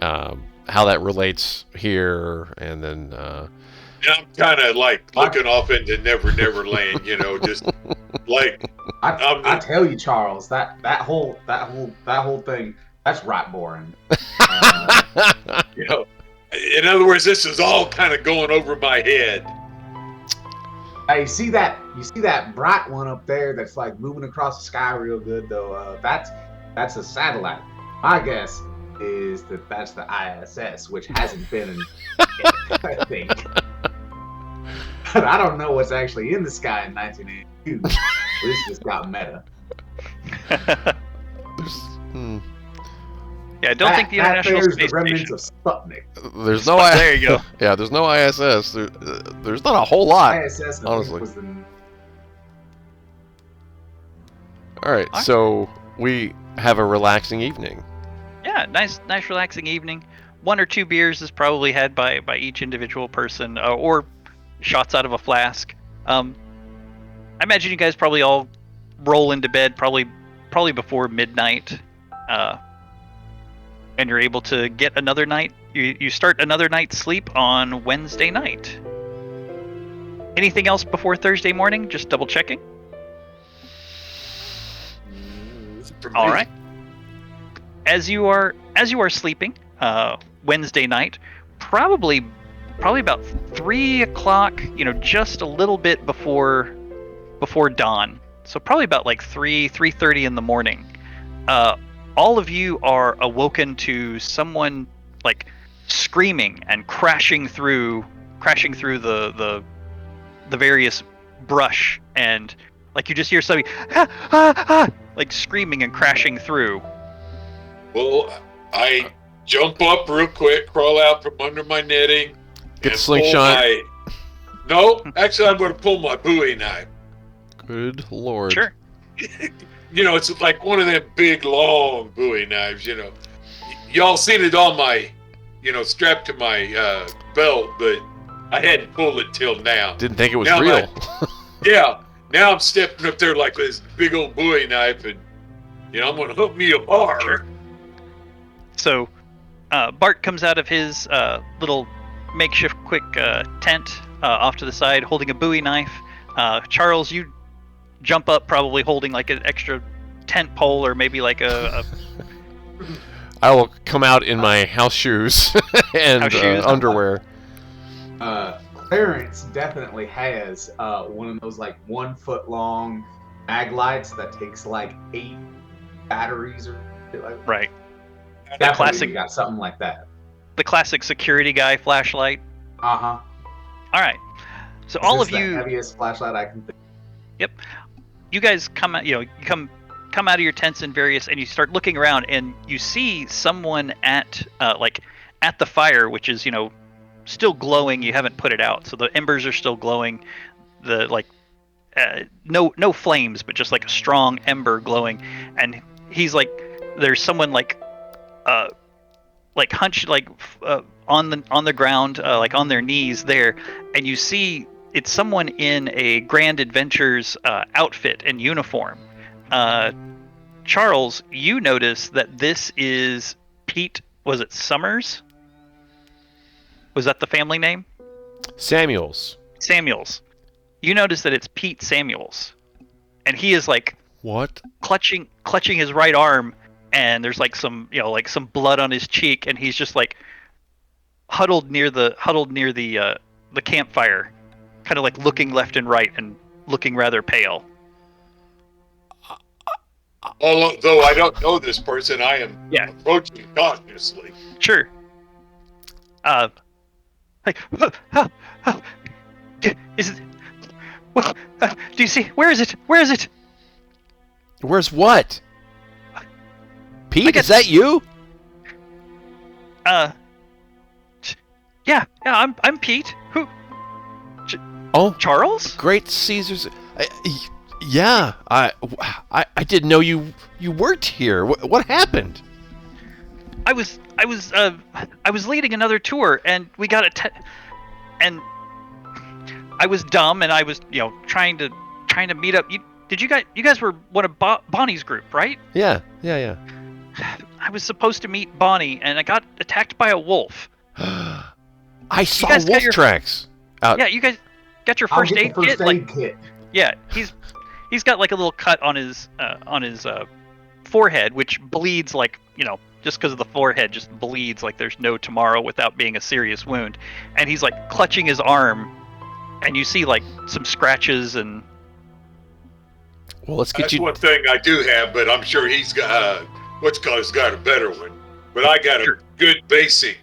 Speaker 2: how that relates here. And then
Speaker 3: I'm kind of like looking off into Never Never Land, just like
Speaker 4: I tell you, Charles, that whole thing, that's right boring.
Speaker 3: In other words, this is all kind of going over my head.
Speaker 4: Hey, you see that bright one up there that's like moving across the sky real good though? That's a satellite. My guess is that's the ISS, which hasn't been in I think. But I don't know what's actually in the sky in 1982. This just got meta.
Speaker 1: Yeah, I don't think the International
Speaker 4: there's
Speaker 1: Space
Speaker 4: the remnants
Speaker 1: Station.
Speaker 4: of Sputnik.
Speaker 2: there's no
Speaker 1: There you go.
Speaker 2: Yeah, there's no ISS. There's not a whole lot.
Speaker 4: ISS, I
Speaker 2: honestly.
Speaker 4: think, was the
Speaker 2: All right, so we have a relaxing evening.
Speaker 1: Yeah, nice relaxing evening. 1 or 2 beers is probably had by each individual person, or shots out of a flask. I imagine you guys probably all roll into bed probably before midnight, and you're able to get another night. You start another night's sleep on Wednesday night. Anything else before Thursday morning? Just double checking. All right. As you are sleeping, Wednesday night, probably about 3 o'clock. Just a little bit before dawn. So probably about like 3:30 in the morning. All of you are awoken to someone like screaming and crashing through the various brush, and like you just hear somebody like screaming and crashing through.
Speaker 3: Well, I jump up real quick, crawl out from under my netting.
Speaker 2: Get
Speaker 3: and
Speaker 2: slingshot.
Speaker 3: No, actually, I'm going to pull my Bowie knife.
Speaker 2: Good lord.
Speaker 1: Sure.
Speaker 3: It's like one of them big, long Bowie knives, Y'all seen it on my, strapped to my belt, but I hadn't pulled it till now.
Speaker 2: Didn't think it was
Speaker 3: Now
Speaker 2: real.
Speaker 3: Yeah, now I'm stepping up there like this big old Bowie knife, and, I'm going to hook me a bar.
Speaker 1: Sure. So, Bart comes out of his little makeshift quick tent off to the side, holding a Bowie knife. Charles, you jump up, probably holding like an extra tent pole, or maybe like a
Speaker 2: I will come out in my house shoes and
Speaker 1: House shoes.
Speaker 2: underwear.
Speaker 4: Clarence definitely has one of those like 1 foot long mag lights that takes like 8 batteries or something like that.
Speaker 1: right.
Speaker 4: Definitely
Speaker 1: classic-
Speaker 4: you got something like that.
Speaker 1: The classic security guy flashlight.
Speaker 4: Uh-huh.
Speaker 1: All right. So all of
Speaker 4: This is
Speaker 1: you,
Speaker 4: the heaviest flashlight I can think.
Speaker 1: you guys come out. You come out of your tents and and you start looking around, and you see someone at the fire, which is still glowing. You haven't put it out, so the embers are still glowing. No flames, but just like a strong ember glowing. And he's like, there's someone hunched on the ground, like on their knees there, and you see it's someone in a Grand Adventures outfit and uniform. Charles, you notice that this is Pete. Was it Summers? Was that the family name?
Speaker 2: Samuels.
Speaker 1: Samuels. You notice that it's Pete Samuels, and he is like
Speaker 2: What?
Speaker 1: clutching his right arm, and there's like some blood on his cheek, and he's just like huddled near the campfire, kind of like looking left and right and looking rather pale.
Speaker 3: Although I don't know this person, I am
Speaker 1: Yeah.
Speaker 3: approaching cautiously.
Speaker 1: Sure. Like, is it? What? Do you see? Where is it? Where is it?
Speaker 2: Where's what? Pete,
Speaker 1: got-
Speaker 2: is that you?
Speaker 1: Yeah, I'm Pete. Who?
Speaker 2: Oh,
Speaker 1: Charles?
Speaker 2: Great Caesar's. Yeah, I didn't know you worked here. What happened?
Speaker 1: I was leading another tour, and we got and I was dumb, and I was trying to meet up. You guys were one of Bonnie's group, right?
Speaker 2: Yeah.
Speaker 1: I was supposed to meet Bonnie, and I got attacked by a wolf.
Speaker 2: I saw
Speaker 1: guys got
Speaker 2: wolf
Speaker 1: your-
Speaker 2: tracks.
Speaker 1: Yeah, you guys got your
Speaker 4: I'll
Speaker 1: first
Speaker 4: get
Speaker 1: aid
Speaker 4: the first
Speaker 1: kit.
Speaker 4: aid kit.
Speaker 1: Yeah, he's got like a little cut on his forehead, which bleeds like just because of the forehead, just bleeds like there's no tomorrow without being a serious wound. And he's like clutching his arm, and you see like some scratches and.
Speaker 2: Well, let's get
Speaker 3: That's
Speaker 2: you.
Speaker 3: one thing I do have, but I'm sure he's got he's got a better one. But I got
Speaker 1: Sure.
Speaker 3: a good basic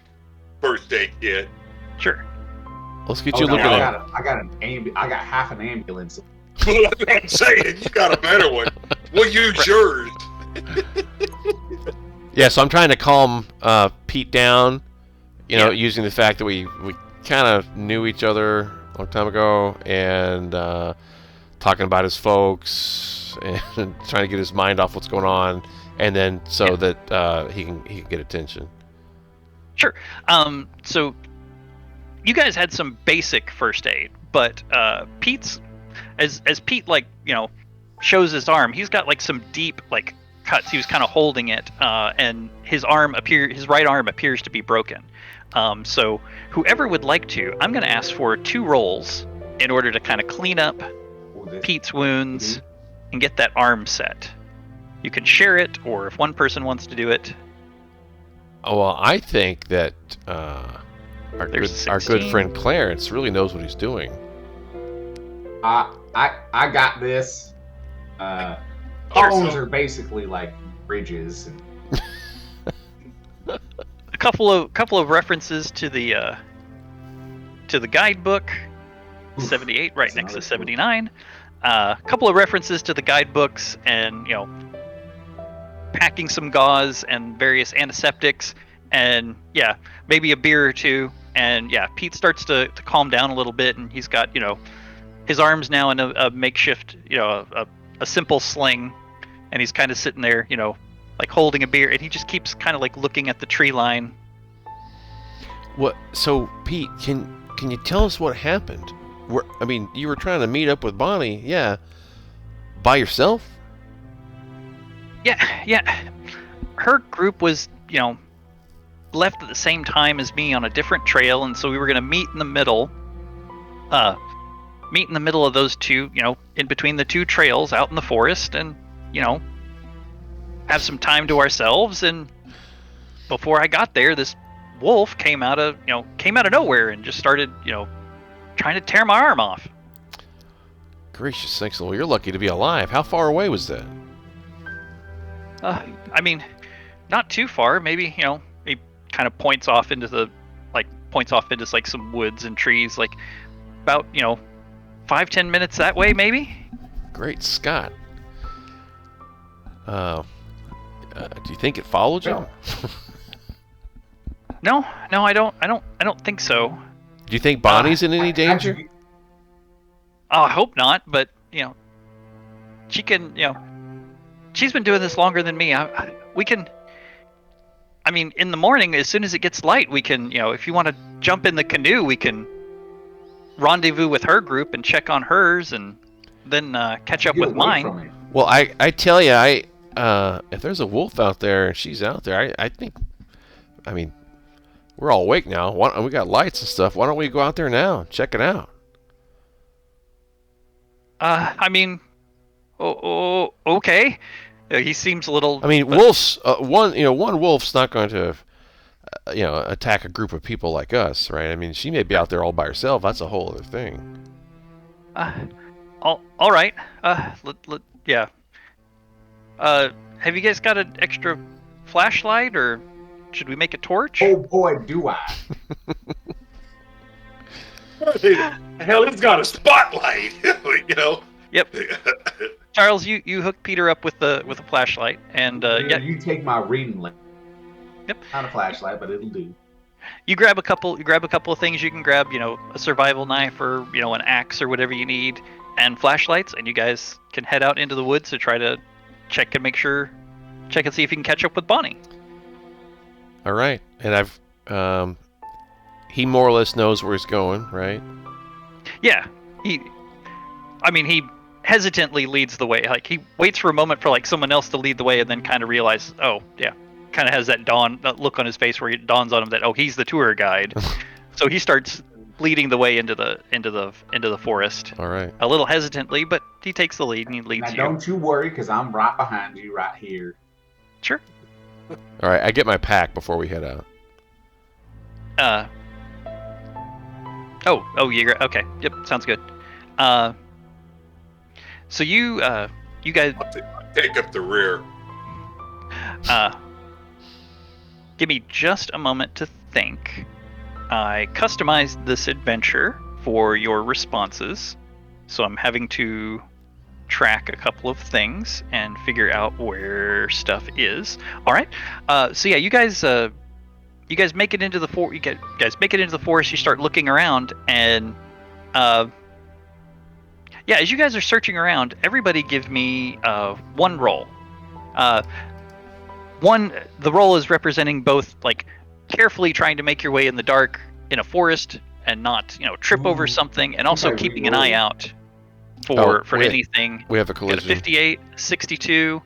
Speaker 3: first aid kit.
Speaker 1: Sure.
Speaker 2: Let's get
Speaker 4: Oh,
Speaker 2: you
Speaker 4: no,
Speaker 2: looking
Speaker 4: I
Speaker 2: at.
Speaker 4: got half an ambulance.
Speaker 3: Well, that's what I'm saying. You got a better one. We'll use yours.
Speaker 2: Yeah, so I'm trying to calm Pete down.
Speaker 1: Yeah.
Speaker 2: Using the fact that we kind of knew each other a long time ago, and talking about his folks and trying to get his mind off what's going on, and then so that he can get attention.
Speaker 1: Sure. So you guys had some basic first aid, but Pete's as Pete shows his arm, he's got like some deep like cuts. He was kind of holding it, and his right arm appears to be broken. So whoever would like to, I'm going to ask for 2 rolls in order to kind of clean up Pete's wounds and get that arm set. You can share it, or if one person wants to do it.
Speaker 2: Oh, well, I think that our good
Speaker 1: 16.
Speaker 2: friend Clarence really knows what he's doing.
Speaker 4: I got this. Bones are basically like bridges. And
Speaker 1: A couple of references to the guidebook, 78 right
Speaker 4: that's
Speaker 1: next to
Speaker 4: another
Speaker 1: 79. A couple of references to the guidebooks, and packing some gauze and various antiseptics, and maybe a beer or two. And Pete starts to calm down a little bit, and he's got his arms now in a makeshift a simple sling, and he's kind of sitting there like holding a beer, and he just keeps kind of like looking at the tree line.
Speaker 2: What? So, Pete, can you tell us what happened? You were trying to meet up with Bonnie, by yourself?
Speaker 1: Yeah. Her group was, left at the same time as me on a different trail, and so we were going to meet in the middle. Meet in the middle of those two, in between the two trails out in the forest, and, have some time to ourselves. And before I got there, this wolf came out of nowhere and just started, trying to tear my arm off.
Speaker 2: Gracious sakes, well, you're lucky to be alive. How far away was that?
Speaker 1: Not too far. Maybe, he kind of points off into some woods and trees, like about, 5-10 minutes that way, maybe.
Speaker 2: Great Scott. Do you think it followed you?
Speaker 1: No, I don't think so.
Speaker 2: Do you think Bonnie's in any danger?
Speaker 1: I hope not, but she can, she's been doing this longer than me. We can. In the morning, as soon as it gets light, we can, if you want to jump in the canoe, we can rendezvous with her group and check on hers, and then catch up with mine.
Speaker 2: Well, I tell you, if there's a wolf out there and she's out there, I think, we're all awake now. We got lights and stuff. Why don't we go out there now and check it out?
Speaker 1: Okay. He seems a little.
Speaker 2: Wolves. One wolf's not going to, attack a group of people like us, right? She may be out there all by herself. That's a whole other thing.
Speaker 1: All right. Yeah. Have you guys got an extra flashlight, or should we make a torch?
Speaker 4: Oh boy, do I!
Speaker 3: Hell, it's got a spotlight. You know.
Speaker 1: Yep. Charles, you hook Peter up with a flashlight, and
Speaker 4: Here, you take my reading lamp.
Speaker 1: Yep.
Speaker 4: Not a flashlight, but it'll do.
Speaker 1: You grab a couple of things you can grab, a survival knife or an axe or whatever you need, and flashlights, and you guys can head out into the woods to try to check and see if you can catch up with Bonnie.
Speaker 2: All right, and he more or less knows where he's going, right?
Speaker 1: Yeah, he hesitantly leads the way. Like, he waits for a moment for someone else to lead the way, and then kind of realizes, oh yeah, kind of has that look on his face where it dawns on him that, oh, he's the tour guide. So he starts leading the way into the forest.
Speaker 2: All right.
Speaker 1: A little hesitantly, but he takes the lead and he leads you.
Speaker 4: Don't you worry, because I'm right behind you, right here.
Speaker 1: Sure.
Speaker 2: All right. I get my pack before we head out.
Speaker 1: You're okay. Yep, sounds good. So you guys
Speaker 3: Take up the rear.
Speaker 1: give me just a moment to think. I customized this adventure for your responses, so I'm having to track a couple of things and figure out where stuff is. All right. So yeah, you guys make it into the forest. You start looking around, and yeah, as you guys are searching around, everybody give me one roll. The roll is representing both carefully trying to make your way in the dark in a forest and not trip over something, and also keeping an eye out for anything.
Speaker 2: We have a collision.
Speaker 1: Got a 58, 62.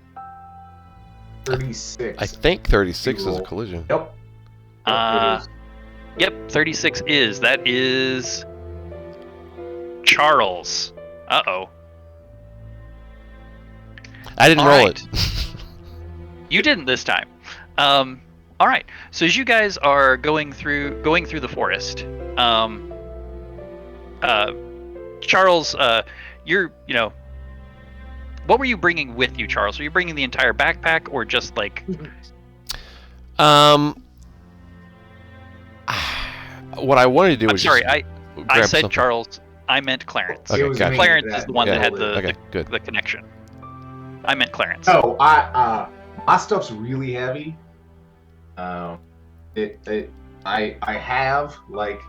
Speaker 4: 36.
Speaker 2: I think 36 is a collision.
Speaker 4: Yep.
Speaker 1: Yep, 36 is. That is Charles. Uh-oh.
Speaker 2: I didn't
Speaker 1: All
Speaker 2: roll
Speaker 1: right.
Speaker 2: it.
Speaker 1: You didn't this time. All right. So as you guys are going through the forest, Charles, what were you bringing with you, Charles? Were you bringing the entire backpack, or just
Speaker 2: what I wanted to do was
Speaker 1: sorry,
Speaker 2: just
Speaker 1: I said
Speaker 2: something.
Speaker 1: Charles. I meant Clarence.
Speaker 2: Okay, gotcha.
Speaker 1: Clarence is the one that had
Speaker 2: good.
Speaker 1: the connection. I meant Clarence.
Speaker 4: No, my stuff's really heavy. I have an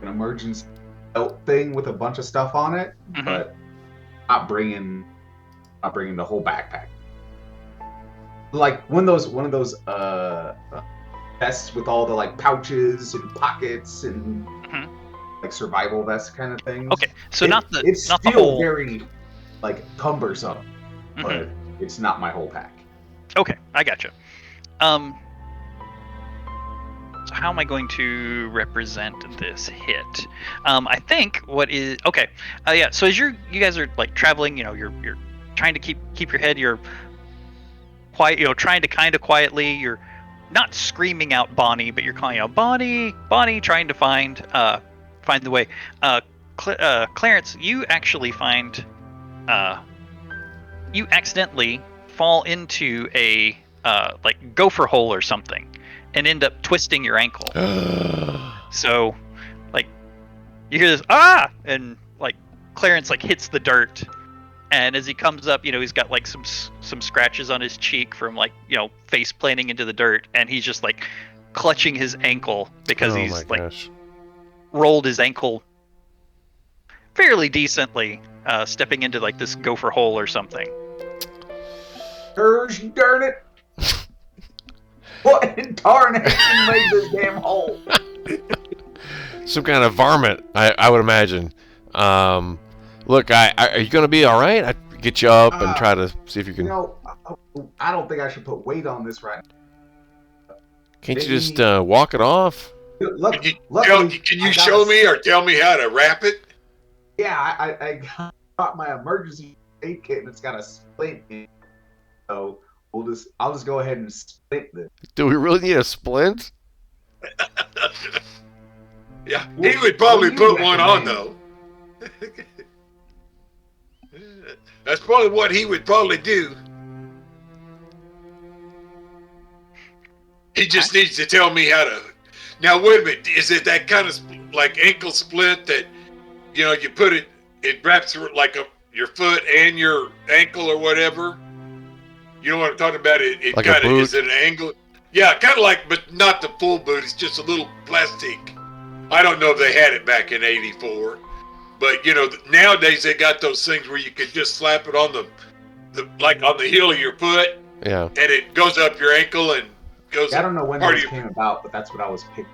Speaker 4: emergency belt thing with a bunch of stuff on it,
Speaker 1: Mhm.
Speaker 4: but not bringing the whole backpack. Like one of those vests with all the pouches and pockets and
Speaker 1: Mhm.
Speaker 4: survival vest kind of things.
Speaker 1: Okay, so
Speaker 4: it's
Speaker 1: not
Speaker 4: still
Speaker 1: the whole.
Speaker 4: very cumbersome,
Speaker 1: Mhm.
Speaker 4: but it's not my whole pack.
Speaker 1: Okay, I gotcha. So how am I going to represent this hit? I think what is okay. Yeah. So as you guys are traveling, you're trying to keep your head. You're quiet. Trying to kind of quietly. You're not screaming out Bonnie, but you're calling out Bonnie, Bonnie, trying to find the way. Clarence, you actually find. You accidentally fall into a gopher hole or something, and end up twisting your ankle. So, you hear this and Clarence hits the dirt, and as he comes up, he's got some scratches on his cheek from face planting into the dirt, and he's just clutching his ankle because he's rolled his ankle fairly decently, stepping into this gopher hole or something.
Speaker 4: Gosh darn it! What in tarnation made this damn hole?
Speaker 2: Some kind of varmint, I would imagine. Look, are you going to be all right? I get you up and try to see if you can.
Speaker 4: I don't think I should put weight on this right now.
Speaker 2: Can't you just walk it off?
Speaker 3: Can you show me or tell me how to wrap it?
Speaker 4: Yeah, I got my emergency aid kit and it's got a splint in it. So I'll just go ahead and splint this.
Speaker 2: Do we really need a splint?
Speaker 3: Yeah, he would probably put one on though. That's probably what he would probably do. He just needs to tell me how to. Now, wait a minute. Is it that kind of like ankle split that, you put it wraps like your foot and your ankle or whatever? You know what I'm talking about? It
Speaker 2: like
Speaker 3: kind
Speaker 2: a
Speaker 3: of,
Speaker 2: boot?
Speaker 3: is it an angle? Yeah, kind of like, but not the full boot. It's just a little plastic. I don't know if they had it back in '84. But, nowadays they got those things where you can just slap it on like on the heel of your foot.
Speaker 2: Yeah.
Speaker 3: And it goes up your ankle and goes.
Speaker 4: I don't know when those came about, but that's what I was picking.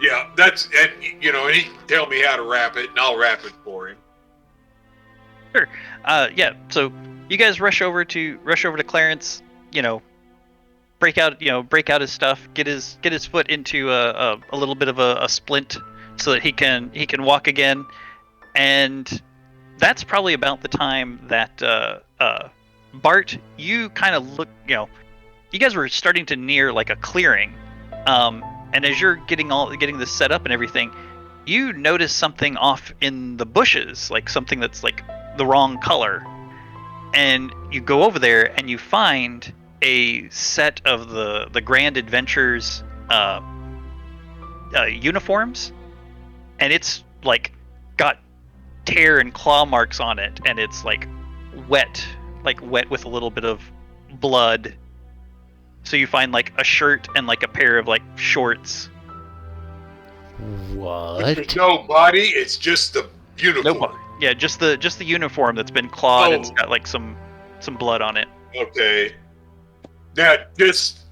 Speaker 3: Yeah, and he can tell me how to wrap it, and I'll wrap it for him.
Speaker 1: Sure. Yeah. So you guys rush over to Clarence. Break out his stuff. Get his foot into a little bit of a splint so that he can walk again. And that's probably about the time that Bart, you kind of look. You guys were starting to near like a clearing. And as you're getting this set up and everything, you notice something off in the bushes, like something that's like the wrong color. And you go over there and you find a set of the Grand Adventures uniforms, and it's like got tear and claw marks on it, and it's like wet with a little bit of blood. So you find like a shirt and like a pair of like shorts.
Speaker 2: What?
Speaker 3: No body. It's just the uniform.
Speaker 1: No, yeah, just the uniform that's been clawed and it's
Speaker 3: Oh.
Speaker 1: got like some blood on it.
Speaker 3: Okay. Now,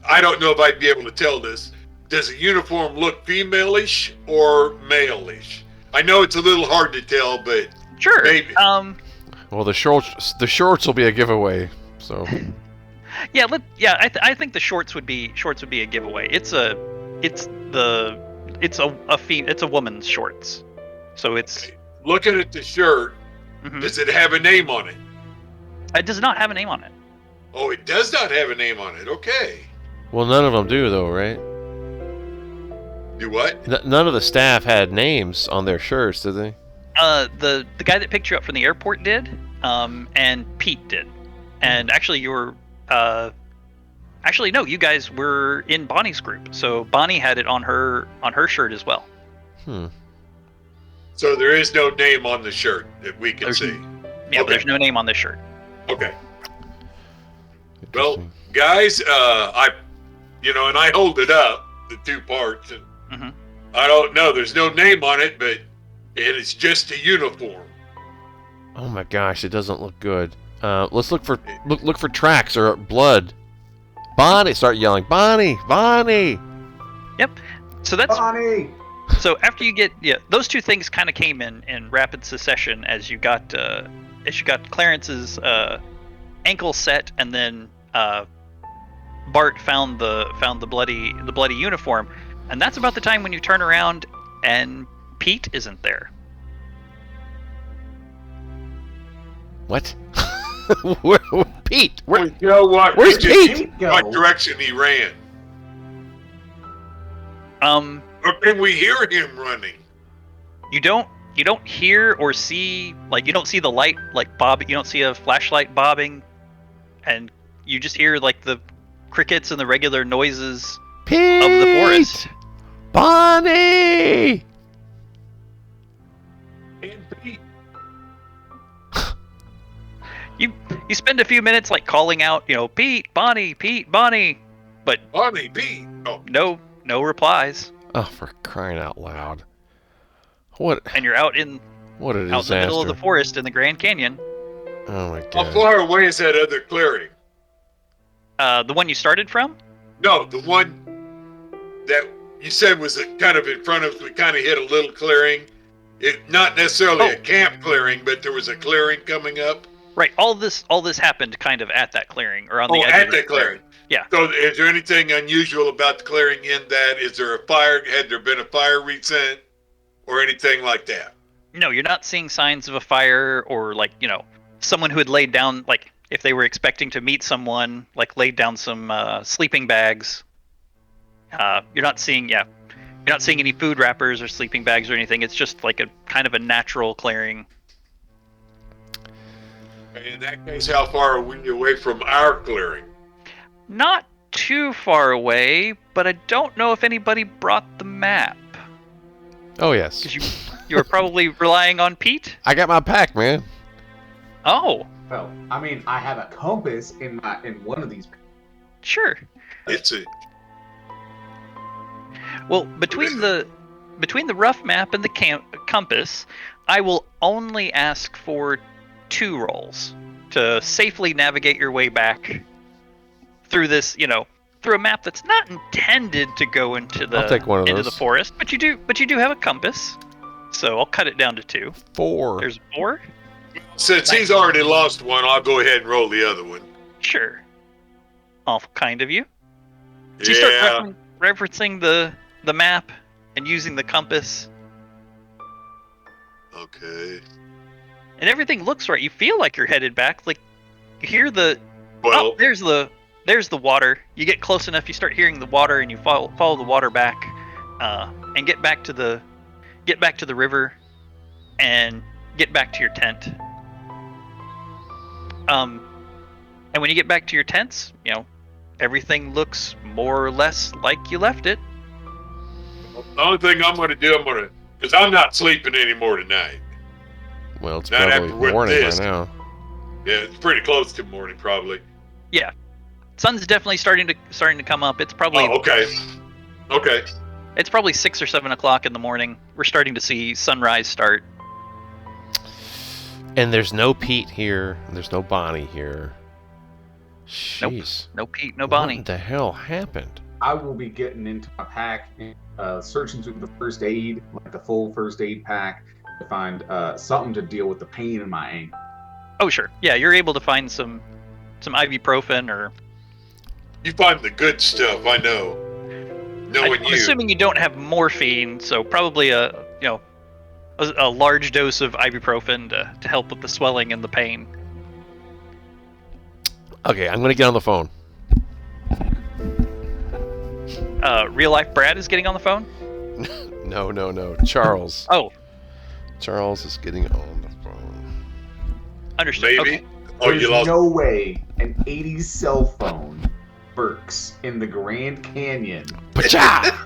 Speaker 3: I don't know if I'd be able to tell this. Does the uniform look female-ish or male-ish? I know it's a little hard to tell, but
Speaker 1: Sure.
Speaker 3: maybe.
Speaker 2: Well, the shorts will be a giveaway. So.
Speaker 1: Yeah, I think the shorts would be a giveaway. It's a woman's shorts. So it's
Speaker 3: Looking at the shirt, does it have a name on it?
Speaker 1: It does not have a name on it.
Speaker 3: Oh, it does not have a name on it. Okay.
Speaker 2: Well, none of them do, though, right?
Speaker 3: Do what?
Speaker 2: None of the staff had names on their shirts, did they?
Speaker 1: The guy that picked you up from the airport did, and Pete did, and actually you were, no, you guys were in Bonnie's group, so Bonnie had it on her shirt as well.
Speaker 3: So there is no name on the shirt that we can see.
Speaker 1: Yeah, there's no name on this shirt.
Speaker 3: Okay. Well, guys, and I hold it up, the two parts, and I don't know. There's no name on it, but it's just a uniform.
Speaker 2: Oh my gosh, it doesn't look good. Let's look for tracks or blood. Bonnie, start yelling, Bonnie, Bonnie.
Speaker 1: Yep. So that's
Speaker 4: Bonnie.
Speaker 1: So after you get those two things kind of came in rapid succession as you got Clarence's ankle set, and then Bart found the bloody uniform, and that's about the time when you turn around and Pete isn't there.
Speaker 2: What? Pete?
Speaker 3: You know what?
Speaker 2: Where's Pete?
Speaker 3: What direction he ran? Or can we hear him running?
Speaker 1: You don't hear or see, like, you don't see the light like bob. You don't see a flashlight bobbing, and you just hear like the crickets and the regular noises
Speaker 2: Pete!
Speaker 1: of the forest.
Speaker 2: Bonnie!
Speaker 3: And Pete.
Speaker 1: You spend a few minutes like calling out, Pete, Bonnie, but
Speaker 3: Bonnie, Pete. Oh,
Speaker 1: no replies.
Speaker 2: Oh, for crying out loud! What?
Speaker 1: And you're out in
Speaker 2: What a
Speaker 1: out in the
Speaker 2: disaster!
Speaker 1: middle of the forest in the Grand Canyon.
Speaker 2: Oh my
Speaker 3: how
Speaker 2: god!
Speaker 3: far away is that other clearing?
Speaker 1: The one you started from?
Speaker 3: No, the one that you said was kind of in front of us. We kind of hit a little clearing. Not necessarily a camp clearing, but there was a clearing coming up.
Speaker 1: Right. All this happened kind of at that clearing or on the edge
Speaker 3: at
Speaker 1: of
Speaker 3: that clearing.
Speaker 1: Yeah.
Speaker 3: So is there anything unusual about the clearing in that? Is there a fire? Had there been a fire recent or anything like that?
Speaker 1: No, you're not seeing signs of a fire or like, someone who had laid down, like if they were expecting to meet someone, like laid down some sleeping bags. You're not seeing, You're not seeing any food wrappers or sleeping bags or anything. It's just like a kind of a natural clearing.
Speaker 3: In that case, how far are we away from our clearing?
Speaker 1: Not too far away, but I don't know if anybody brought the map.
Speaker 2: Oh yes.
Speaker 1: Because you were probably relying on Pete?
Speaker 2: I got my pack, man.
Speaker 1: Oh.
Speaker 4: Well, I mean, I have a compass in one of these.
Speaker 1: Sure.
Speaker 3: It's a
Speaker 1: Well, between the rough map and the compass, I will only ask for 2 rolls to safely navigate your way back through this, through a map that's not intended to go into
Speaker 2: I'll take one of
Speaker 1: into
Speaker 2: those.
Speaker 1: the forest, but you do have a compass. So I'll cut it down to 2.
Speaker 2: 4.
Speaker 1: There's 4?
Speaker 3: Since he's already lost one, I'll go ahead and roll the other one.
Speaker 1: Sure. Awful kind of you. So you start referencing the map and using the compass,
Speaker 3: Okay.
Speaker 1: and everything looks right. You feel like you're headed back. Like you hear
Speaker 3: Well,
Speaker 1: there's the water. You get close enough, you start hearing the water, and you follow the water back, and get back to the river, and get back to your tent. And when you get back to your tents, everything looks more or less like you left it.
Speaker 3: the only thing I'm going to do, because I'm not sleeping anymore tonight.
Speaker 2: Well, it's
Speaker 3: Not
Speaker 2: probably
Speaker 3: after with
Speaker 2: morning
Speaker 3: this.
Speaker 2: by now.
Speaker 3: Yeah, it's pretty close to morning, probably.
Speaker 1: Yeah, sun's definitely starting to come up. It's probably
Speaker 3: Oh, okay. Okay.
Speaker 1: It's probably 6 or 7 o'clock in the morning. We're starting to see sunrise start.
Speaker 2: And there's no Pete here. And there's no Bonnie here. Jeez.
Speaker 1: No Pete, no Bonnie.
Speaker 2: What the hell happened?
Speaker 4: I will be getting into my pack, searching through the first aid, like the full first aid pack, to find something to deal with the pain in my ankle.
Speaker 1: Oh, sure. Yeah, you're able to find some ibuprofen or...
Speaker 3: You find the good stuff, I know. Knowing
Speaker 1: I'm
Speaker 3: you.
Speaker 1: assuming you don't have morphine, so probably a large dose of ibuprofen to help with the swelling and the pain.
Speaker 2: Okay, I'm gonna get on the phone.
Speaker 1: Real life Brad is getting on the phone?
Speaker 2: No. Charles.
Speaker 1: Oh,
Speaker 2: Charles is getting on the phone.
Speaker 1: understood.
Speaker 3: Maybe.
Speaker 1: Okay.
Speaker 3: Oh,
Speaker 4: There's
Speaker 3: you lost.
Speaker 4: no way an 80s cell phone works in the Grand Canyon.
Speaker 2: Pacha!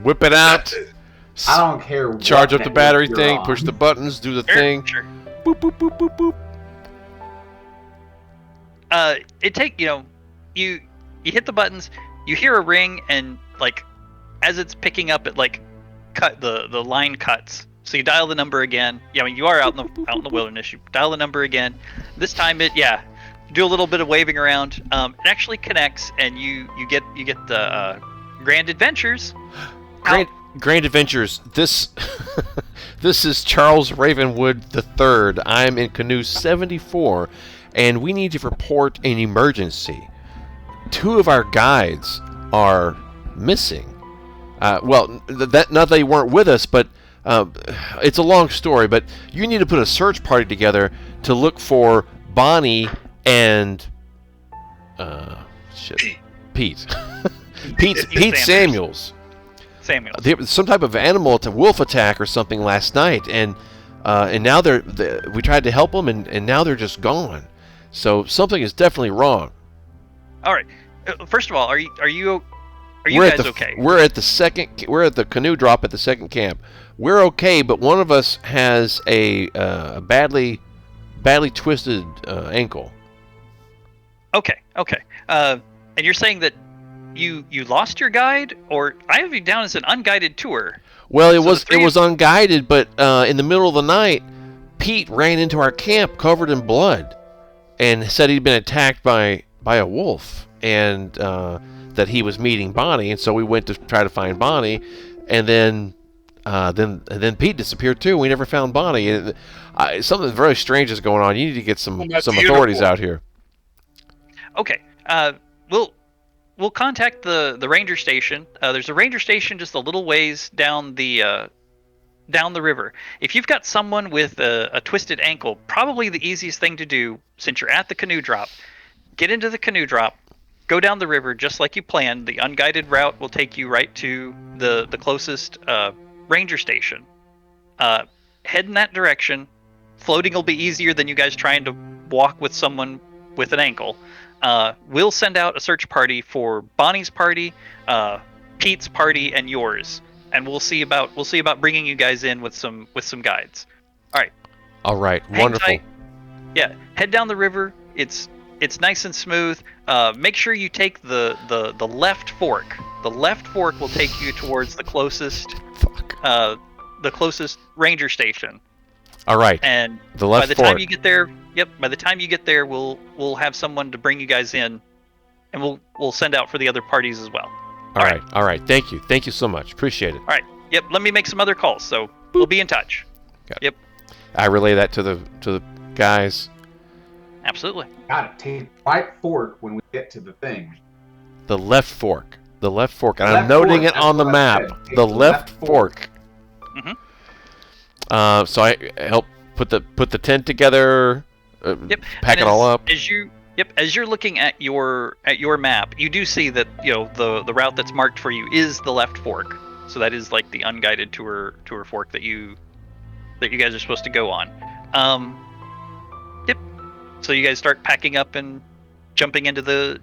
Speaker 2: Whip it out.
Speaker 4: I don't care.
Speaker 2: Charge
Speaker 4: what
Speaker 2: up the
Speaker 4: network
Speaker 2: battery
Speaker 4: you're
Speaker 2: thing.
Speaker 4: on.
Speaker 2: Push the buttons. Do the
Speaker 1: Sure,
Speaker 2: thing.
Speaker 1: Sure.
Speaker 2: Boop boop boop boop boop.
Speaker 1: You hit the buttons, you hear a ring, and like as it's picking up, it like cut the line cuts. So you dial the number again. Yeah, I mean you are out in the wilderness. You dial the number again. This time do a little bit of waving around. It actually connects, and you get the Grand Adventures.
Speaker 2: Grand Adventures. This this is Charles Ravenwood III. I'm in canoe 74, and we need to report an emergency. 2 of our guides are missing. Well, not they weren't with us, but it's a long story. But you need to put a search party together to look for Bonnie and Pete. Pete Samuels. Some type of animal, a wolf attack or something last night, and now we tried to help them, and now they're just gone. So something is definitely wrong.
Speaker 1: All right. First of all, are you
Speaker 2: We're
Speaker 1: guys okay?
Speaker 2: We're at the canoe drop at the second camp. We're okay, but one of us has a badly twisted ankle.
Speaker 1: Okay. And you're saying that you lost your guide, or I have you down as an unguided tour.
Speaker 2: Well, it
Speaker 1: So
Speaker 2: was unguided, but in the middle of the night, Pete ran into our camp covered in blood, and said he'd been attacked by a wolf, and that he was meeting Bonnie, and so we went to try to find Bonnie, and then Pete disappeared too. We never found Bonnie. And, something very strange is going on. You need to get some authorities out here.
Speaker 1: Okay. We'll contact the ranger station. There's a ranger station just a little ways down the river. If you've got someone with a twisted ankle, probably the easiest thing to do, since you're at the canoe drop, get into the canoe drop, go down the river just like you planned. The unguided route will take you right to the closest ranger station. Head in that direction. Floating will be easier than you guys trying to walk with someone with an ankle. We'll send out a search party for Bonnie's party, Pete's party, and yours, and we'll see about bringing you guys in with some guides.
Speaker 2: All right.
Speaker 1: Hang
Speaker 2: Wonderful.
Speaker 1: tight. Yeah, head down the river. It's nice and smooth. Make sure you take the left fork. The left fork will take you towards the closest ranger station.
Speaker 2: All right.
Speaker 1: And
Speaker 2: The left
Speaker 1: by the
Speaker 2: fork.
Speaker 1: time you get there, we'll have someone to bring you guys in, and we'll send out for the other parties as well.
Speaker 2: All right. Thank you so much. Appreciate it.
Speaker 1: All right. Yep. Let me make some other calls, so we'll be in touch.
Speaker 2: Got it.
Speaker 1: Yep.
Speaker 2: I relay that to the guys.
Speaker 1: Absolutely.
Speaker 4: Gotta take right fork when we get to the thing.
Speaker 2: The left fork. And
Speaker 4: Left
Speaker 2: I'm noting
Speaker 4: fork,
Speaker 2: it on the
Speaker 4: that's what I
Speaker 2: map.
Speaker 4: said. Take
Speaker 2: The
Speaker 4: the
Speaker 2: left
Speaker 4: left
Speaker 2: fork.
Speaker 1: Mhm.
Speaker 2: So I help put the tent together.
Speaker 1: Yep.
Speaker 2: Pack
Speaker 1: And
Speaker 2: it all up.
Speaker 1: As you're looking at your map, you do see that the route that's marked for you is the left fork. So that is like the unguided tour fork that you guys are supposed to go on. Yep. So you guys start packing up and jumping into the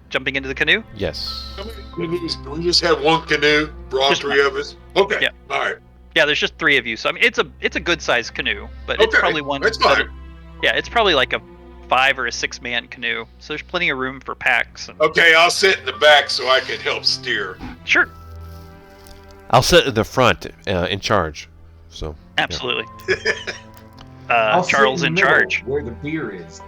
Speaker 1: canoe.
Speaker 2: Yes.
Speaker 3: We just have one canoe for all
Speaker 1: Just
Speaker 3: three of us. Okay.
Speaker 1: Yeah.
Speaker 3: All right.
Speaker 1: Yeah, there's just 3 of you. So I mean, it's a good sized canoe, but it's
Speaker 3: Okay,
Speaker 1: probably one.
Speaker 3: that's fine.
Speaker 1: Yeah, it's probably like a 5 or a 6 man canoe. So there's plenty of room for packs. And...
Speaker 3: Okay, I'll sit in the back so I can help steer.
Speaker 1: Sure.
Speaker 2: I'll sit at the front, in charge. So.
Speaker 1: Absolutely.
Speaker 4: I'll sit
Speaker 1: Charles
Speaker 4: in
Speaker 1: in
Speaker 4: the middle
Speaker 1: charge.
Speaker 4: where the beer is.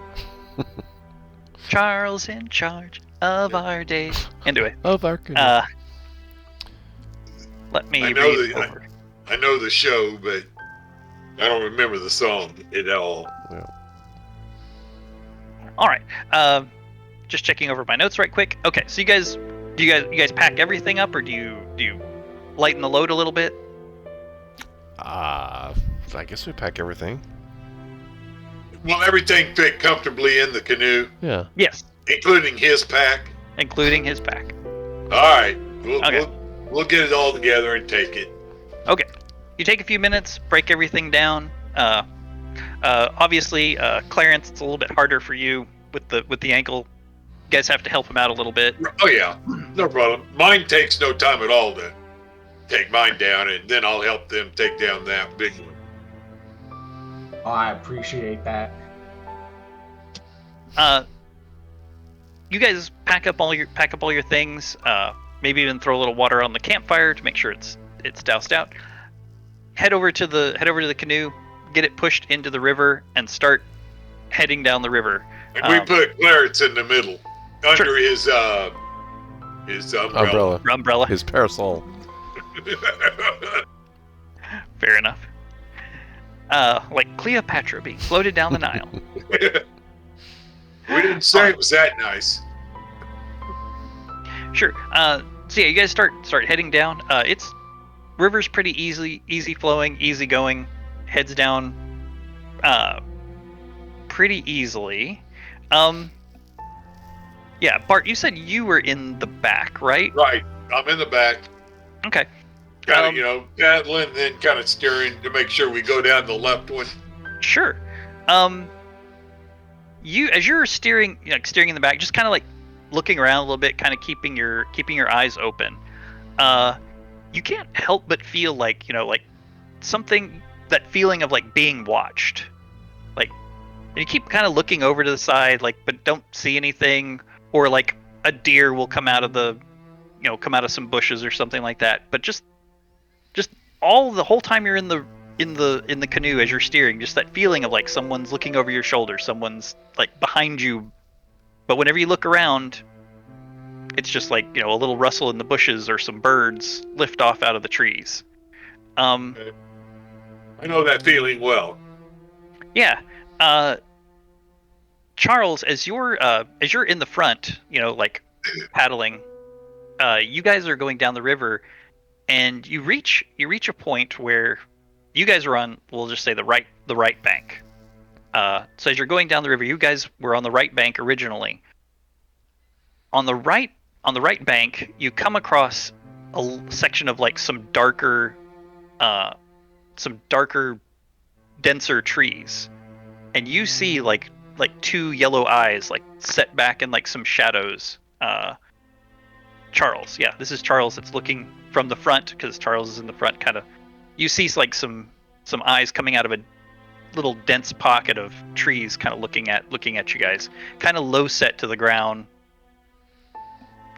Speaker 1: Charles in charge of our days. Anyway,
Speaker 2: Of our canoe.
Speaker 1: let me
Speaker 3: I know
Speaker 1: read
Speaker 3: the-
Speaker 1: over.
Speaker 3: I know the show, but I don't remember the song at all.
Speaker 1: All right. Just checking over my notes right quick. Okay, so you guys pack everything up, or do you lighten the load a little bit?
Speaker 2: I guess we pack everything.
Speaker 3: Will everything fit comfortably in the canoe,
Speaker 2: Yeah.
Speaker 1: Yes,
Speaker 3: including his pack?
Speaker 1: including his pack.
Speaker 3: All right.
Speaker 1: Okay.
Speaker 3: We'll get it all together and take it.
Speaker 1: Okay. You take a few minutes, break everything down. Obviously, Clarence, it's a little bit harder for you with the ankle. You guys have to help him out a little bit.
Speaker 3: Oh yeah, no problem. Mine takes no time at all to take mine down, and then I'll help them take down that big one.
Speaker 4: Oh, I appreciate that.
Speaker 1: You guys pack up all your things. Maybe even throw a little water on the campfire to make sure it's doused out. Head over to the canoe, get it pushed into the river, and start heading down the river.
Speaker 3: And we put Clarence in the middle, under his umbrella.
Speaker 1: Umbrella.
Speaker 2: His parasol.
Speaker 1: Fair enough. Like Cleopatra being floated down the Nile.
Speaker 3: We didn't say it was that nice.
Speaker 1: Sure. So yeah, you guys start heading down. It's river's pretty easy flowing, easy going. Heads down pretty easily. Yeah, Bart, you said you were in the back, right?
Speaker 3: Right. I'm in the back,
Speaker 1: Okay.
Speaker 3: kind of, paddling, then kind of steering to make sure we go down the left one.
Speaker 1: Sure. You as you're steering in the back, just kind of like looking around a little bit, kind of keeping your eyes open. You can't help but feel like something, that feeling of like being watched. Like, and you keep kind of looking over to the side, like, but don't see anything, or like a deer will come out of some bushes or something like that. But just the whole time you're in the canoe as you're steering, just that feeling of like someone's looking over your shoulder, someone's like behind you. But whenever you look around, it's just like, a little rustle in the bushes or some birds lift off out of the trees.
Speaker 3: I know that feeling well.
Speaker 1: Yeah. Charles, as you're in the front, like paddling, you guys are going down the river, and you reach a point where you guys are on, we'll just say the right bank. So as you're going down the river, you guys were on the right bank originally. On the right on the right bank, you come across a section of like some darker, denser trees, and you see like two yellow eyes like set back in like some shadows. Charles, yeah, this is Charles. It's looking from the front because Charles is in the front. Kind of, you see like some eyes coming out of a little dense pocket of trees, kind of looking at you guys. Kind of low set to the ground,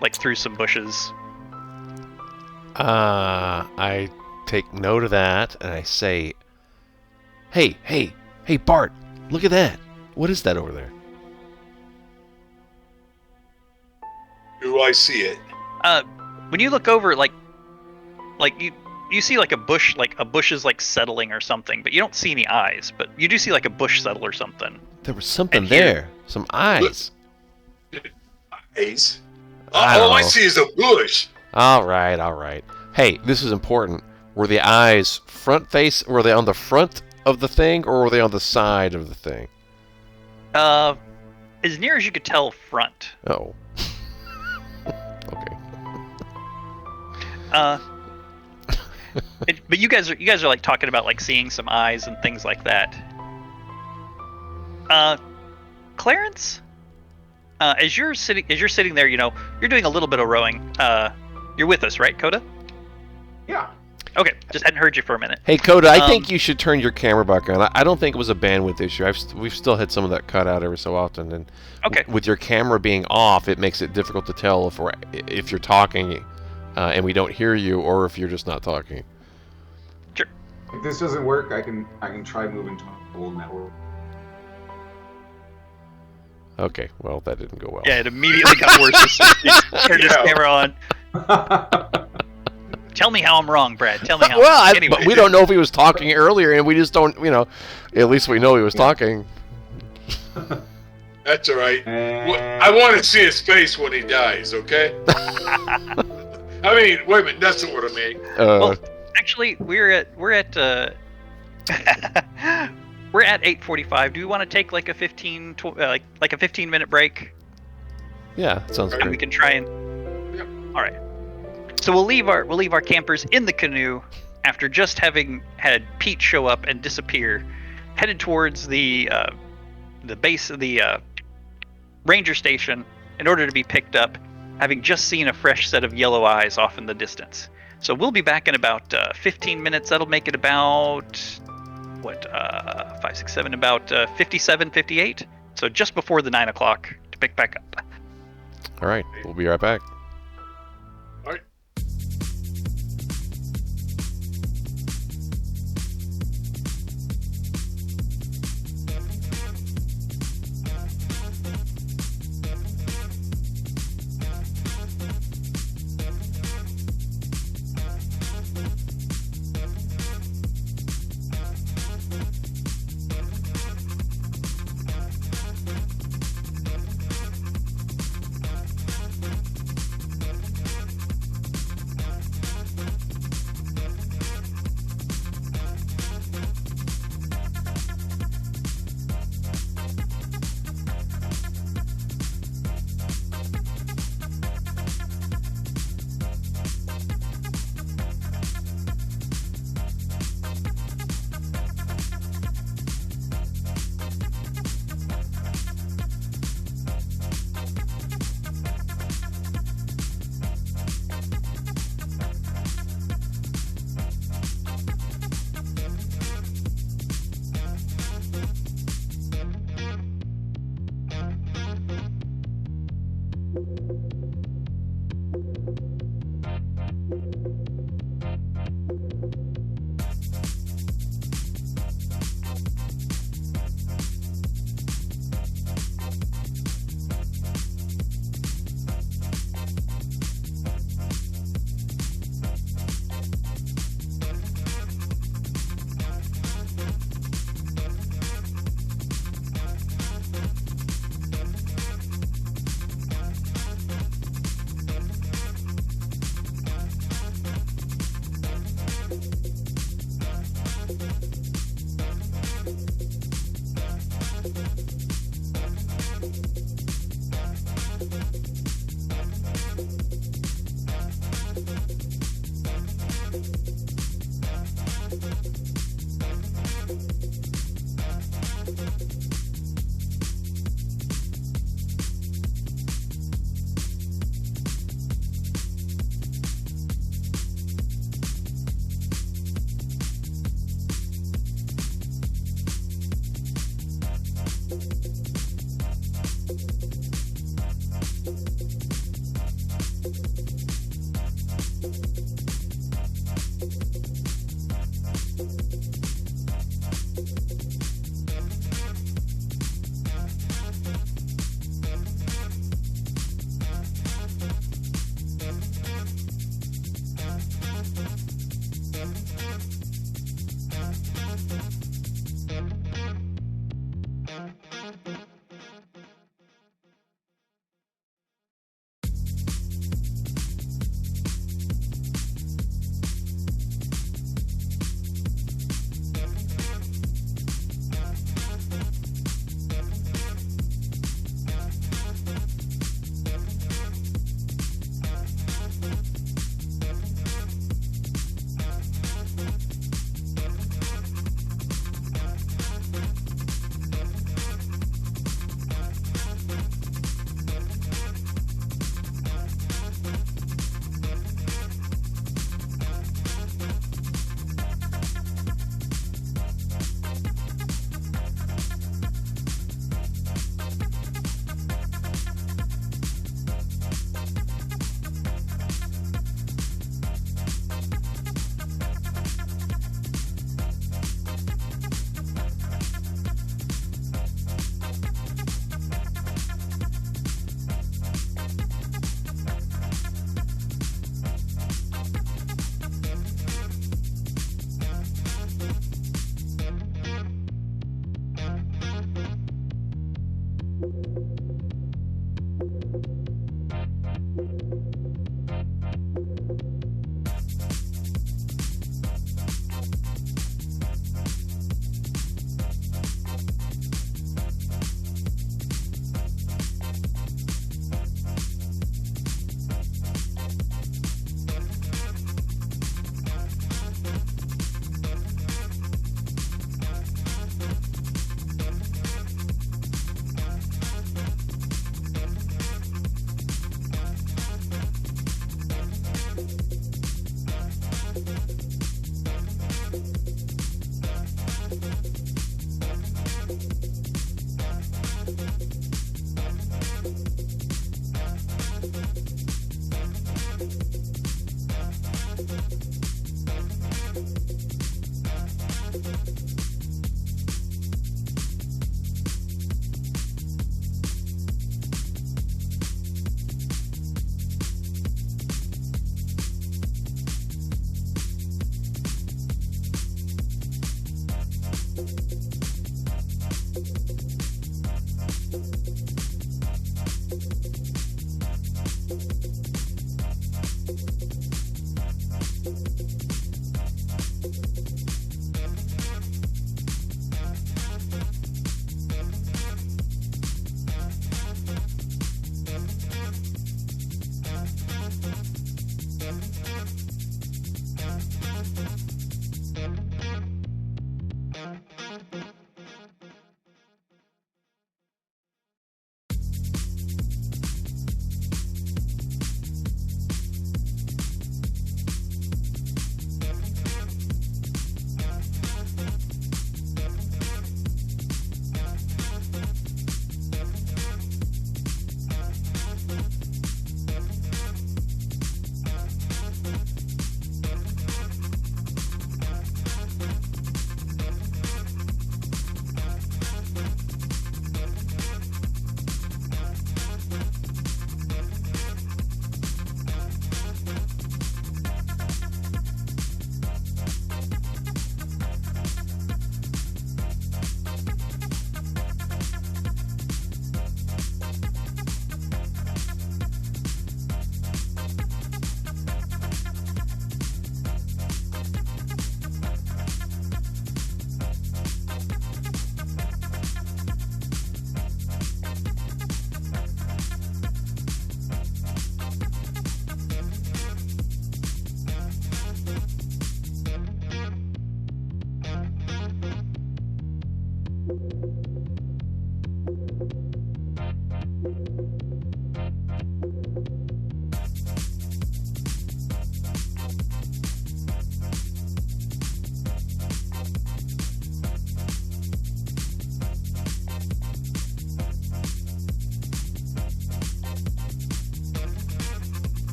Speaker 1: like through some bushes.
Speaker 2: I take note of that and I say, hey, Bart, look at that. What is that over there?
Speaker 3: Do I see it?
Speaker 1: When you look over, like you see like a bush is like settling or something, but you don't see any eyes. But you do see like a bush settle or something.
Speaker 2: There was something
Speaker 1: And here-
Speaker 2: there. Some eyes.
Speaker 3: Eyes?
Speaker 2: I don't
Speaker 3: All I
Speaker 2: know.
Speaker 3: see is a bush.
Speaker 2: All right. Hey, this is important. Were the eyes front face? Were they on the front of the thing, or were they on the side of the thing?
Speaker 1: As near as you could tell, front.
Speaker 2: Oh. Okay.
Speaker 1: But you guys are like talking about like seeing some eyes and things like that. Clarence, as you're sitting there, you're doing a little bit of rowing. You're with us, right, Coda?
Speaker 4: Yeah.
Speaker 1: Okay, just hadn't heard you for a minute.
Speaker 2: Hey, Coda, I
Speaker 1: Um,
Speaker 2: think you should turn your camera back on. I don't think it was a bandwidth issue. We've still had some of that cut out every so often, and
Speaker 1: Okay.
Speaker 2: with your camera being off, it makes it difficult to tell if you're talking and we don't hear you, or if you're just not talking.
Speaker 4: If this doesn't work, I can try moving to a full network.
Speaker 2: Okay, well, that didn't go well.
Speaker 1: Yeah, it immediately got worse as soon as you turned his
Speaker 3: Yeah.
Speaker 1: camera on. Tell me how I'm wrong, Brad. Tell me how.
Speaker 2: Well,
Speaker 1: anyway.
Speaker 2: but we don't know if he was talking earlier, and we just don't, at least we know he was talking.
Speaker 3: That's all right.
Speaker 4: And
Speaker 3: I want to see his face when he dies, okay? I mean, wait a minute, that's not what I mean.
Speaker 1: Well, actually, we're at we're at 8:45. Do we want to take like a 15-minute break?
Speaker 2: Yeah, sounds
Speaker 1: And we
Speaker 2: good.
Speaker 1: can try and.
Speaker 3: Yep.
Speaker 1: All right. So we'll leave our campers in the canoe after just having had Pete show up and disappear, headed towards the base of the ranger station in order to be picked up, having just seen a fresh set of yellow eyes off in the distance. So we'll be back in about 15 minutes. That'll make it about 5, 6, 7, about 57, 58. So just before the 9 o'clock to pick back up.
Speaker 2: All right, we'll be right back.
Speaker 3: All right.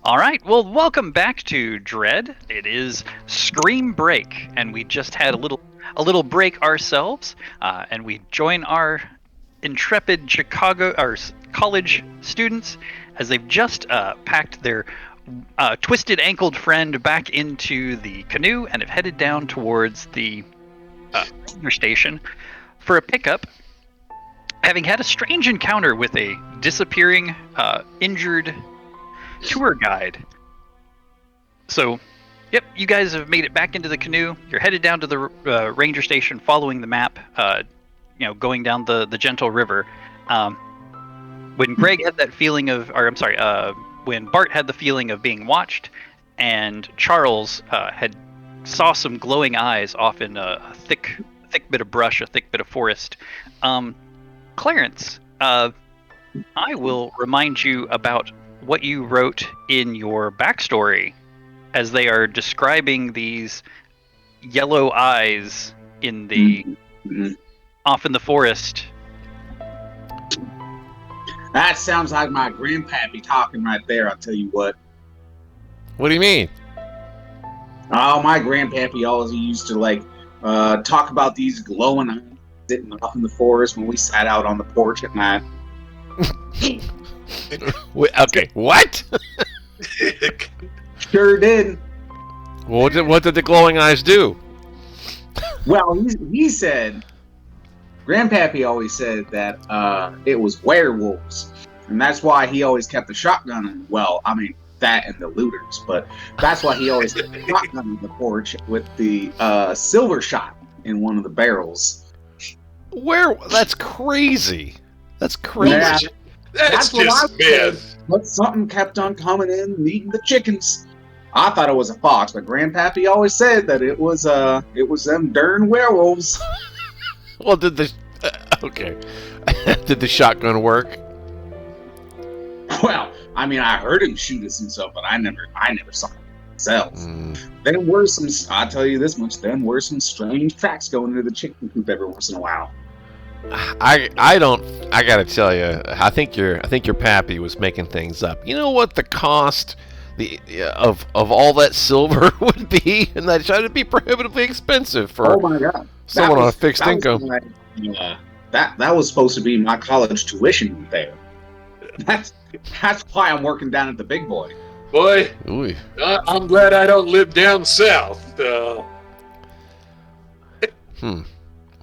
Speaker 1: All right, well, welcome back to Dread. It is Scream Break, and we just had a little break ourselves, and we join our intrepid college students as they've just packed their twisted ankled friend back into the canoe and have headed down towards the station for a pickup, having had a strange encounter with a disappearing, injured tour guide. So, yep, you guys have made it back into the canoe. You're headed down to the ranger station, following the map. Going down the gentle river. When Greg had that feeling when Bart had the feeling of being watched, and Charles had saw some glowing eyes off in a thick bit of brush, a thick bit of forest. Clarence, I will remind you about what you wrote in your backstory, as they are describing these yellow eyes in the off in the forest.
Speaker 5: That sounds like my grandpappy talking right there, I'll tell you what.
Speaker 2: What do you mean?
Speaker 5: Oh, my grandpappy always used to talk about these glowing eyes sitting off in the forest when we sat out on the porch at night.
Speaker 2: Okay, what?
Speaker 5: Sure did.
Speaker 2: What did the glowing eyes do?
Speaker 5: Well, he said, Grandpappy always said that it was werewolves, and that's why he always kept the shotgun. That and the looters, but that's why he always kept the shotgun on the porch with the silver shot in one of the barrels.
Speaker 2: That's crazy. That's crazy.
Speaker 5: Yeah.
Speaker 3: That's just myth.
Speaker 5: But something kept on coming in and eating the chickens. I thought it was a fox, but Grandpappy always said that it was them darn werewolves.
Speaker 2: Well, did the shotgun work?
Speaker 5: Well, I heard him shoot us and stuff, but I never saw it myself. Then were some. I'll tell you this much. Then were some strange tracks going into the chicken coop every once in a while.
Speaker 2: I gotta tell you, I think your pappy was making things up. You know what the cost of all that silver would be, and that should be prohibitively expensive for
Speaker 5: oh my God.
Speaker 2: someone on a fixed income.
Speaker 5: That was supposed to be my college tuition there. That's why I'm working down at the Big Boy.
Speaker 3: Boy,
Speaker 2: Ooh.
Speaker 3: I'm glad I don't live down south.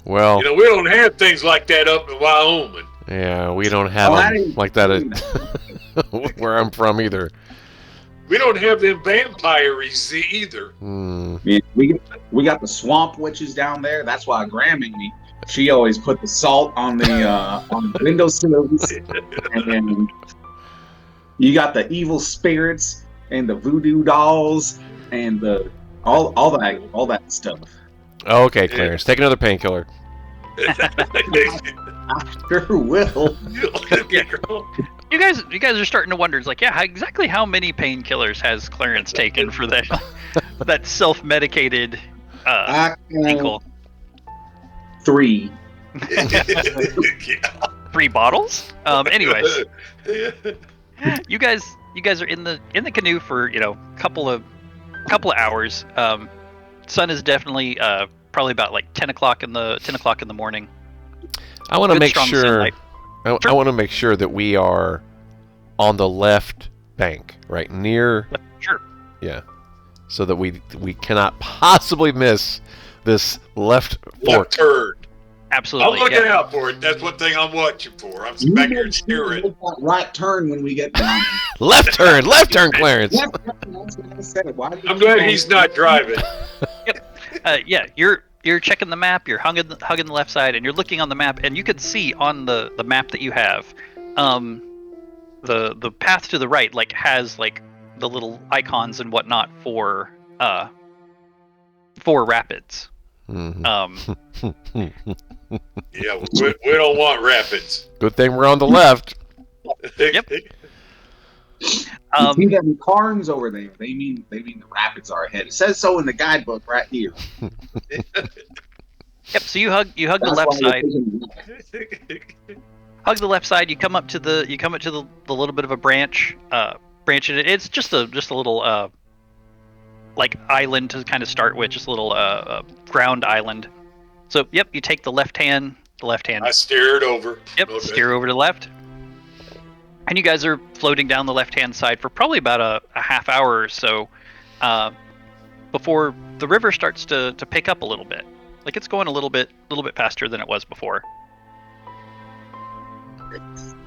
Speaker 2: Well,
Speaker 3: we don't have things like that up in Wyoming.
Speaker 2: Yeah, we don't have them like that at where I'm from either.
Speaker 3: We don't have them vampires either.
Speaker 5: Yeah, we got the swamp witches down there. That's why Grammy, she always put the salt on the windowsills. And you got the evil spirits and the voodoo dolls and all that stuff.
Speaker 2: Okay, Clarence, take another painkiller.
Speaker 5: I sure will.
Speaker 1: You guys are starting to wonder. It's like, yeah, exactly how many painkillers has Clarence taken for that self-medicated ankle?
Speaker 5: 3.
Speaker 1: 3 bottles. Anyways, you guys are in the canoe for couple of hours. Sun is definitely probably about like 10 o'clock in the morning.
Speaker 2: I want to make sure.
Speaker 1: Sunlight.
Speaker 2: I want to make sure that we are on the left bank, right near.
Speaker 1: Sure.
Speaker 2: Yeah, so that we cannot possibly miss this left fork.
Speaker 3: Turn.
Speaker 1: Absolutely.
Speaker 3: I'm looking out for it. That's one thing I'm watching for. I'm back here steering.
Speaker 5: Right turn when we get down.
Speaker 2: Left turn, Clarence.
Speaker 3: I'm glad he's not driving.
Speaker 1: Yeah, you're checking the map. You're hugging the left side, and you're looking on the map, and you can see on the map that you have, the path to the right has the little icons and whatnot for rapids.
Speaker 2: Mm-hmm.
Speaker 3: Yeah, we don't want rapids.
Speaker 2: Good thing we're on the left.
Speaker 1: Yep.
Speaker 5: You see them cairns over there. They mean the rapids are ahead. It says so in the guidebook right here.
Speaker 1: Yep. So you hug the left side. Hug the left side. You come up to the little bit of a branch. branch it. It's just a little like island to kind of start with, just a little ground island. So yep, you take the left hand.
Speaker 3: I steer it over.
Speaker 1: Yep,
Speaker 3: Okay.
Speaker 1: steer over to the left. And you guys are floating down the left-hand side for probably about a half hour or so before the river starts to pick up a little bit. Like it's going a little bit faster than it was before.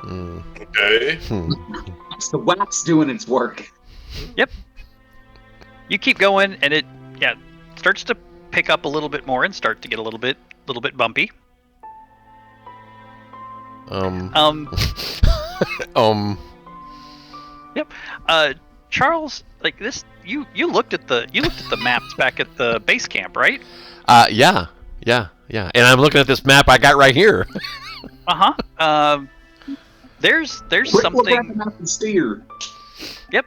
Speaker 3: Okay.
Speaker 5: It's the wax doing its work.
Speaker 1: Yep. You keep going, and it starts to pick up a little bit more and start to get a little bit bumpy. Yep. Charles, like this, you looked at the maps back at the base camp, right?
Speaker 2: Yeah. And I'm looking at this map I got right here.
Speaker 1: There's
Speaker 5: Quick
Speaker 1: something.
Speaker 5: look at the map and steer.
Speaker 1: Yep.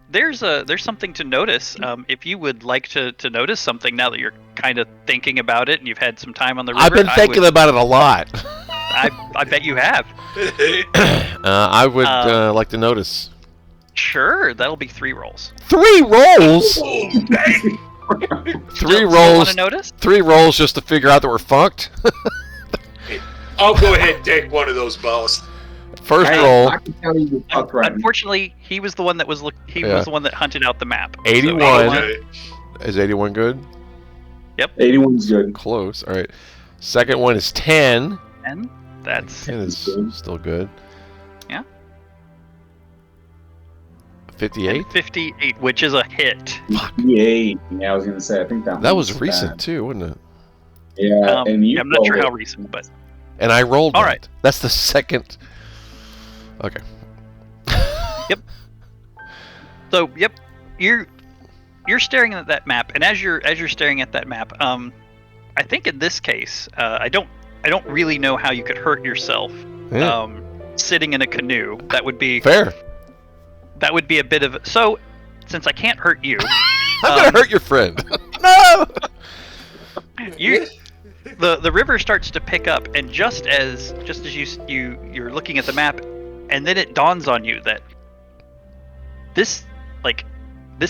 Speaker 1: There's something to notice. If you would like to notice something now that you're kind of thinking about it and you've had some time on the river.
Speaker 2: I've been thinking about it a lot.
Speaker 1: I bet you have.
Speaker 2: I would like to notice.
Speaker 1: Sure, that'll be 3 rolls.
Speaker 2: 3 rolls?
Speaker 3: Oh, dang.
Speaker 2: 3
Speaker 1: Want
Speaker 2: rolls.
Speaker 1: to notice?
Speaker 2: 3 rolls just to figure out that we're fucked.
Speaker 3: I'll go ahead and take one of those, boss.
Speaker 2: First
Speaker 1: Hey,
Speaker 2: roll,
Speaker 5: I can tell you you're fucked right now.
Speaker 1: Unfortunately, he was the one that was was the one that hunted out the map.
Speaker 2: 81.
Speaker 3: Okay.
Speaker 2: Is 81 good?
Speaker 5: 81's good.
Speaker 2: Close. All right. Second one is 10.
Speaker 1: And that's
Speaker 2: 10 is still good.
Speaker 1: Yeah.
Speaker 2: 58?
Speaker 1: 58, which is a hit.
Speaker 5: Yay. Yeah, I was gonna say. I think
Speaker 2: That was recent too, wasn't it?
Speaker 5: Yeah, and you.
Speaker 1: I'm not sure
Speaker 5: rolled
Speaker 1: how
Speaker 5: it.
Speaker 1: recent, but
Speaker 2: And I rolled
Speaker 1: All
Speaker 2: that.
Speaker 1: right.
Speaker 2: That's the second. Okay.
Speaker 1: so yep, you're staring at that map, and as you're staring at that map, I think in this case, I don't really know how you could hurt yourself.
Speaker 2: Yeah.
Speaker 1: Sitting in a canoe, that would be
Speaker 2: Fair.
Speaker 1: That would be a bit of so. Since I can't hurt you,
Speaker 2: I'm gonna hurt your friend. No.
Speaker 1: the river starts to pick up, and just as you're looking at the map, and then it dawns on you that this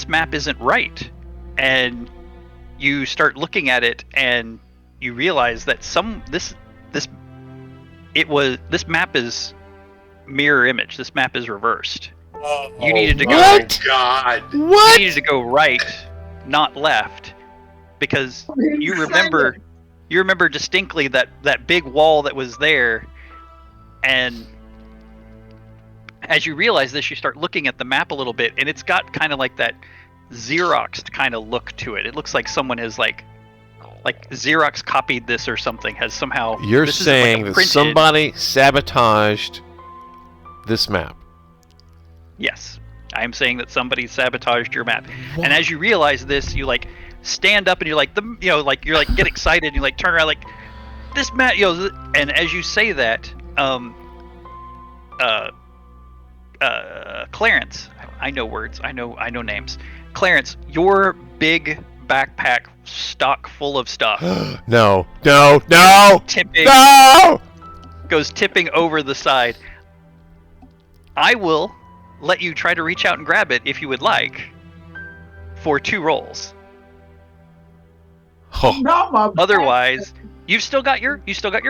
Speaker 1: map isn't right, and you start looking at it, and you realize that this map is mirror image. This map is reversed.
Speaker 3: Oh,
Speaker 1: You needed to go-
Speaker 3: my
Speaker 2: What?
Speaker 3: God.
Speaker 2: What?
Speaker 1: You needed to go right, not left, because you remember distinctly that big wall that was there, and as you realize this, you start looking at the map a little bit, and it's got kind of like that Xeroxed kind of look to it. It looks like someone has like Xerox copied this or something, has somehow.
Speaker 2: You're
Speaker 1: this isn't like a
Speaker 2: saying that
Speaker 1: printed-
Speaker 2: somebody sabotaged this map.
Speaker 1: Yes, I am saying that somebody sabotaged your map. And as you realize this, you like stand up and you're like get excited and you like turn around like this map, and as you say that, Clarence, I know words, I know names. Clarence, your big backpack stock full of stuff
Speaker 2: No.
Speaker 1: tipping
Speaker 2: No.
Speaker 1: goes tipping over the side. I will let you try to reach out and grab it if you would like for 2 rolls.
Speaker 2: Oh,
Speaker 5: Not my
Speaker 1: Otherwise, you've still got your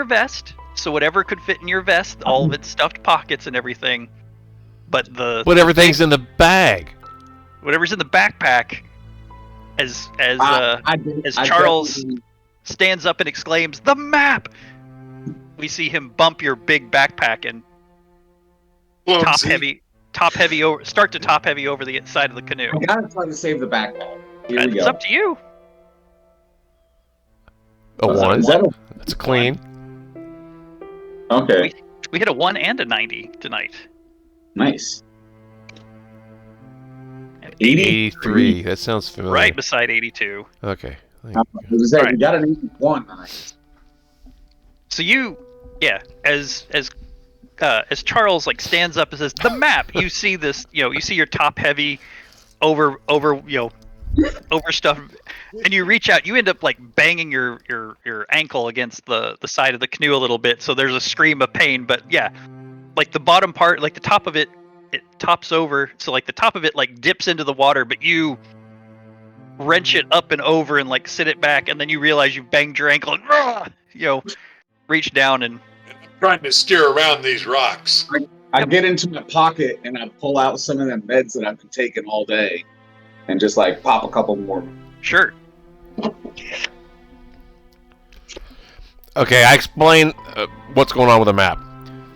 Speaker 1: vest, so whatever could fit in your vest, all of its stuffed pockets and everything. But
Speaker 2: but everything's in the bag.
Speaker 1: whatever's in the backpack, as
Speaker 5: I
Speaker 1: Charles
Speaker 5: definitely-
Speaker 1: stands up and exclaims, "The map!" We see him bump your big backpack and
Speaker 3: Clumsy.
Speaker 1: top heavy over the side of the canoe.
Speaker 5: I gotta try to save the backpack. Here we
Speaker 1: And it's
Speaker 5: go.
Speaker 1: up to you.
Speaker 2: A 1.
Speaker 5: Is that
Speaker 2: That's clean.
Speaker 5: okay?
Speaker 1: We hit a 1 and a 90 tonight.
Speaker 5: Nice.
Speaker 1: And
Speaker 2: 83. That sounds familiar.
Speaker 1: right beside 82.
Speaker 2: Okay.
Speaker 5: We got an 81. Nice.
Speaker 1: So as Charles like stands up and says, "The map," you see this, you see your top heavy over stuff, and you reach out, you end up like banging your ankle against the side of the canoe a little bit, so there's a scream of pain, but yeah, like the bottom part, like the top of it it tops over, so like the top of it like dips into the water, but you wrench it up and over and like sit it back, and then you realize you've banged your ankle and reach down and
Speaker 3: Trying to steer around these rocks.
Speaker 5: I get into my pocket and I pull out some of the meds that I've been taking all day, and just like pop a couple more.
Speaker 1: sure.
Speaker 2: Okay, I explain what's going on with the map.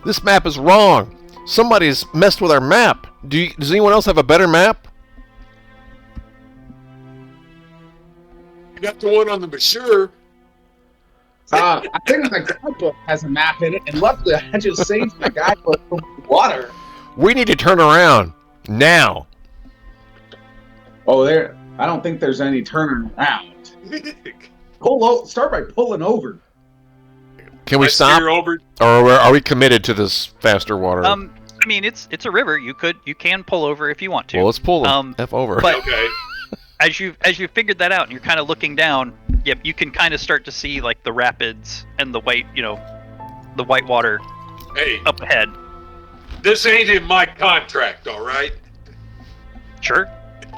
Speaker 2: This map is wrong. Somebody's messed with our map. Does anyone else have a better map?
Speaker 3: You got the one on the brochure.
Speaker 5: I think my guidebook has a map in it, and luckily I just saved my guidebook from the water.
Speaker 2: We need to turn around now.
Speaker 5: Oh, there. I don't think there's any turning around. Start by pulling over.
Speaker 2: Can we stop,
Speaker 3: over?
Speaker 2: or are we committed to this faster water?
Speaker 1: I mean, it's a river. You can pull over if you want to.
Speaker 2: Well, let's pull them. F over.
Speaker 1: But
Speaker 3: Okay.
Speaker 1: as you figured that out, and you're kind of looking down, yep, you can kind of start to see like the rapids and the white water
Speaker 3: Hey,
Speaker 1: up ahead.
Speaker 3: this ain't in my contract, all right?
Speaker 1: Sure.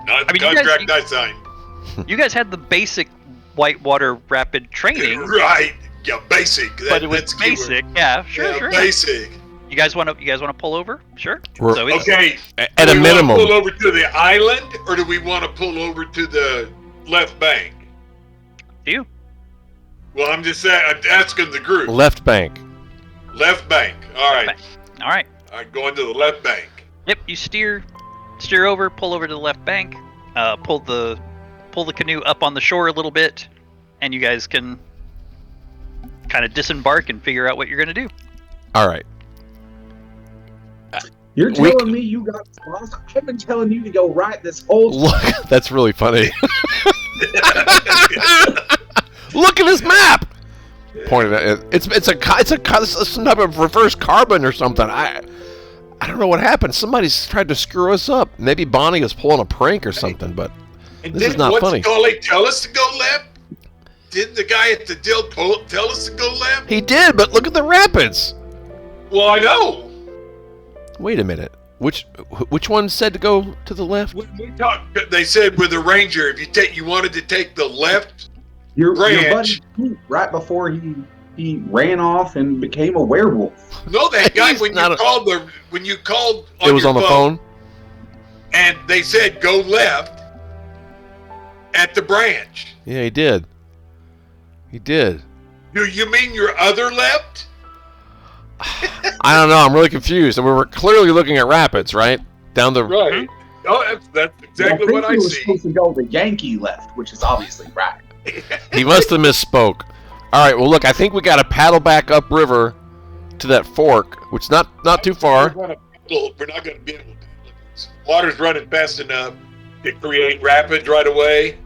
Speaker 3: Not the
Speaker 1: I mean, you guys-
Speaker 3: contract I signed.
Speaker 1: You guys had the basic whitewater rapid training,
Speaker 3: Right. Yeah, basic.
Speaker 1: but it was
Speaker 3: That's the keyword.
Speaker 1: basic. Yeah, sure,
Speaker 3: Yeah,
Speaker 1: sure.
Speaker 3: basic.
Speaker 1: You guys want to pull over? Sure.
Speaker 2: We're-
Speaker 1: So it's,
Speaker 3: Okay.
Speaker 2: At
Speaker 3: do
Speaker 2: a
Speaker 3: we wanna
Speaker 2: minimum.
Speaker 3: pull over to the island, or do we want to pull over to the left bank?
Speaker 1: you.
Speaker 3: Well, I'm asking the group.
Speaker 2: Left bank.
Speaker 3: Left bank. All right.
Speaker 1: All right.
Speaker 3: All right, going to the left bank.
Speaker 1: Yep. You steer over, pull over to the left bank, pull the canoe up on the shore a little bit, and you guys can kind of disembark and figure out what you're gonna do.
Speaker 2: All right.
Speaker 5: You're
Speaker 2: We-
Speaker 5: telling me you got lost? I've been telling you to go right this whole time.
Speaker 2: Look, that's really funny. Look at this map. Pointed at it. It's some type of reverse carbon or something. I don't know what happened. Somebody's tried to screw us up. Maybe Bonnie is pulling a prank or something. But
Speaker 3: And
Speaker 2: This is
Speaker 3: didn't
Speaker 2: not funny.
Speaker 3: Scully tell us to go left? Didn't the guy at the deal tell us to go left?
Speaker 2: he did. But look at the rapids.
Speaker 3: Well, I know.
Speaker 2: Wait a minute. Which one said to go to the left?
Speaker 3: When we talked, they said with the ranger, if you wanted to take the left.
Speaker 5: Your buddy
Speaker 3: Ranch.
Speaker 5: Pete, right before he ran off and became a werewolf.
Speaker 3: No, that guy
Speaker 2: He's
Speaker 3: when
Speaker 2: not
Speaker 3: you called on
Speaker 2: It was
Speaker 3: your
Speaker 2: on the phone.
Speaker 3: and they said go left at the branch.
Speaker 2: Yeah, he did. He did.
Speaker 3: Do you mean your other left?
Speaker 2: I don't know. I'm really confused. And we were clearly looking at rapids, right? Down the.
Speaker 3: Right. Oh, that's exactly
Speaker 5: Well,
Speaker 3: what I
Speaker 5: he was
Speaker 3: see.
Speaker 5: supposed to go the Yankee left, which is obviously right.
Speaker 2: He must have misspoke. All right. Well, look. I think we got to paddle back upriver to that fork, which is not too far.
Speaker 3: We're not going to be able to. Water's running fast enough to create rapids right away.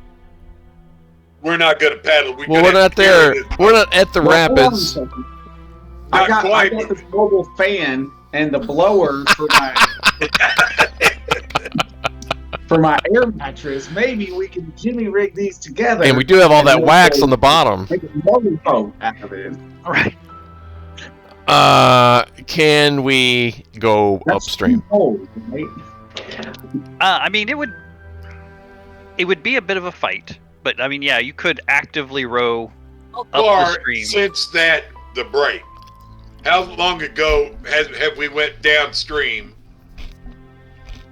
Speaker 3: We're not going to paddle.
Speaker 2: Well, we're not there. We're not at the
Speaker 5: Well, hold on a
Speaker 2: rapids.
Speaker 5: second.
Speaker 3: Not
Speaker 5: I
Speaker 3: quite.
Speaker 5: got this mobile fan and the blower for my air mattress. Maybe we can jimmy rig these together.
Speaker 2: And we do have all that wax on the bottom.
Speaker 5: Make a motorboat out of it.
Speaker 1: All right.
Speaker 2: Can we go
Speaker 5: That's
Speaker 2: upstream?
Speaker 5: too cold, right?
Speaker 1: I mean, it would be a bit of a fight, but I mean, yeah, you could actively row.
Speaker 3: How
Speaker 1: the
Speaker 3: far
Speaker 1: stream.
Speaker 3: since the break? How long ago have we went downstream?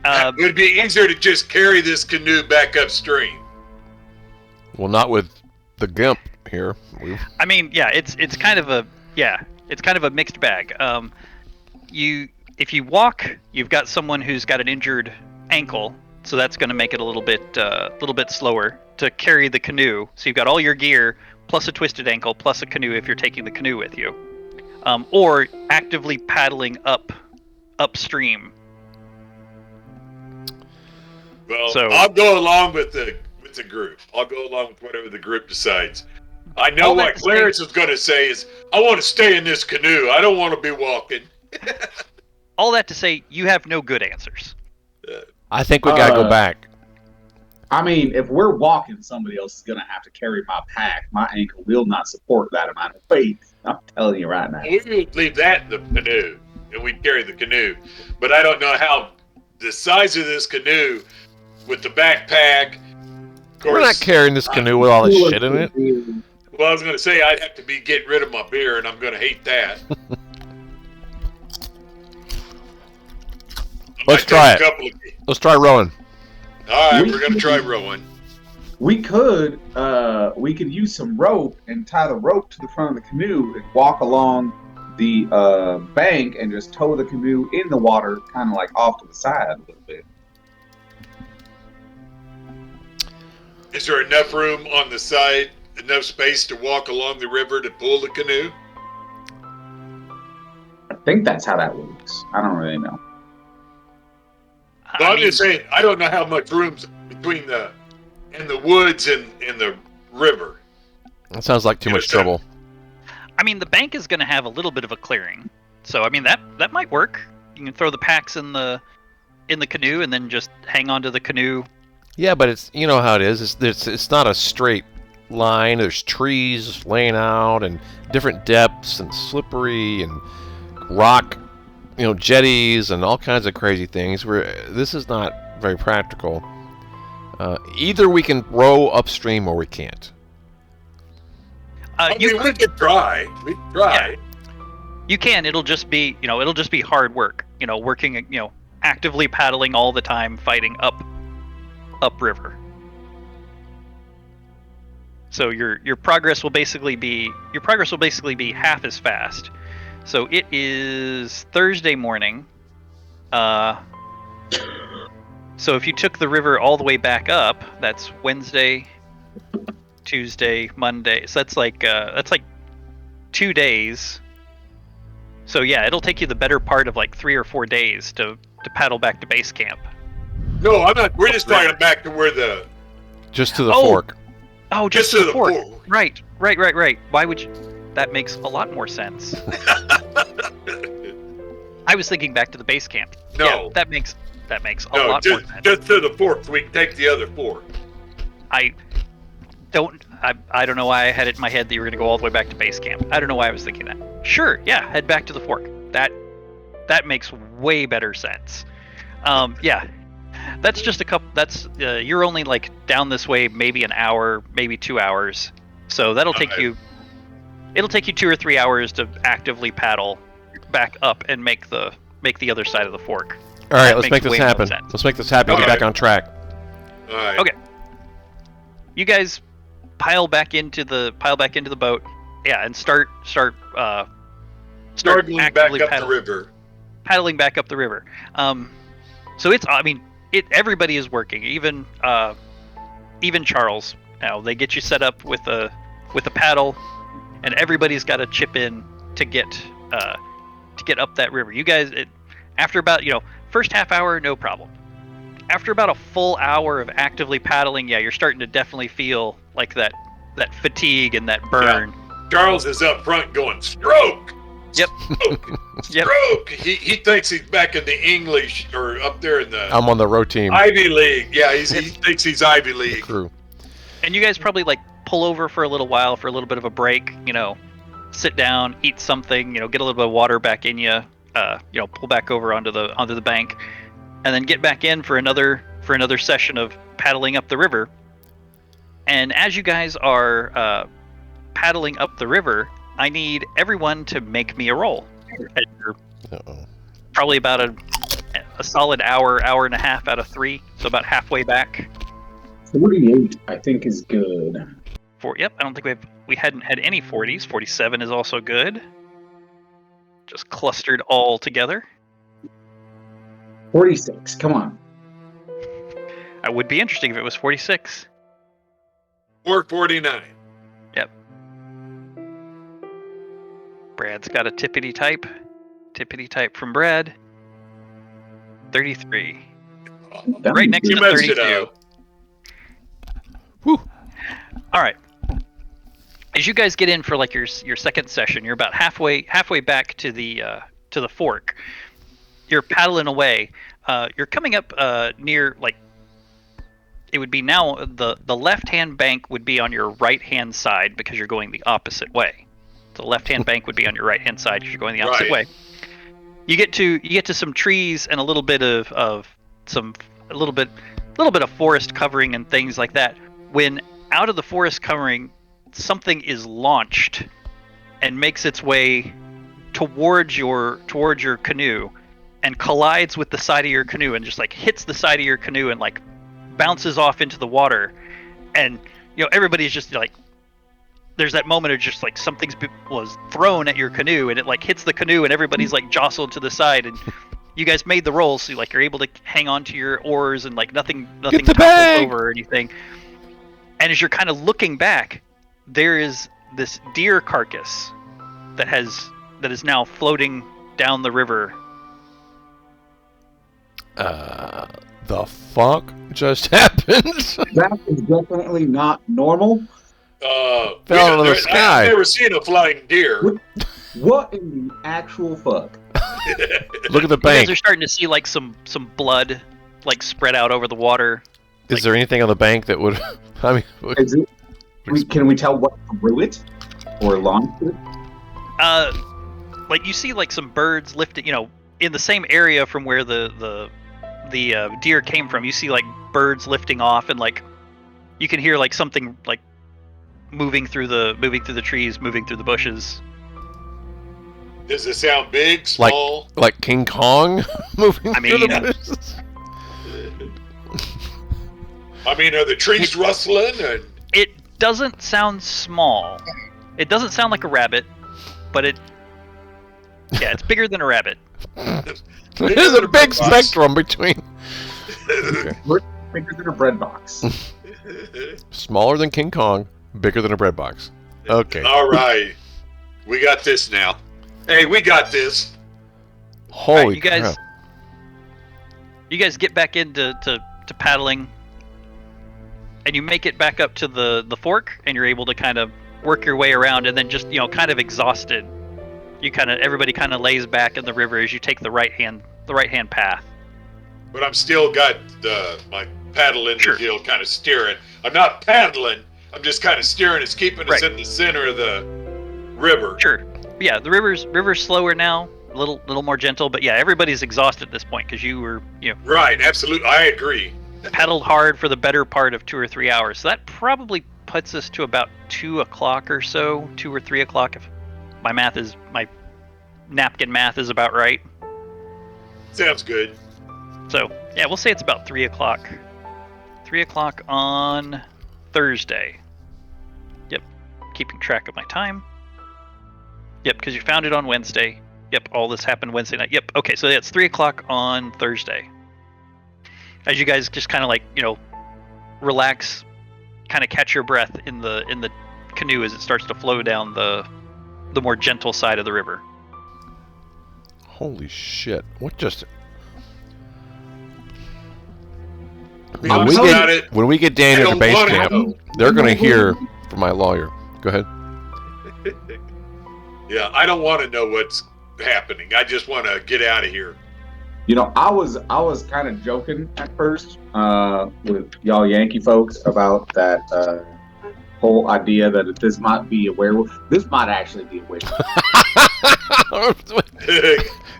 Speaker 3: It would be easier to just carry this canoe back upstream.
Speaker 2: Well, not with the gimp here.
Speaker 1: I mean, yeah, it's kind of a mixed bag. If you walk, you've got someone who's got an injured ankle, so that's going to make it a little bit slower to carry the canoe. So you've got all your gear plus a twisted ankle plus a canoe if you're taking the canoe with you, or actively paddling upstream.
Speaker 3: Well,
Speaker 1: So-
Speaker 3: I'll go along with the group. I'll go along with whatever the group decides. I know
Speaker 1: All that
Speaker 3: what
Speaker 1: to
Speaker 3: Clarence is going to say is, I want to stay in this canoe. I don't want to be walking.
Speaker 1: All that to say, you have no good answers.
Speaker 2: I think we gotta go back.
Speaker 5: I mean, if we're walking, somebody else is gonna have to carry my pack. My ankle will not support that amount of weight. I'm telling you right now.
Speaker 3: We would leave that in the canoe, and we'd carry the canoe. But I don't know how the size of this canoe with the backpack. Of course,
Speaker 2: We're not carrying this canoe with all this shit in it.
Speaker 3: Well, I was going to say I'd have to be getting rid of my beer, and I'm going to hate that.
Speaker 2: Let's try it. Let's try rowing.
Speaker 3: All right, we're going to try rowing.
Speaker 5: We could use some rope and tie the rope to the front of the canoe and walk along the bank and just tow the canoe in the water, kind of like off to the side a little bit.
Speaker 3: Is there enough room on the side, enough space to walk along the river to pull the canoe?
Speaker 5: I think that's how that works. I don't really know.
Speaker 3: Well, I'm just saying, I don't know how much room's between the woods and the river.
Speaker 2: That sounds like too much trouble.
Speaker 1: I mean, the bank is going to have a little bit of a clearing, so I mean that might work. You can throw the packs in the canoe and then just hang onto the canoe.
Speaker 2: Yeah, but it's, you know how it is. It's not a straight line. There's trees laying out and different depths and slippery and rock, jetties and all kinds of crazy things. This is not very practical. Either we can row upstream or we can't.
Speaker 3: We could try. We could try.
Speaker 1: Yeah. You can. It'll just be hard work. Working. Actively paddling all the time, fighting upriver. So your progress will basically be half as fast. So it is Thursday morning. So if you took the river all the way back up, that's Wednesday, Tuesday, Monday. So that's like 2 days. So yeah, it'll take you the better part of like 3 or 4 days to paddle back to base camp.
Speaker 3: No, I'm not. We're just talking back to where
Speaker 2: just to the fork.
Speaker 1: Oh, just to the fork. Right. Why would you? That makes a lot more sense. I was thinking back to the base camp.
Speaker 3: No,
Speaker 1: yeah, that makes a lot more sense.
Speaker 3: Just to the fork, so we can take the other fork.
Speaker 1: I don't know why I had it in my head that you were going to go all the way back to base camp. I don't know why I was thinking that. Sure, yeah, head back to the fork. That makes way better sense. Yeah, that's just a couple. That's you're only like down this way maybe an hour, maybe 2 hours. So that'll take you. It'll take you 2 or 3 hours to actively paddle back up and make the other side of the fork.
Speaker 2: All right, let's make this happen. Let's make this happen. Get back on track.
Speaker 3: All right.
Speaker 1: Okay. You guys pile back into the boat. Yeah, and start
Speaker 3: Paddling
Speaker 1: actively
Speaker 3: back up the river.
Speaker 1: Paddling back up the river. So everybody is working. Even Charles. Now they get you set up with a paddle, and everybody's got to chip in to get up that river. You guys, after about first half hour, no problem. After about a full hour of actively paddling, yeah, you're starting to definitely feel like that fatigue and that burn.
Speaker 3: Yeah. Charles is up front going, stroke!
Speaker 1: Yep.
Speaker 3: Stroke!
Speaker 1: Yep.
Speaker 3: Stroke! He thinks he's back in the English, or up there in the...
Speaker 2: I'm on the row team.
Speaker 3: Ivy League. Yeah, he thinks he's Ivy League.
Speaker 2: Crew.
Speaker 1: And you guys probably pull over for a little while for a little bit of a break, sit down, eat something, get a little bit of water back in you, pull back over onto the bank, and then get back in for another session of paddling up the river. And as you guys are paddling up the river, I need everyone to make me a roll. Probably about a solid hour and a half out of 3, so about halfway back.
Speaker 5: 48, I think, is good.
Speaker 1: Yep, I don't think we hadn't had any 40s. 47 is also good. Just clustered all together.
Speaker 5: 46, come on.
Speaker 1: That would be interesting if it was 46.
Speaker 3: Or 49.
Speaker 1: Yep. Brad's got a tippity type. Tippity type from Brad. 33. Right next to 32.
Speaker 2: Whew.
Speaker 1: All right. As you guys get in for your second session, you're about halfway back to the fork. You're paddling away. You're coming up near it would be now the left-hand bank would be on your right-hand side because you're going the opposite way. The left-hand bank would be on your right-hand side because you're going the opposite way. You get to some trees and a little bit of a little bit of forest covering and things like that. When out of the forest covering, something is launched and makes its way towards your canoe and collides with the side of your canoe and just like hits the side of your canoe and like bounces off into the water. And everybody's just like, there's that moment of just like was thrown at your canoe and it like hits the canoe and everybody's like jostled to the side, and you guys made the roll, so like you're able to hang on to your oars and like nothing topples over or anything. And as you're kind of looking back, there is this deer carcass that is now floating down the river.
Speaker 2: The fuck just happened?
Speaker 5: That is definitely not normal.
Speaker 2: Fell out of the sky.
Speaker 3: I've never seen a flying deer.
Speaker 5: What in the actual fuck?
Speaker 2: Look at the
Speaker 1: You
Speaker 2: bank.
Speaker 1: guys are starting to see like some blood like spread out over the water.
Speaker 2: Is there anything on the bank that would? I mean,
Speaker 5: Can we tell what threw it or launched it?
Speaker 1: Like you see like some birds lifting, in the same area from where the deer came from. You see like birds lifting off, and like you can hear like something like moving through the trees, moving through the bushes.
Speaker 3: Does it sound big, small?
Speaker 2: Like King Kong moving through the bushes?
Speaker 3: I mean, are the trees rustling? And...
Speaker 1: It doesn't sound small. It doesn't sound like a rabbit, but it's bigger than a rabbit.
Speaker 2: There's a big spectrum between.
Speaker 5: Okay. Bigger than a bread box.
Speaker 2: Smaller than King Kong, bigger than a bread box. Okay.
Speaker 3: All right. We got this now. Hey, we got this.
Speaker 2: Holy
Speaker 1: you
Speaker 2: crap.
Speaker 1: You guys get back into to paddling, and you make it back up to the fork, and you're able to kind of work your way around, and then just kind of exhausted, everybody kind of lays back in the river as you take the right hand path.
Speaker 3: But I'm still got my paddle in the deal, kind of steering. I'm not paddling. I'm just kind of steering. It's keeping us in the center of the river.
Speaker 1: Sure. Yeah, the river's slower now, a little more gentle, but yeah, everybody's exhausted at this point because you were
Speaker 3: Right, absolutely. I agree.
Speaker 1: paddled hard for the better part of 2 or 3 hours. So that probably puts us to about 2 o'clock or so, 2 or 3 o'clock if my napkin math is about right.
Speaker 3: Sounds good.
Speaker 1: So yeah, we'll say it's about 3 o'clock. 3 o'clock on Thursday. Yep, keeping track of my time. Yep, because you found it on Wednesday. Yep, all this happened Wednesday night. Yep, okay, so it's 3 o'clock on Thursday. As you guys just kind of like, relax, kind of catch your breath in the canoe as it starts to flow down the more gentle side of the river.
Speaker 2: Holy shit. What just... When we get Daniel to base camp, they're going to hear from my lawyer. Go ahead.
Speaker 3: Yeah, I don't want to know what's happening. I just want to get out of here.
Speaker 5: I was kind of joking at first with y'all Yankee folks about that whole idea that this might be a werewolf. This might actually be a witch.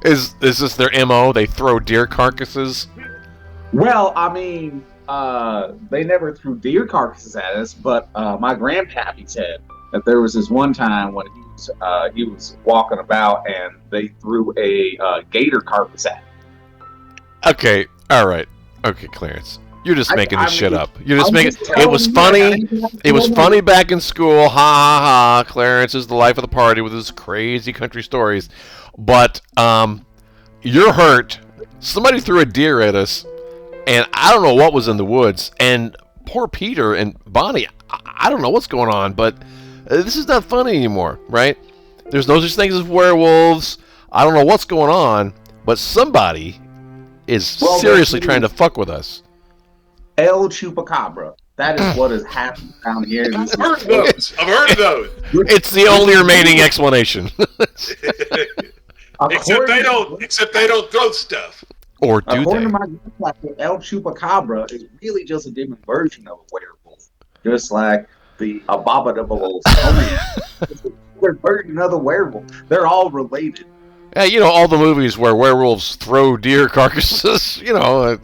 Speaker 2: Is this their MO? They throw deer carcasses?
Speaker 5: Well, I mean, they never threw deer carcasses at us, but my grandpappy said that there was this one time when he was walking about and they threw a gator carcass at him.
Speaker 2: Okay, all right. Okay, Clarence. You're just making this shit up. You're just making
Speaker 5: it
Speaker 2: was funny. It was funny back in school. Ha ha ha. Clarence is the life of the party with his crazy country stories. But you're hurt. Somebody threw a deer at us, and I don't know what was in the woods. And poor Peter and Bonnie, I don't know what's going on, but this is not funny anymore, right? There's no such thing as werewolves. I don't know what's going on, but somebody is seriously trying to fuck with us.
Speaker 5: El Chupacabra. That is what is happening down here.
Speaker 3: I've heard of those.
Speaker 2: It's the only remaining explanation.
Speaker 3: Except they don't throw stuff.
Speaker 2: Or do
Speaker 5: according
Speaker 2: they?
Speaker 5: to my grandpa, El Chupacabra is really just a different version of a werewolf. Just like the Abominable Snowman. They're version of the werewolf. They're all related.
Speaker 2: Yeah, you know, all the movies where werewolves throw deer carcasses, you know.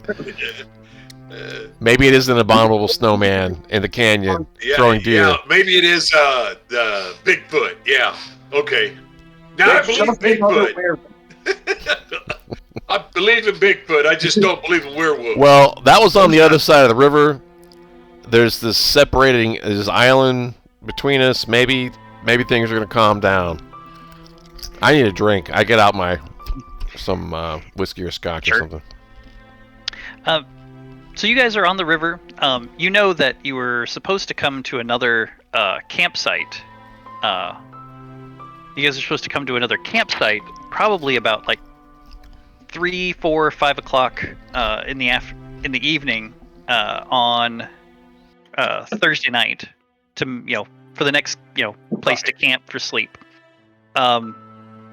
Speaker 2: Maybe it is an abominable snowman in the canyon throwing deer.
Speaker 3: Yeah, maybe it is the Bigfoot. Yeah. Okay. Now I believe Bigfoot. I believe in Bigfoot. I just don't believe in werewolves.
Speaker 2: Well, that was on the other side of the river. There's this separating this island between us. Maybe things are gonna calm down. I need a drink. I get out some whiskey or scotch or something.
Speaker 1: So you guys are on the river. You know that you were supposed to come to another campsite. You guys are supposed to come to another campsite probably about like 3, 4, 5 o'clock in the evening on Thursday night for the next place to camp for sleep.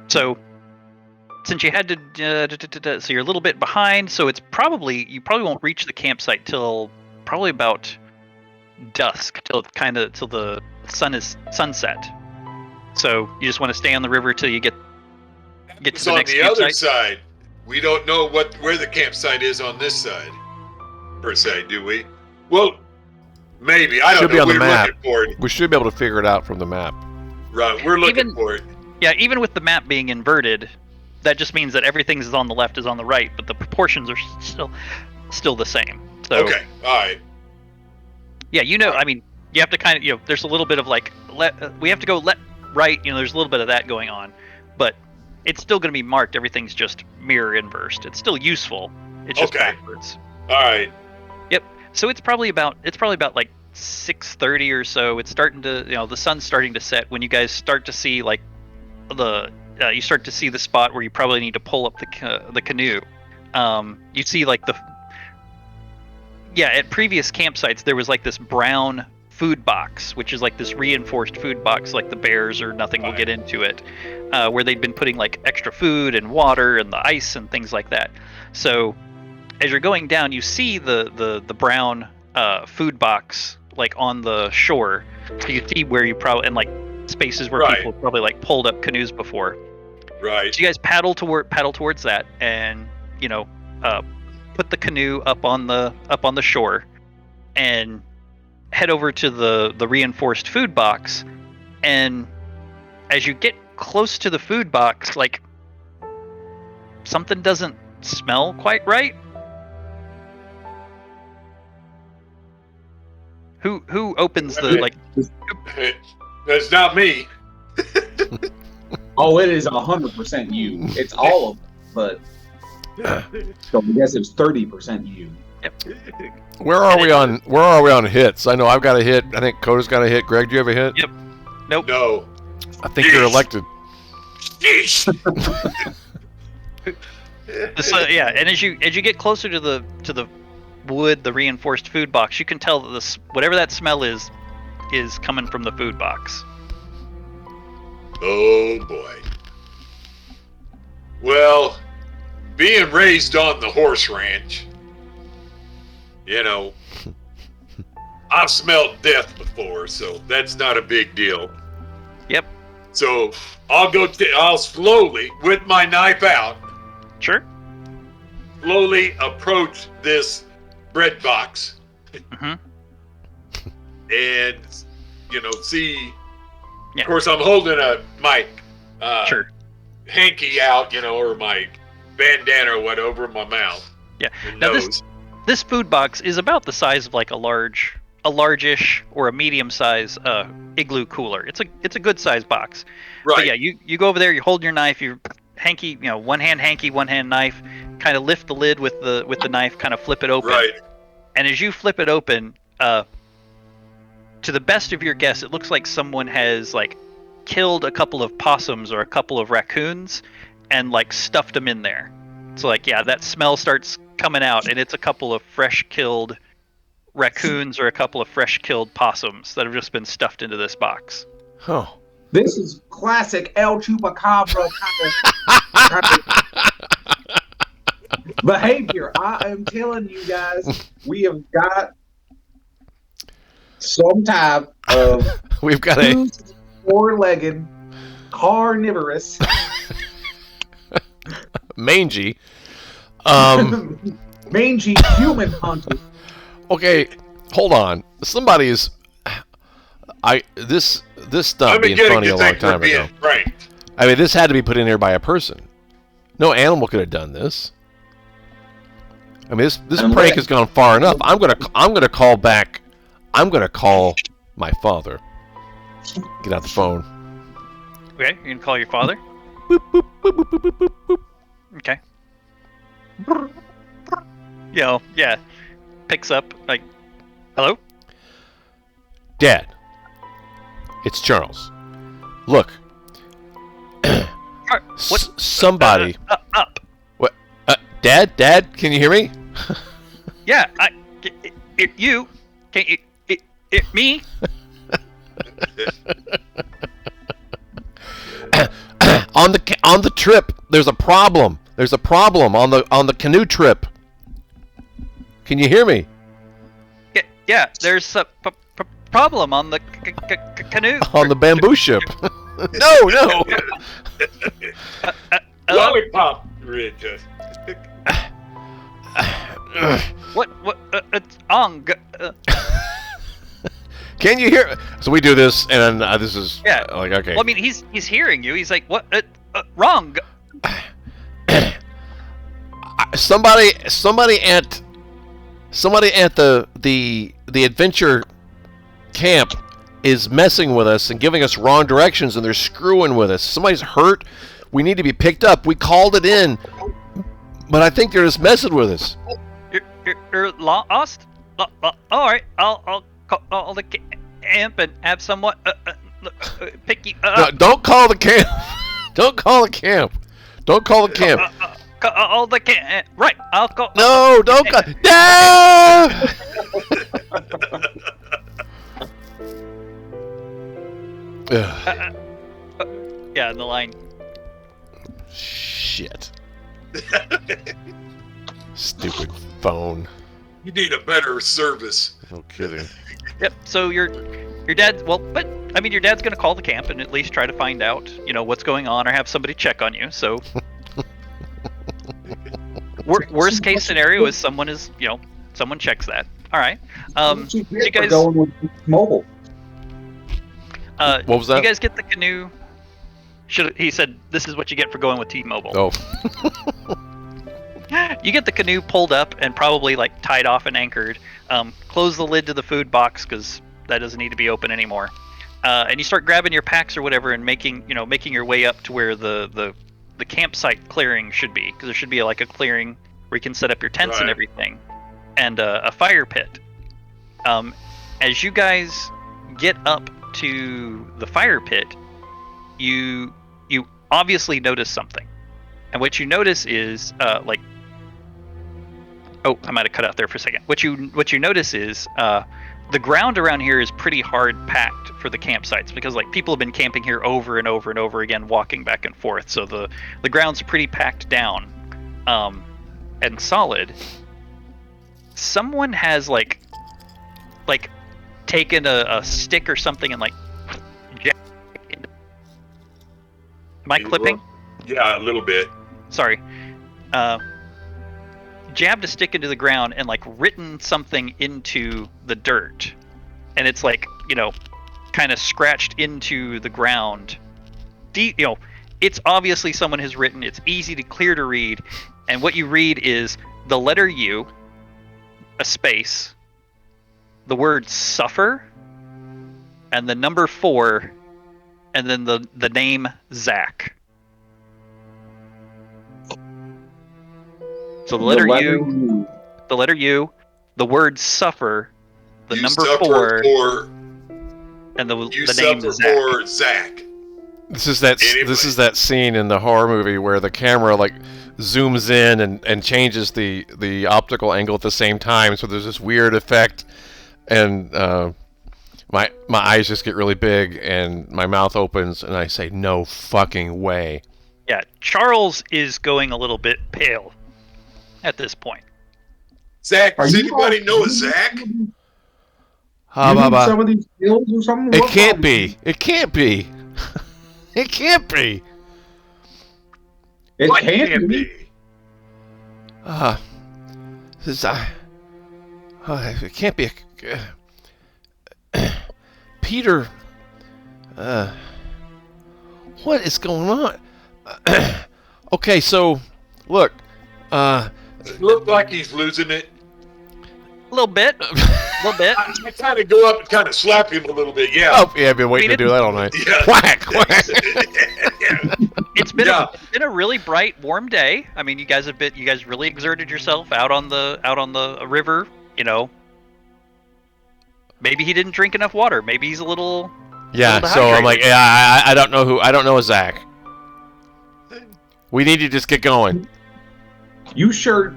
Speaker 1: So since you had to, so you're a little bit behind. So you probably won't reach the campsite till probably about dusk, till the sun is sunset. So you just want to stay on the river till you get to the next campsite.
Speaker 3: On the other side, we don't know where the campsite is on this side, per se, do we? Well, maybe. I don't know.
Speaker 2: Be on the
Speaker 3: We're
Speaker 2: map.
Speaker 3: looking for it.
Speaker 2: We should be able to figure it out from the map.
Speaker 3: Right, we're looking for it.
Speaker 1: Yeah, even with the map being inverted, that just means that everything is on the left is on the right, but the proportions are still the same. So,
Speaker 3: okay, all right.
Speaker 1: Yeah, I mean, you have to kind of, there's a little bit of like, we have to go right, there's a little bit of that going on, but it's still going to be marked. Everything's just mirror inversed. It's still useful. It's just backwards.
Speaker 3: All right.
Speaker 1: Yep. So it's probably about like 6:30 or so. It's starting to, the sun's starting to set when you guys start to see like you start to see the spot where you probably need to pull up the canoe. You see like at previous campsites there was like this brown food box, which is like this reinforced food box, like the bears or nothing will get into it, where they'd been putting like extra food and water and the ice and things like that. So as you're going down, you see the brown food box like on the shore. So you see where you probably, and like spaces where people probably like pulled up canoes before.
Speaker 3: Right.
Speaker 1: So you guys paddle towards that, and put the canoe up on the shore, and head over to the reinforced food box. And as you get close to the food box, like something doesn't smell quite right. Who opens the like?
Speaker 3: That's not me.
Speaker 5: Oh, it is 100% you. It's all of them, but so I guess it's 30% you.
Speaker 1: Yep.
Speaker 2: Where are we on hits? I know I've got a hit. I think Coda's got a hit. Greg, do you have a hit?
Speaker 1: Yep. Nope.
Speaker 3: No.
Speaker 2: I think you're elected.
Speaker 1: And as you get closer to the wood, the reinforced food box, you can tell that whatever that smell is coming from the food box.
Speaker 3: Oh boy. Well, being raised on the horse ranch, I've smelled death before, so that's not a big deal.
Speaker 1: Yep.
Speaker 3: So I'll slowly, with my knife out,
Speaker 1: Sure.
Speaker 3: slowly approach this bread box
Speaker 1: Mm-hmm.
Speaker 3: and, see.
Speaker 1: Yeah.
Speaker 3: Of course, I'm holding my
Speaker 1: Sure.
Speaker 3: hanky out, or my bandana or whatever over my mouth.
Speaker 1: Yeah.
Speaker 3: And
Speaker 1: Now
Speaker 3: nose.
Speaker 1: this food box is about the size of like a largish or a medium size igloo cooler. It's a good size box.
Speaker 3: Right.
Speaker 1: But yeah, you go over there, you hold your knife, you hanky, one hand hanky, one hand knife, kind of lift the lid with the knife, kind of flip it open.
Speaker 3: Right.
Speaker 1: And as you flip it open, to the best of your guess, it looks like someone has like killed a couple of possums or a couple of raccoons and like stuffed them in there. So like, yeah, that smell starts coming out, and it's a couple of fresh killed raccoons or a couple of fresh killed possums that have just been stuffed into this box.
Speaker 2: Oh.
Speaker 5: This is classic El Chupacabra kind of behavior. I am telling you guys, we have got some type of
Speaker 2: We've got a
Speaker 5: four-legged carnivorous
Speaker 2: Mangy.
Speaker 5: Mangy human hunter.
Speaker 2: Okay, hold on. Somebody is. This stuff
Speaker 3: I'm
Speaker 2: being
Speaker 3: beginning
Speaker 2: funny
Speaker 3: to
Speaker 2: a long
Speaker 3: think we're
Speaker 2: time ago.
Speaker 3: being pranked.
Speaker 2: I mean, this had to be put in here by a person. No animal could have done this. I mean, this prank has gone far enough. I'm gonna call back. I'm gonna call my father. Get out the phone.
Speaker 1: Okay, you can call your father.
Speaker 2: Boop, boop, boop, boop, boop, boop, boop, boop.
Speaker 1: Okay. Yeah. Picks up like, hello?
Speaker 2: Dad, it's Charles. Look, somebody.
Speaker 1: Up.
Speaker 2: What? Dad, can you hear me?
Speaker 1: Yeah, you. Can you? Me?
Speaker 2: On the trip, there's a problem. There's a problem on the canoe trip. Can you hear me?
Speaker 1: Yeah. There's a problem on the canoe.
Speaker 2: On the bamboo ship. No.
Speaker 3: Lollipop Ridge.
Speaker 1: What? It's on.
Speaker 2: Can you hear? So we do this, and this is like okay.
Speaker 1: Well, I mean, he's hearing you. He's like, what? Wrong.
Speaker 2: Somebody at the adventure camp is messing with us and giving us wrong directions, and they're screwing with us. Somebody's hurt. We need to be picked up. We called it in, but I think they're just messing with us.
Speaker 1: You're lost. All right, I'll call the camp and have someone pick you up.
Speaker 2: No, don't call the camp. Don't call the camp. Don't call the camp.
Speaker 1: Call the camp. Right, I'll call.
Speaker 2: No, don't call. No.
Speaker 1: Yeah, in the line.
Speaker 2: Shit. Stupid phone.
Speaker 3: You need a better service.
Speaker 2: No kidding.
Speaker 1: Yep. So your dad. Well, but I mean, your dad's gonna call the camp and at least try to find out, what's going on, or have somebody check on you. So, worst case scenario is someone checks that. All right. You guys
Speaker 5: going with mobile.
Speaker 2: What was that?
Speaker 1: You guys get the canoe. He said this is what you get for going with T-Mobile.
Speaker 2: Oh.
Speaker 1: You get the canoe pulled up and probably like tied off and anchored. Close the lid to the food box because that doesn't need to be open anymore. And you start grabbing your packs or whatever and making your way up to where the campsite clearing should be, because there should be like a clearing where you can set up your tents and everything, and a fire pit. As you guys get up to the fire pit, you obviously notice something, and what you notice is I might have cut out there for a second. What you notice is the ground around here is pretty hard packed for the campsites, because like people have been camping here over and over and over again, walking back and forth. So the ground's pretty packed down and solid. Someone has like taken a stick or something and like. Am I clipping?
Speaker 3: Yeah, a little bit.
Speaker 1: Sorry. Jabbed a stick into the ground and like written something into the dirt, and it's like kind of scratched into the ground. It's obviously someone has written. It's easy to clear to read, and what you read is the letter U, a space, the word suffer, and the number 4, and then the name Zach. So the letter U, the word suffer, the number 4, and the name Zach.
Speaker 3: For Zach.
Speaker 2: This is that scene in the horror movie where the camera like zooms in and changes the optical angle at the same time, so there's this weird effect, and my eyes just get really big and my mouth opens and I say, no fucking way.
Speaker 1: Yeah, Charles is going a little bit pale at this point.
Speaker 3: Zach, does anybody know a Zach?
Speaker 5: Some of these skills or something?
Speaker 2: It can't be. It can't be. It can't be.
Speaker 5: It
Speaker 3: What
Speaker 5: can't be.
Speaker 2: This, it can't be Peter. What is going on? Okay, so look.
Speaker 3: Look like he's losing it.
Speaker 1: A little bit. A little bit.
Speaker 3: I kind of go up and kind of slap him a little bit. Yeah.
Speaker 2: Oh, yeah, I've been waiting to do that all night.
Speaker 3: Yeah.
Speaker 2: Whack, whack.
Speaker 1: It's been
Speaker 3: Yeah.
Speaker 1: it's been a really bright, warm day. I mean, you guys really exerted yourself out on the river. You know, maybe he didn't drink enough water. Maybe he's a little.
Speaker 2: Yeah,
Speaker 1: little
Speaker 2: so I'm
Speaker 1: dehydrated.
Speaker 2: like, yeah, I don't know Zach. We need to just get going.
Speaker 5: You sure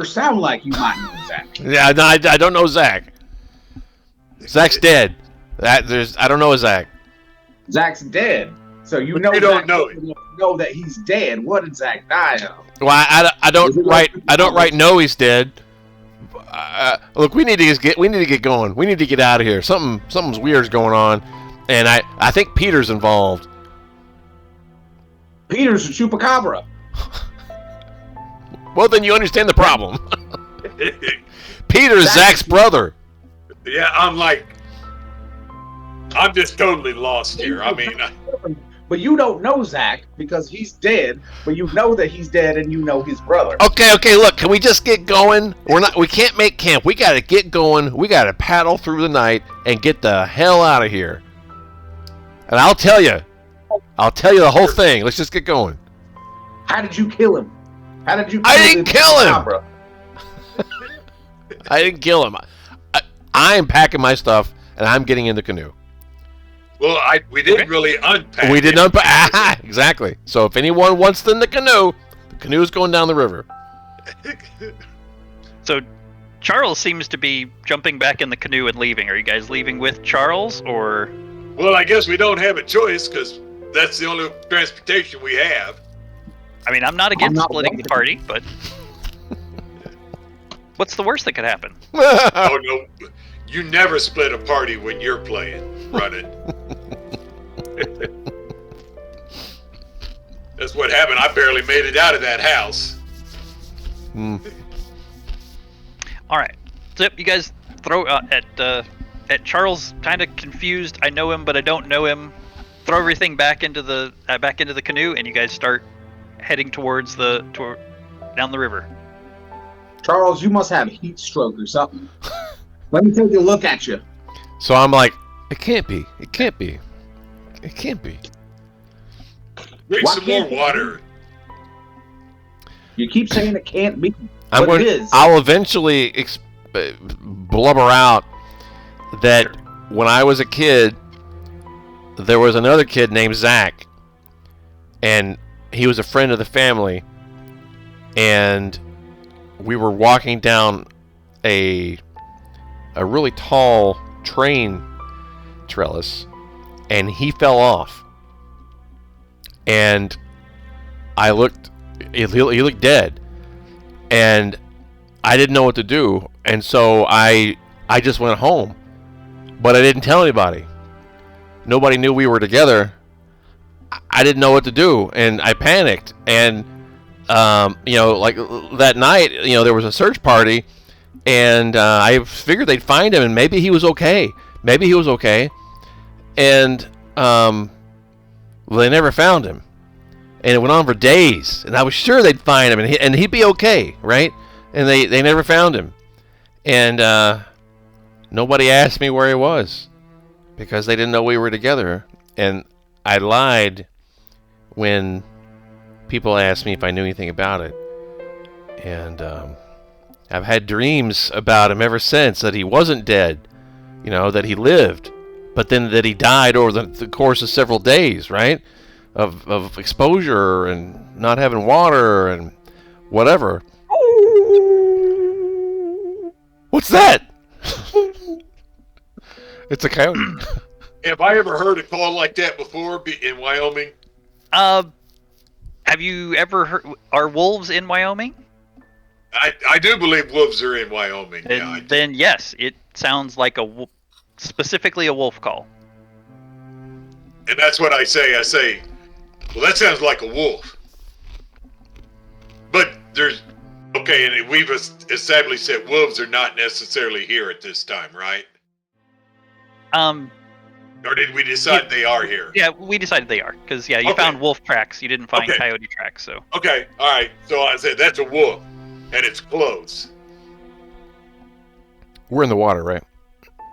Speaker 5: sound like you might know Zach.
Speaker 2: Yeah, no, I don't know Zach. Zach's dead. I don't know Zach.
Speaker 5: Zach's dead. So you
Speaker 3: But
Speaker 5: know
Speaker 3: you don't
Speaker 5: Zach
Speaker 3: know
Speaker 5: doesn't know that he's dead. What did Zach die of?
Speaker 2: Well, I don't know he's dead. Look, we need to get going. We need to get out of here. Something's weird's going on, and I think Peter's involved.
Speaker 5: Peter's a chupacabra.
Speaker 2: Well, then you understand the problem. Peter's Zach's brother.
Speaker 3: Yeah, I'm just totally lost here. I mean,
Speaker 5: But you don't know Zach because he's dead. But you know that he's dead, and you know his brother.
Speaker 2: Okay. Look, can we just get going? We can't make camp. We got to get going. We got to paddle through the night and get the hell out of here. And I'll tell you the whole thing. Let's just get going.
Speaker 5: How did you kill him? How did you?
Speaker 2: I didn't kill him.
Speaker 5: chupacabra?
Speaker 2: I didn't kill him. I'm packing my stuff and I'm getting in the canoe.
Speaker 3: well, we didn't really unpack.
Speaker 2: We didn't
Speaker 3: it.
Speaker 2: unpack. Exactly. So if anyone wants in the canoe's going down the river.
Speaker 1: So Charles seems to be jumping back in the canoe and leaving. Are you guys leaving with Charles or?
Speaker 3: Well, I guess we don't have a choice because that's the only transportation we have.
Speaker 1: I mean, I'm not against
Speaker 5: not
Speaker 1: splitting the party, but what's the worst that could happen?
Speaker 3: Oh no, you never split a party when you're playing, running. That's what happened. I barely made it out of that house.
Speaker 1: All right. So yep, you guys throw at Charles, kind of confused. I know him, but I don't know him. Throw everything back into the canoe, and you guys start heading towards down the river.
Speaker 5: Charles, you must have a heat stroke or something. Let me take a look at you.
Speaker 2: So I'm like, it can't be. It can't be. It can't be.
Speaker 3: Drink
Speaker 5: Why
Speaker 3: some more
Speaker 5: can't it
Speaker 3: water.
Speaker 5: You keep saying it can't be,
Speaker 2: I'm
Speaker 5: but
Speaker 2: going.
Speaker 5: it is.
Speaker 2: I'll eventually blubber out that when I was a kid, there was another kid named Zach, and he was a friend of the family, and we were walking down a really tall train trellis, and he fell off, and I looked. He looked dead, and I didn't know what to do, and so I just went home, but I didn't tell anybody. Nobody knew we were together. I didn't know what to do, and I panicked. And like that night, there was a search party, and I figured they'd find him, and maybe he was okay. And well, they never found him. And it went on for days, and I was sure they'd find him, and he'd be okay, right? And they never found him, and nobody asked me where he was because they didn't know we were together, and I lied when people asked me if I knew anything about it, and I've had dreams about him ever since, that he wasn't dead, that he lived, but then that he died over the course of several days, right? Of exposure and not having water and whatever. What's that? It's a coyote.
Speaker 3: Have I ever heard a call like that before in Wyoming?
Speaker 1: Have you ever heard? Are wolves in Wyoming?
Speaker 3: I do believe wolves are in Wyoming.
Speaker 1: Then yes, it sounds like specifically a wolf call.
Speaker 3: And that's what I say. I say, well, that sounds like a wolf. there's okay, and we've established that wolves are not necessarily here at this time, right? Or did we decide they are here?
Speaker 1: Yeah, we decided they are because you
Speaker 3: Okay.
Speaker 1: found wolf tracks. You didn't find
Speaker 3: Okay.
Speaker 1: coyote tracks, so.
Speaker 3: Okay, all right. So I said that's a wolf, and it's close.
Speaker 2: We're in the water, right?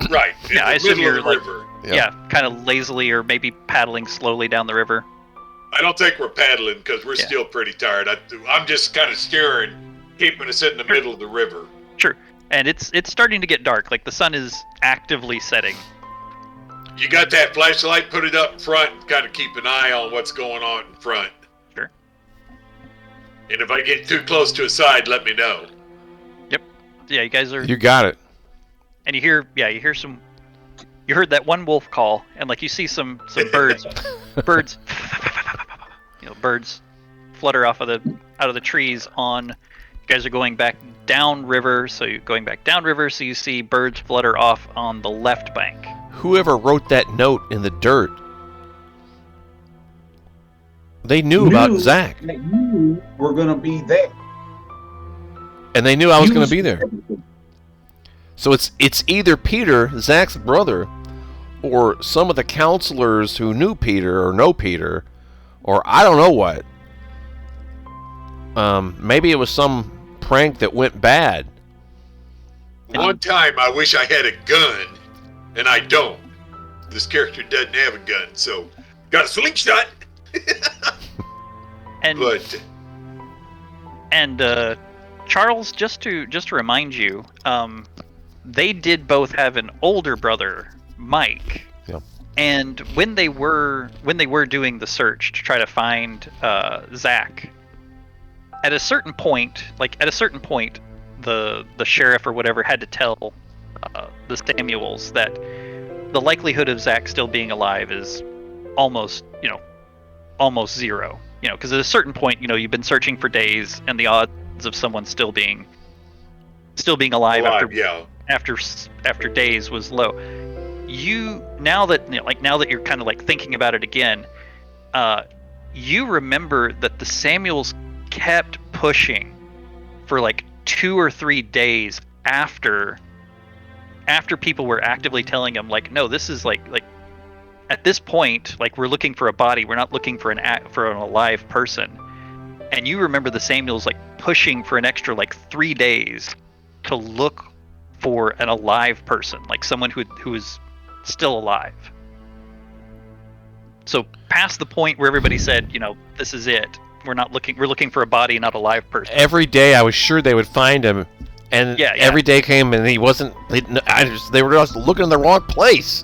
Speaker 3: Right. In
Speaker 1: Yeah, I
Speaker 3: the
Speaker 1: assume
Speaker 3: middle
Speaker 1: you're
Speaker 3: of the river.
Speaker 1: Yeah, kind of lazily or maybe paddling slowly down the river.
Speaker 3: I don't think we're paddling because we're
Speaker 1: Yeah.
Speaker 3: still pretty tired. I'm just kind of steering, keeping us in the middle of the river.
Speaker 1: Sure. And it's starting to get dark. Like the sun is actively setting.
Speaker 3: You got that flashlight? Put it up in front and kind of keep an eye on what's going on in front.
Speaker 1: Sure.
Speaker 3: And if I get too close to a side, let me know.
Speaker 1: Yeah, you guys are.
Speaker 2: You got it.
Speaker 1: And you hear some. You heard that one wolf call, and like you see some birds, birds flutter out of the trees. You guys are going back downriver, so you're going back downriver, so you see birds flutter off on the left bank.
Speaker 2: Whoever wrote that note in the dirt, they knew about Zach,
Speaker 5: That you were gonna be there.
Speaker 2: and they knew I was going to be there. So it's either Peter, Zach's brother, or some of the counselors who knew Peter or know Peter, or I don't know what. Maybe it was some prank that went bad.
Speaker 3: One time, I wish I had a gun, and I don't. This character doesn't have a gun, so got a slingshot.
Speaker 1: And Charles, just to remind you, they did both have an older brother, Mike.
Speaker 2: Yep. And
Speaker 1: when they were doing the search to try to find Zach, at a certain point, the sheriff or whatever had to tell the Samuels that the likelihood of Zach still being alive is almost zero. Because at a certain point, you've been searching for days, and the odds of someone still being alive after days was low. Now that you're kind of like thinking about it again, you remember that the Samuels kept pushing for like 2 or 3 days after people were actively telling them like, no, this is like at this point, like, we're looking for a body, we're not looking for an alive person. And you remember the Samuels like pushing for an extra like 3 days to look for an alive person, like someone who is still alive. So past the point where everybody said, this is it. We're looking for a body, not a live person.
Speaker 2: Every day I was sure they would find him, and every day came and he wasn't. They were just looking in the wrong place.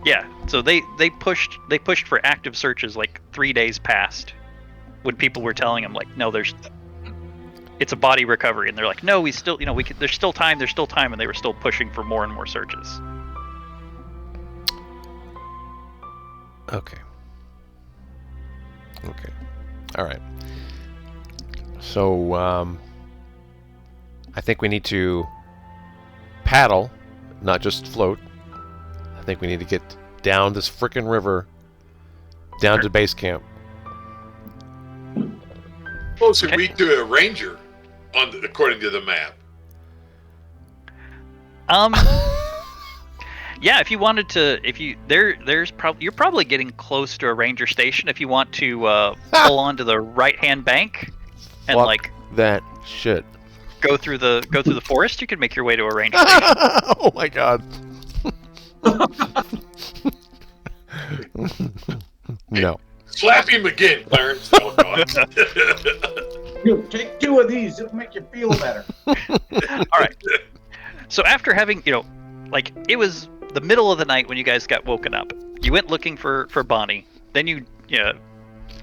Speaker 1: Yeah. So they pushed for active searches like 3 days past, when people were telling them like, no, it's a body recovery, and they're like, no, there's still time, and they were still pushing for more and more searches.
Speaker 2: Okay. All right. So, I think we need to paddle, not just float. I think we need to get down this frickin' river, down to base camp.
Speaker 3: Closer we to a ranger, according to the map.
Speaker 1: Yeah, if you wanted to, you're probably getting close to a ranger station. If you want to pull onto the right-hand bank and
Speaker 2: Fuck
Speaker 1: like
Speaker 2: that shit.
Speaker 1: Go through the forest, you could make your way to a ranger station.
Speaker 2: Oh my god. No.
Speaker 3: Slap him again, Clarence. Oh,
Speaker 5: You take 2 of these, it'll make you feel better.
Speaker 1: All right. So after having, like, it was the middle of the night when you guys got woken up. You went looking for Bonnie. Then you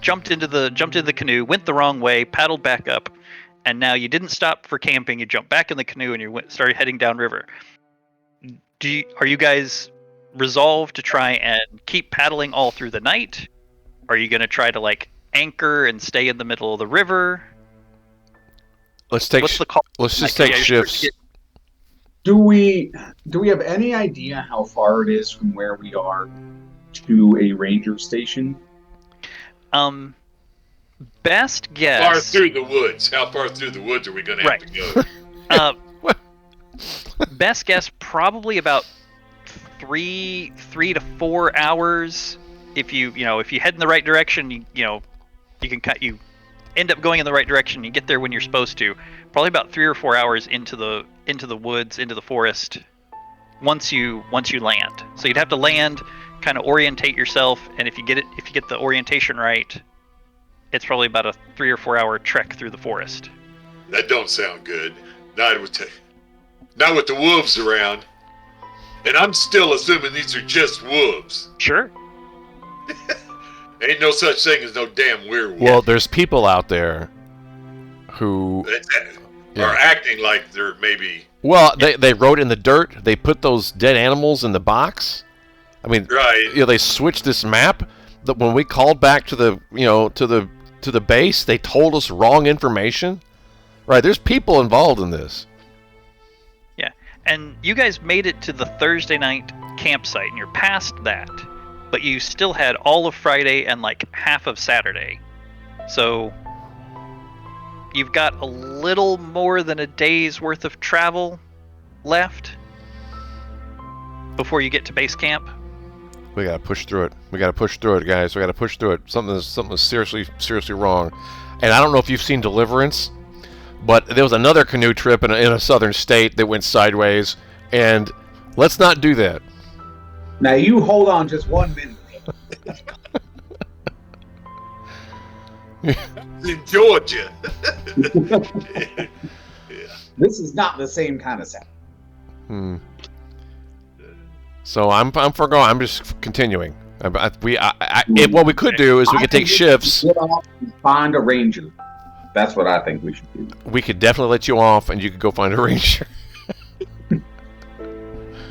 Speaker 1: jumped into the canoe, went the wrong way, paddled back up, and now you didn't stop for camping. You jumped back in the canoe and you started heading downriver. Are you guys resolved to try and keep paddling all through the night? Are you going to try to like anchor and stay in the middle of the river?
Speaker 2: Let's take shifts.
Speaker 5: Do we have any idea how far it is from where we are to a ranger station?
Speaker 1: Best
Speaker 3: Far
Speaker 1: guess.
Speaker 3: through the woods. How far through the woods are we going to have to go?
Speaker 1: Best guess, probably about 3 to 4 hours. If you head in the right direction, you end up going in the right direction. You get there when you're supposed to. Probably about 3 or 4 hours into the woods, into the forest. Once you land, so you'd have to land, kind of orientate yourself, and if you get the orientation right, it's probably about a 3 or 4 hour trek through the forest.
Speaker 3: That don't sound good. Not with the wolves around. And I'm still assuming these are just wolves.
Speaker 1: Sure.
Speaker 3: Ain't no such thing as no damn werewolf.
Speaker 2: Well, there's people out there who
Speaker 3: are acting like they're maybe.
Speaker 2: Well, they wrote in the dirt. They put those dead animals in the box. I mean,
Speaker 3: right.
Speaker 2: They switched this map. That when we called back to the to the base, they told us wrong information. Right? There's people involved in this.
Speaker 1: Yeah, and you guys made it to the Thursday night campsite, and you're past that, but you still had all of Friday and like half of Saturday, so you've got a little more than a day's worth of travel left before you get to base camp.
Speaker 2: We gotta push through it. We gotta push through it, guys. We gotta push through it. Something is seriously wrong. And I don't know if you've seen Deliverance, but there was another canoe trip in a southern state that went sideways, and let's not do that.
Speaker 5: Now you hold on just 1 minute.
Speaker 3: In Georgia.
Speaker 5: This is not the same kind of sound.
Speaker 2: So I'm forgoing. I'm just continuing. What we could do is we could take shifts.
Speaker 5: Get off and find a ranger. That's what I think we should do.
Speaker 2: We could definitely let you off, and you could go find a ranger.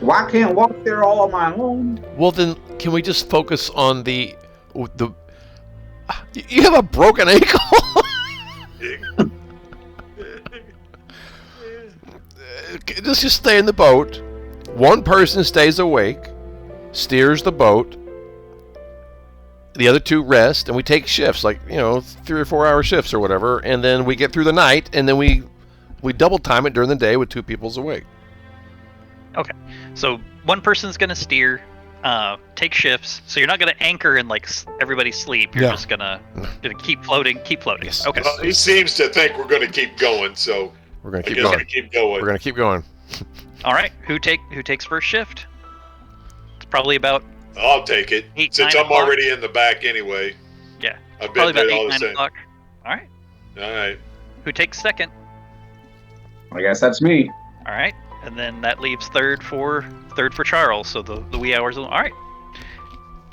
Speaker 5: Well, I can't walk there all on my own.
Speaker 2: Well, then, can we just focus on the? You have a broken ankle. Let's just stay in the boat. One person stays awake, steers the boat. The other two rest, and we take shifts, 3 or 4 hour shifts or whatever, and then we get through the night, and then we double time it during the day with 2 people's awake.
Speaker 1: Okay, so one person's gonna steer, take shifts. So you're not gonna anchor and everybody sleep. You're just gonna keep floating.
Speaker 2: Yes.
Speaker 1: Okay.
Speaker 3: Well, he seems to think we're going to keep going, so
Speaker 2: We're gonna keep
Speaker 3: I guess
Speaker 2: going.
Speaker 3: we keep going.
Speaker 2: We're gonna keep going.
Speaker 1: All right. Who takes first shift? It's probably about.
Speaker 3: I'll take it
Speaker 1: 8,
Speaker 3: since
Speaker 1: 9
Speaker 3: I'm
Speaker 1: o'clock.
Speaker 3: already in the back anyway.
Speaker 1: Yeah.
Speaker 3: I've
Speaker 1: Probably
Speaker 3: been
Speaker 1: about
Speaker 3: there all
Speaker 1: 8,
Speaker 3: the
Speaker 1: 9
Speaker 3: same.
Speaker 1: o'clock. All right.
Speaker 3: All right.
Speaker 1: Who takes second?
Speaker 5: I guess that's me.
Speaker 1: All right. And then that leaves third for Charles. So the wee hours. All right.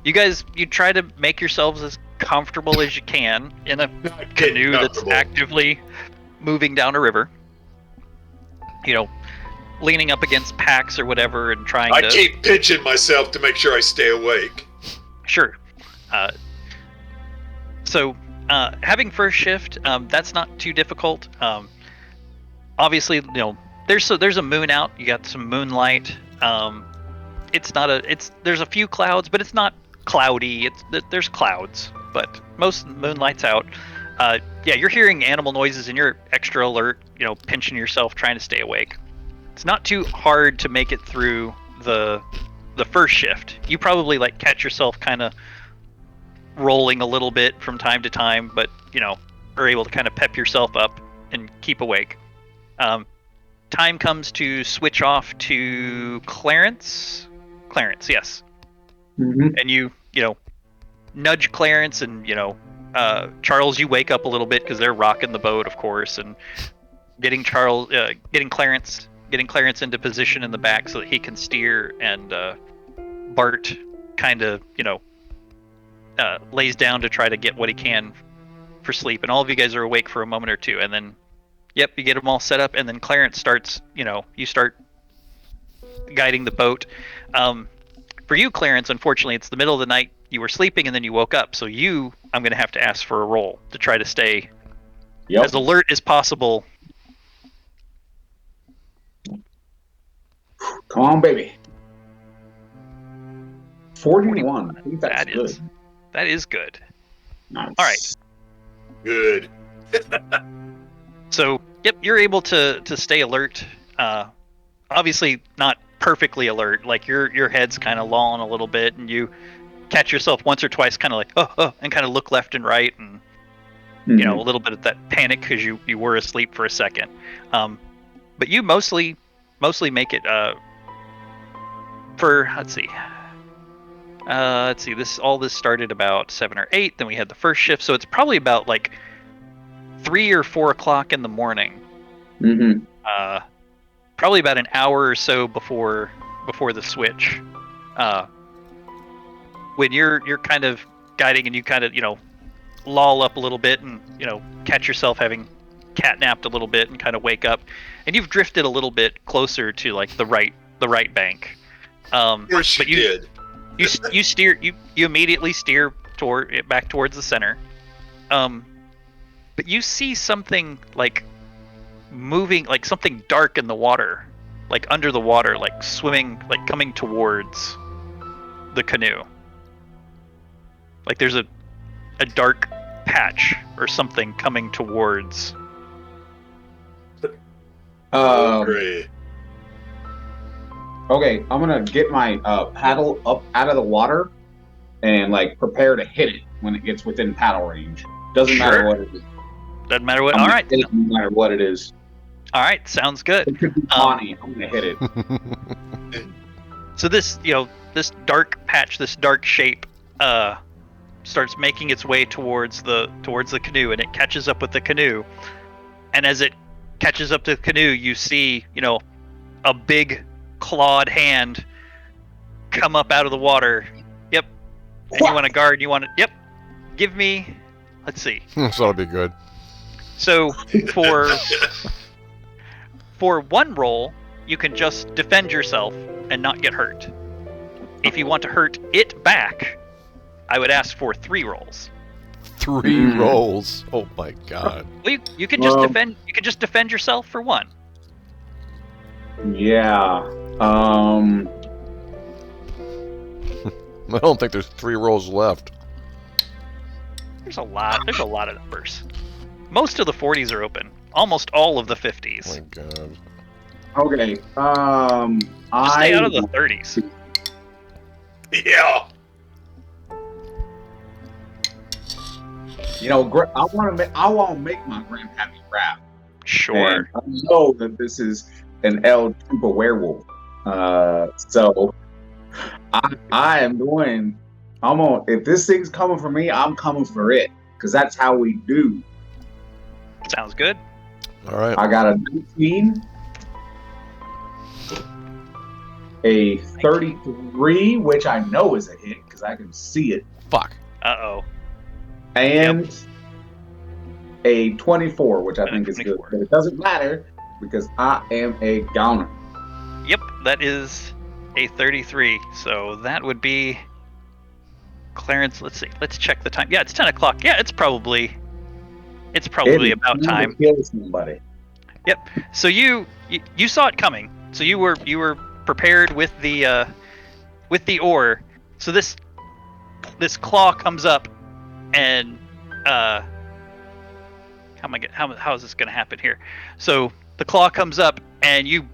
Speaker 1: You guys, you try to make yourselves as comfortable as you can in a canoe that's
Speaker 3: comfortable.
Speaker 1: actively moving down a river. Leaning up against packs or whatever and trying
Speaker 3: I
Speaker 1: to.
Speaker 3: keep pinching myself to make sure I stay awake.
Speaker 1: Sure. So having first shift, that's not too difficult. Obviously, there's a moon out. You got some moonlight. There's a few clouds, but it's not cloudy. There's clouds, but most moonlight's out. You're hearing animal noises and you're extra alert. Pinching yourself, trying to stay awake. It's not too hard to make it through the first shift. You probably catch yourself kind of rolling a little bit from time to time, but are able to kind of pep yourself up and keep awake. Time comes to switch off to Clarence. Clarence, yes.
Speaker 5: Mm-hmm.
Speaker 1: And you nudge Clarence, and Charles, you wake up a little bit because they're rocking the boat, of course, and getting Clarence into position in the back so that he can steer, and Bart kind of lays down to try to get what he can for sleep, and all of you guys are awake for a moment or two, and then you get them all set up, and then Clarence starts, you start guiding the boat. For you, Clarence, unfortunately, it's the middle of the night. You were sleeping and then you woke up, so I'm going to have to ask for a roll to try to stay as alert as possible.
Speaker 5: Come on, baby. 41. I think that's good.
Speaker 1: That is good.
Speaker 5: Nice.
Speaker 1: All right.
Speaker 3: Good.
Speaker 1: So, yep, you're able to stay alert. Obviously, not perfectly alert. Like your head's kind of lolling a little bit, and you catch yourself once or twice, kind of like and kind of look left and right, and you know, a little bit of that panic because you were asleep for a second. But you mostly make it. Let's see. This started about 7 or 8. Then we had the first shift, so it's probably about like 3 or 4 o'clock in the morning. Probably about an hour or so before the switch. When you're kind of guiding and you kind of loll up a little bit and catch yourself having catnapped a little bit and kind of wake up, and you've drifted a little bit closer to like the right bank.
Speaker 3: Of course
Speaker 1: but
Speaker 3: you did.
Speaker 1: you immediately steer back towards the center. But you see something like moving, like something dark in the water, like under the water, like swimming, like coming towards the canoe. Like there's a dark patch or something coming towards.
Speaker 3: Great.
Speaker 5: Okay, I'm gonna get my paddle up out of the water and like prepare to hit it when it gets within paddle range. Doesn't matter what it is.
Speaker 1: Doesn't matter what.
Speaker 5: I'm
Speaker 1: All
Speaker 5: gonna
Speaker 1: right.
Speaker 5: hit it no matter what it is.
Speaker 1: All right. Sounds good.
Speaker 5: It could be Bonnie. I'm gonna hit it.
Speaker 1: So this, this dark patch, this dark shape, starts making its way towards the canoe, and it catches up with the canoe. And as it catches up to the canoe, you see, a big clawed hand come up out of the water. Yep. And you want to guard. Yep. Give me. Let's see.
Speaker 2: So that'll be good.
Speaker 1: So for one roll, you can just defend yourself and not get hurt. If you want to hurt it back, I would ask for 3 rolls.
Speaker 2: 3 rolls. Oh my god.
Speaker 1: Well, you can just defend. You can just defend yourself for 1.
Speaker 5: Yeah.
Speaker 2: I don't think there's 3 rolls left.
Speaker 1: There's a lot of numbers. Most of the 40s are open. Almost all of the 50s.
Speaker 2: Oh my god.
Speaker 5: Okay.
Speaker 1: Just stay out of the 30s.
Speaker 3: Yeah.
Speaker 5: I want to make my grandpappy rap.
Speaker 1: Sure.
Speaker 5: And I know that this is an El Trooper werewolf. So I am going. If this thing's coming for me, I'm coming for it, because that's how we do.
Speaker 1: Sounds good.
Speaker 2: All right.
Speaker 5: I got a 19, a 33, which I know is a hit because I can see it,
Speaker 2: Fuck.
Speaker 1: Uh-oh.
Speaker 5: and a 24, which I think is good.
Speaker 1: 24.
Speaker 5: But it doesn't matter because I am a goner.
Speaker 1: Yep, that is a 33. So that would be Clarence. Let's see. Let's check the time. Yeah, it's 10 o'clock. Yeah, it's probably about time.
Speaker 5: Kill somebody.
Speaker 1: Yep. So you saw it coming. So you were prepared with the oar. So this claw comes up, and how is this going to happen here? So the claw comes up, and you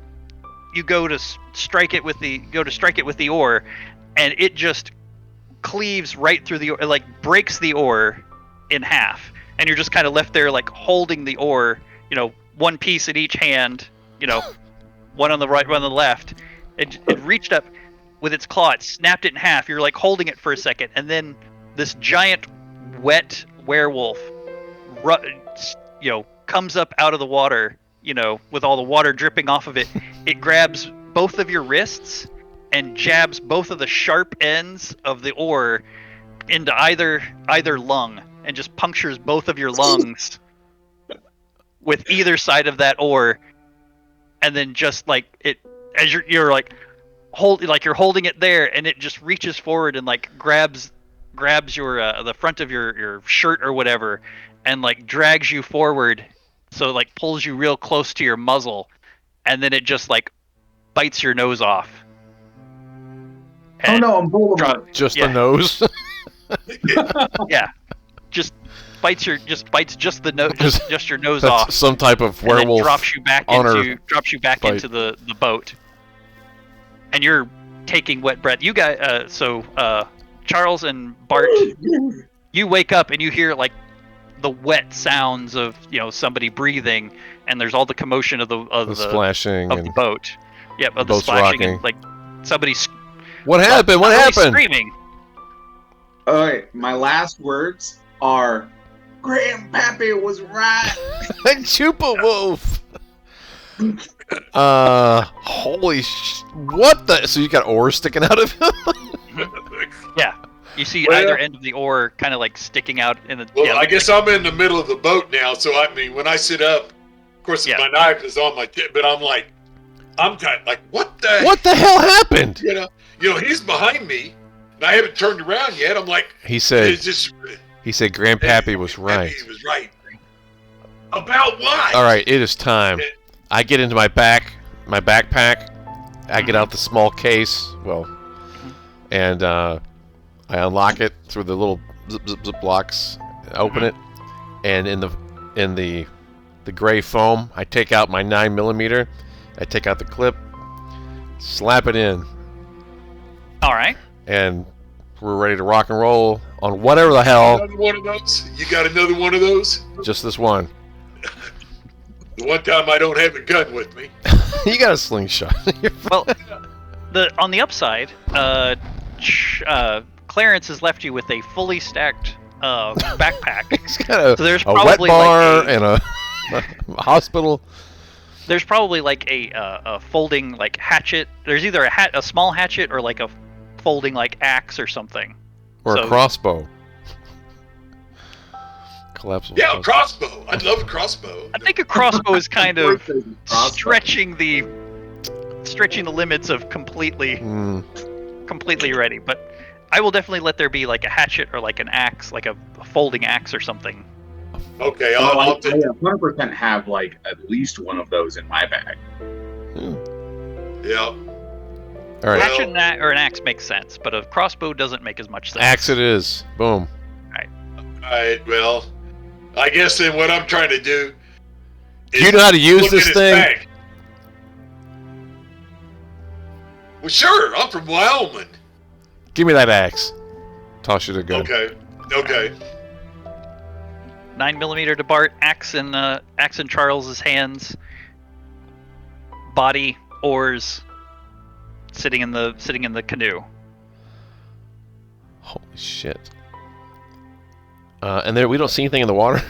Speaker 1: go to strike it with the oar, and it just cleaves right through the oar, like breaks the oar in half, and you're just kind of left there like holding the oar, one piece in each hand, one on the right, one on the left. It reached up with its claw, it snapped it in half. You're like holding it for a second, and then this giant wet werewolf comes up out of the water, with all the water dripping off of it. It grabs both of your wrists and jabs both of the sharp ends of the oar into either lung, and just punctures both of your lungs with either side of that oar. And then just like it, as you're like you're holding it there, and it just reaches forward and like grabs your the front of your shirt or whatever, and like drags you forward, so like pulls you real close to your muzzle, and then it just like bites your nose off.
Speaker 5: Oh no, I'm Boulevard.
Speaker 2: Just the nose.
Speaker 1: Yeah, just bites just the nose, just your nose
Speaker 2: That's
Speaker 1: off.
Speaker 2: some type of
Speaker 1: And then
Speaker 2: werewolf.
Speaker 1: drops you back
Speaker 2: honor bite.
Speaker 1: into the boat. And you're taking wet breath. You guys, Charles and Bart, you wake up and you hear like the wet sounds of somebody breathing, and there's all the commotion of
Speaker 2: the splashing
Speaker 1: of
Speaker 2: and
Speaker 1: the boat. Yep, of the
Speaker 2: boat's
Speaker 1: splashing
Speaker 2: rocking.
Speaker 1: and like somebody's
Speaker 2: What happened? What happened?
Speaker 1: Screaming.
Speaker 5: All right, my last words are, Grandpappy was right.
Speaker 2: Chupa wolf. Holy what the? So you got oars sticking out of him?
Speaker 1: Yeah, you see
Speaker 3: Well-
Speaker 1: either end of the oar kind of like sticking out in the.
Speaker 3: Well,
Speaker 1: yeah,
Speaker 3: I guess I'm in the middle of the boat now, so I mean, when I sit up, of course,
Speaker 1: Yeah.
Speaker 3: my knife is on my tip, but I'm like, what the?
Speaker 2: What the hell happened?
Speaker 3: You know, he's behind me, and I haven't turned around yet. I'm like,
Speaker 2: He said.
Speaker 3: it's just
Speaker 2: He said Grandpappy was right.
Speaker 3: He was right. About what?
Speaker 2: All right, it is time. I get into my backpack. I get out the small case. And I unlock it through the little zip locks. I open it, and in the gray foam, I take out my 9mm. I take out the clip, slap it in,
Speaker 1: all right.
Speaker 2: and we're ready to rock and roll on whatever the hell.
Speaker 3: Another one of those? You got another one of those?
Speaker 2: Just this one.
Speaker 3: The one time I don't have a gun with me.
Speaker 2: You got a slingshot.
Speaker 1: Well, on the upside, Clarence has left you with a fully stacked backpack.
Speaker 2: He's got
Speaker 1: So there's
Speaker 2: a wet
Speaker 1: probably
Speaker 2: bar
Speaker 1: like
Speaker 2: and a hospital.
Speaker 1: There's probably like a folding like hatchet. There's either a small hatchet or like a folding like axe or something.
Speaker 2: Or
Speaker 1: So-
Speaker 2: a crossbow. Collapsible.
Speaker 3: Yeah, a crossbow. I'd love a crossbow.
Speaker 1: I think a crossbow is kind of
Speaker 5: Crossbow.
Speaker 1: stretching the limits of completely ready. But I will definitely let there be like a hatchet or like an axe, like a folding axe or something.
Speaker 3: Okay,
Speaker 5: I
Speaker 3: I'll
Speaker 5: 100% have like at least one of those in my bag.
Speaker 3: yeah.
Speaker 2: All right.
Speaker 1: Hatchet or an axe makes sense, but a crossbow doesn't make as much sense.
Speaker 2: Axe it is. Boom.
Speaker 3: Alright, well, I guess then what I'm trying to do is
Speaker 2: Do you know how to use
Speaker 3: look
Speaker 2: this
Speaker 3: in his
Speaker 2: thing?
Speaker 3: bag. Well, sure, I'm from Wyoming.
Speaker 2: Give me that axe. Toss you the gun.
Speaker 3: Okay.
Speaker 1: 9mm to Bart, axe in Charles's hands. Body, oars, sitting in the canoe.
Speaker 2: Holy shit. And there, we don't see anything in the water.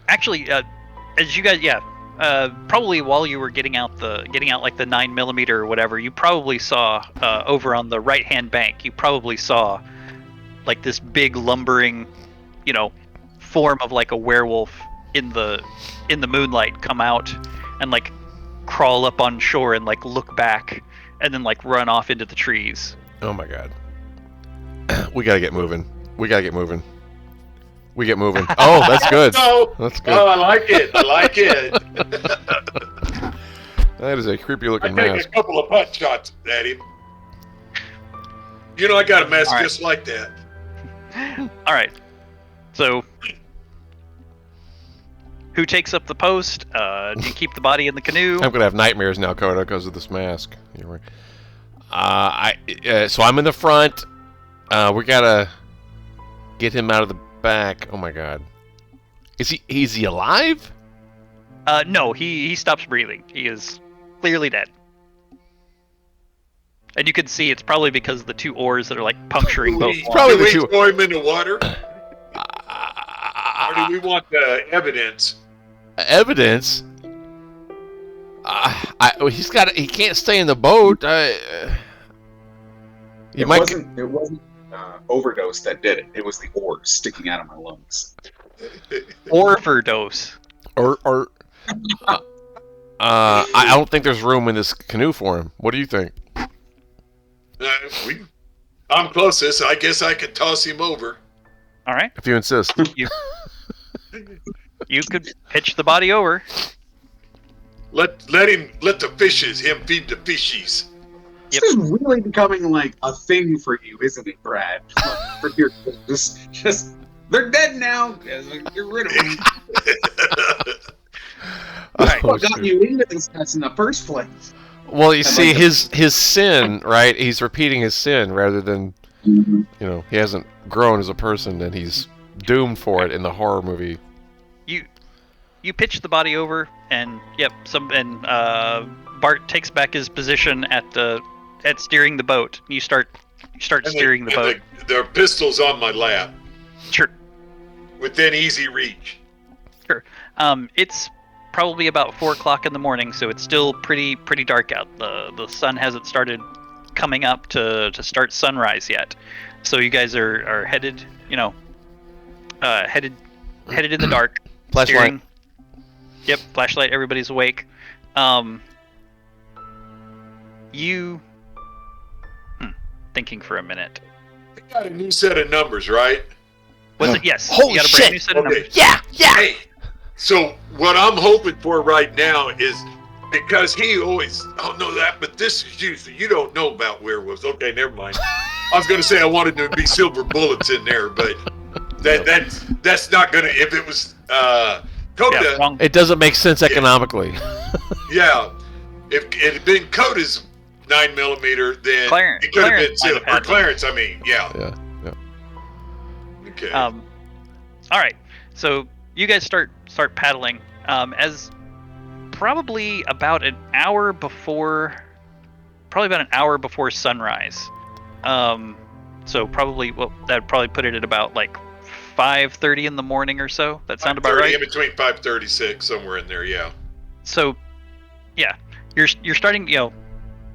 Speaker 1: Actually, as you guys, probably while you were getting out like the 9mm or whatever, you probably saw over on the right hand bank. You probably saw like this big lumbering, form of like a werewolf in the moonlight come out and like crawl up on shore and like look back and then like run off into the trees.
Speaker 2: Oh my god. We gotta get moving. We get moving. Oh, that's good.
Speaker 3: Oh,
Speaker 2: That's good.
Speaker 3: I like it.
Speaker 2: That is a creepy
Speaker 3: I
Speaker 2: looking
Speaker 3: take
Speaker 2: mask.
Speaker 3: a couple of pot shots at him. I got a mask
Speaker 1: All right.
Speaker 3: just like that.
Speaker 1: All right. So, who takes up the post? Do you keep the body in the canoe?
Speaker 2: I'm gonna have nightmares now, Coda, because of this mask. So I'm in the front. We gotta get him out of the back. Oh my god. Is he alive?
Speaker 1: No, he stops breathing. He is clearly dead. And you can see it's probably because of the two oars that are like puncturing both.
Speaker 2: probably
Speaker 3: do
Speaker 2: the
Speaker 3: we
Speaker 2: two-
Speaker 3: throw him in the water? Or do we want the evidence?
Speaker 2: Evidence? He can't stay in the boat.
Speaker 5: It wasn't overdose that did it. It was the oars sticking out of my lungs.
Speaker 1: Overdose.
Speaker 2: I don't think there's room in this canoe for him. What do you think?
Speaker 3: I'm closest. I guess I could toss him over.
Speaker 1: All right.
Speaker 2: If you insist.
Speaker 1: You could pitch the body over.
Speaker 3: Let the fishes, him feed the fishies.
Speaker 5: This is really becoming like a thing for you, isn't it, Brad? For your just they're dead now. Get rid of them. What got you into this mess in the first place?
Speaker 2: Well, you see, his sin, right? He's repeating his sin rather than, you know, he hasn't grown as a person and he's doomed for it in the horror movie.
Speaker 1: You pitch the body over, and Bart takes back his position at steering the boat. You start steering the boat.
Speaker 3: There are pistols on my lap.
Speaker 1: Sure.
Speaker 3: Within easy reach.
Speaker 1: Sure. It's probably about 4 o'clock in the morning, so it's still pretty dark out. The sun hasn't started coming up to start sunrise yet. So you guys are headed, headed in the dark.
Speaker 2: Flashlight.
Speaker 1: Yep, flashlight. Everybody's awake. Thinking for a minute.
Speaker 3: I got a new set of numbers, right?
Speaker 1: Was it? Yes.
Speaker 2: Holy
Speaker 1: you got a
Speaker 2: shit!
Speaker 1: brand new set of numbers.
Speaker 2: Yeah!
Speaker 3: Hey, so what I'm hoping for right now is, because he always, oh no that, but this is you, so you don't know about werewolves. Okay, never mind. I was going to say I wanted there to be silver bullets in there, but that's not going to, if it was Coda.
Speaker 1: Yeah,
Speaker 2: it doesn't make sense economically.
Speaker 3: Yeah, if it had been Coda's 9mm, then
Speaker 1: Clarence,
Speaker 3: it could have been silver. Or
Speaker 1: had
Speaker 3: Clarence, I mean, yeah.
Speaker 2: Yeah.
Speaker 3: Okay.
Speaker 1: all right. So you guys start paddling. As probably about an hour before sunrise. So probably that'd probably put it at about like 5:30 in the morning or so. That sound about right?
Speaker 3: In between 5:36, somewhere in there, yeah.
Speaker 1: So, yeah, you're starting.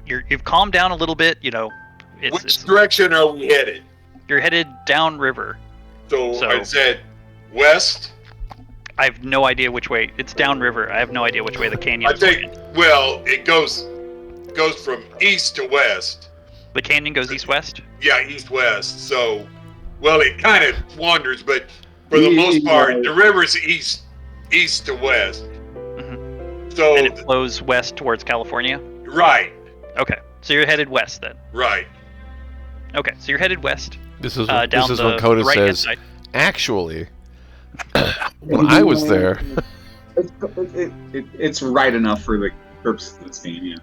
Speaker 1: You've calmed down a little bit.
Speaker 3: Which direction are we headed?
Speaker 1: You're headed downriver.
Speaker 3: So I said west.
Speaker 1: I have no idea which way. It's downriver. I have no idea which way the canyon is going.
Speaker 3: Well, it goes from east to west.
Speaker 1: The canyon goes east-west?
Speaker 3: Yeah, east-west. So, well, it kind of wanders, but for the most part, the river's east to west.
Speaker 1: Mm-hmm.
Speaker 3: So,
Speaker 1: and it flows west towards California?
Speaker 3: Right.
Speaker 1: Okay, so you're headed west then.
Speaker 3: Right.
Speaker 1: Okay, so you're headed west.
Speaker 2: This is
Speaker 1: down
Speaker 2: when Coda
Speaker 1: right-hand
Speaker 2: says,
Speaker 1: side.
Speaker 2: Actually, when I was there.
Speaker 5: It's right enough for the purposes of this game, yeah.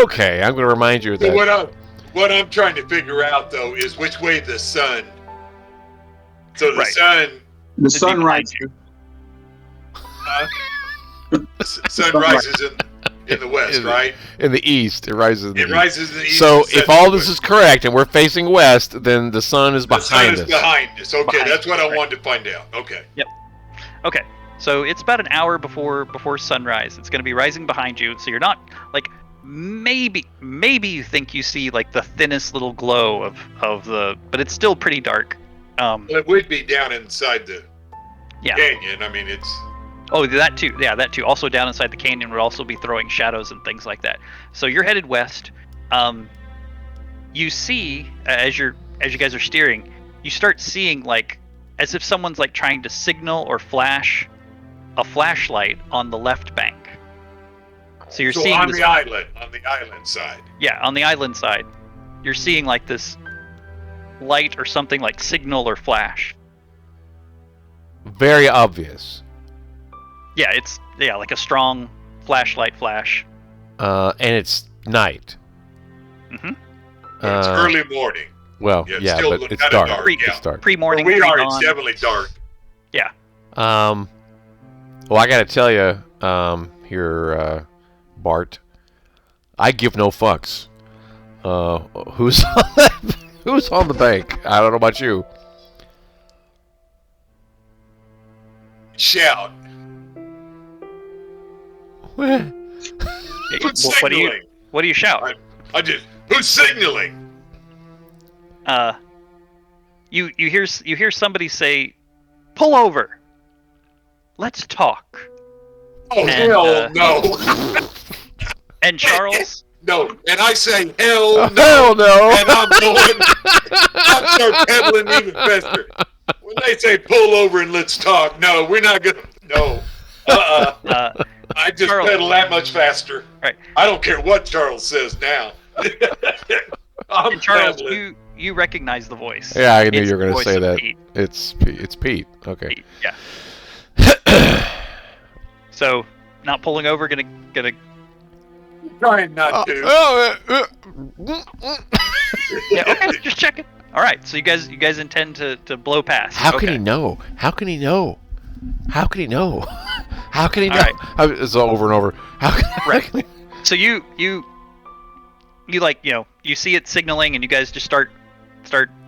Speaker 2: Okay, I'm going to remind you of that.
Speaker 3: So what I'm trying to figure out, though, is which way the sun. So the sun.
Speaker 5: The sun rises.
Speaker 3: Sun rises in the west, right?
Speaker 2: In the east, it rises in the east.
Speaker 3: It rises in the east.
Speaker 2: So if all this is correct and we're facing west, then the sun is behind us.
Speaker 3: The sun is behind us. Okay, that's what I wanted to find out. Okay.
Speaker 1: Yep. Okay. So it's about an hour before sunrise. It's going to be rising behind you, so you're not like maybe you think you see like the thinnest little glow of the, but it's still pretty dark.
Speaker 3: Well, it would be down inside the
Speaker 1: Yeah.
Speaker 3: canyon. I mean, it's.
Speaker 1: Oh, that too. Yeah, that too. Also down inside the canyon would also be throwing shadows and things like that. So you're headed west. You see as you guys are steering, you start seeing like as if someone's like trying to signal or flash a flashlight on the left bank. So you're seeing
Speaker 3: on the island side.
Speaker 1: Yeah, on the island side, you're seeing like this light or something like signal or flash.
Speaker 2: Very obvious.
Speaker 1: Yeah, it's like a strong flashlight flash.
Speaker 2: And it's night.
Speaker 1: Mm-hmm.
Speaker 3: It's early morning.
Speaker 2: Well,
Speaker 3: yeah,
Speaker 2: but it's dark. It's dark.
Speaker 1: Pre-morning.
Speaker 3: Where we are, it's definitely dark.
Speaker 1: Yeah.
Speaker 2: Well, I got to tell you, here, Bart, I give no fucks. Who's on the bank? I don't know about you.
Speaker 3: Shout.
Speaker 1: What do you shout?
Speaker 3: Who's signaling?
Speaker 1: You hear somebody say, "Pull over. Let's talk."
Speaker 3: Oh, hell no.
Speaker 1: And Charles?
Speaker 3: No, and I say, hell no.
Speaker 2: Hell no.
Speaker 3: And I'm going, I start pedaling even faster. When they say pull over and let's talk, no, we're not going to, no. I just
Speaker 1: Charles,
Speaker 3: pedal that much faster.
Speaker 1: Right.
Speaker 3: I don't care what Charles says now. I'm
Speaker 1: And Charles,
Speaker 3: babbling.
Speaker 1: you recognize the voice.
Speaker 2: Yeah, I knew
Speaker 1: It's
Speaker 2: you were
Speaker 1: the
Speaker 2: going to
Speaker 1: voice
Speaker 2: say
Speaker 1: of
Speaker 2: that.
Speaker 1: Pete.
Speaker 2: It's Pete. Okay.
Speaker 1: Pete, yeah. So, not pulling over, gonna.
Speaker 3: Trying not to.
Speaker 1: Yeah, okay, just checking. All right, so you guys intend to blow past.
Speaker 2: How can
Speaker 1: Okay.
Speaker 2: he know? How can he know? How can he know? How can he know?
Speaker 1: All
Speaker 2: It's over and over. How can he...
Speaker 1: So you like, you see it signaling, and you guys just start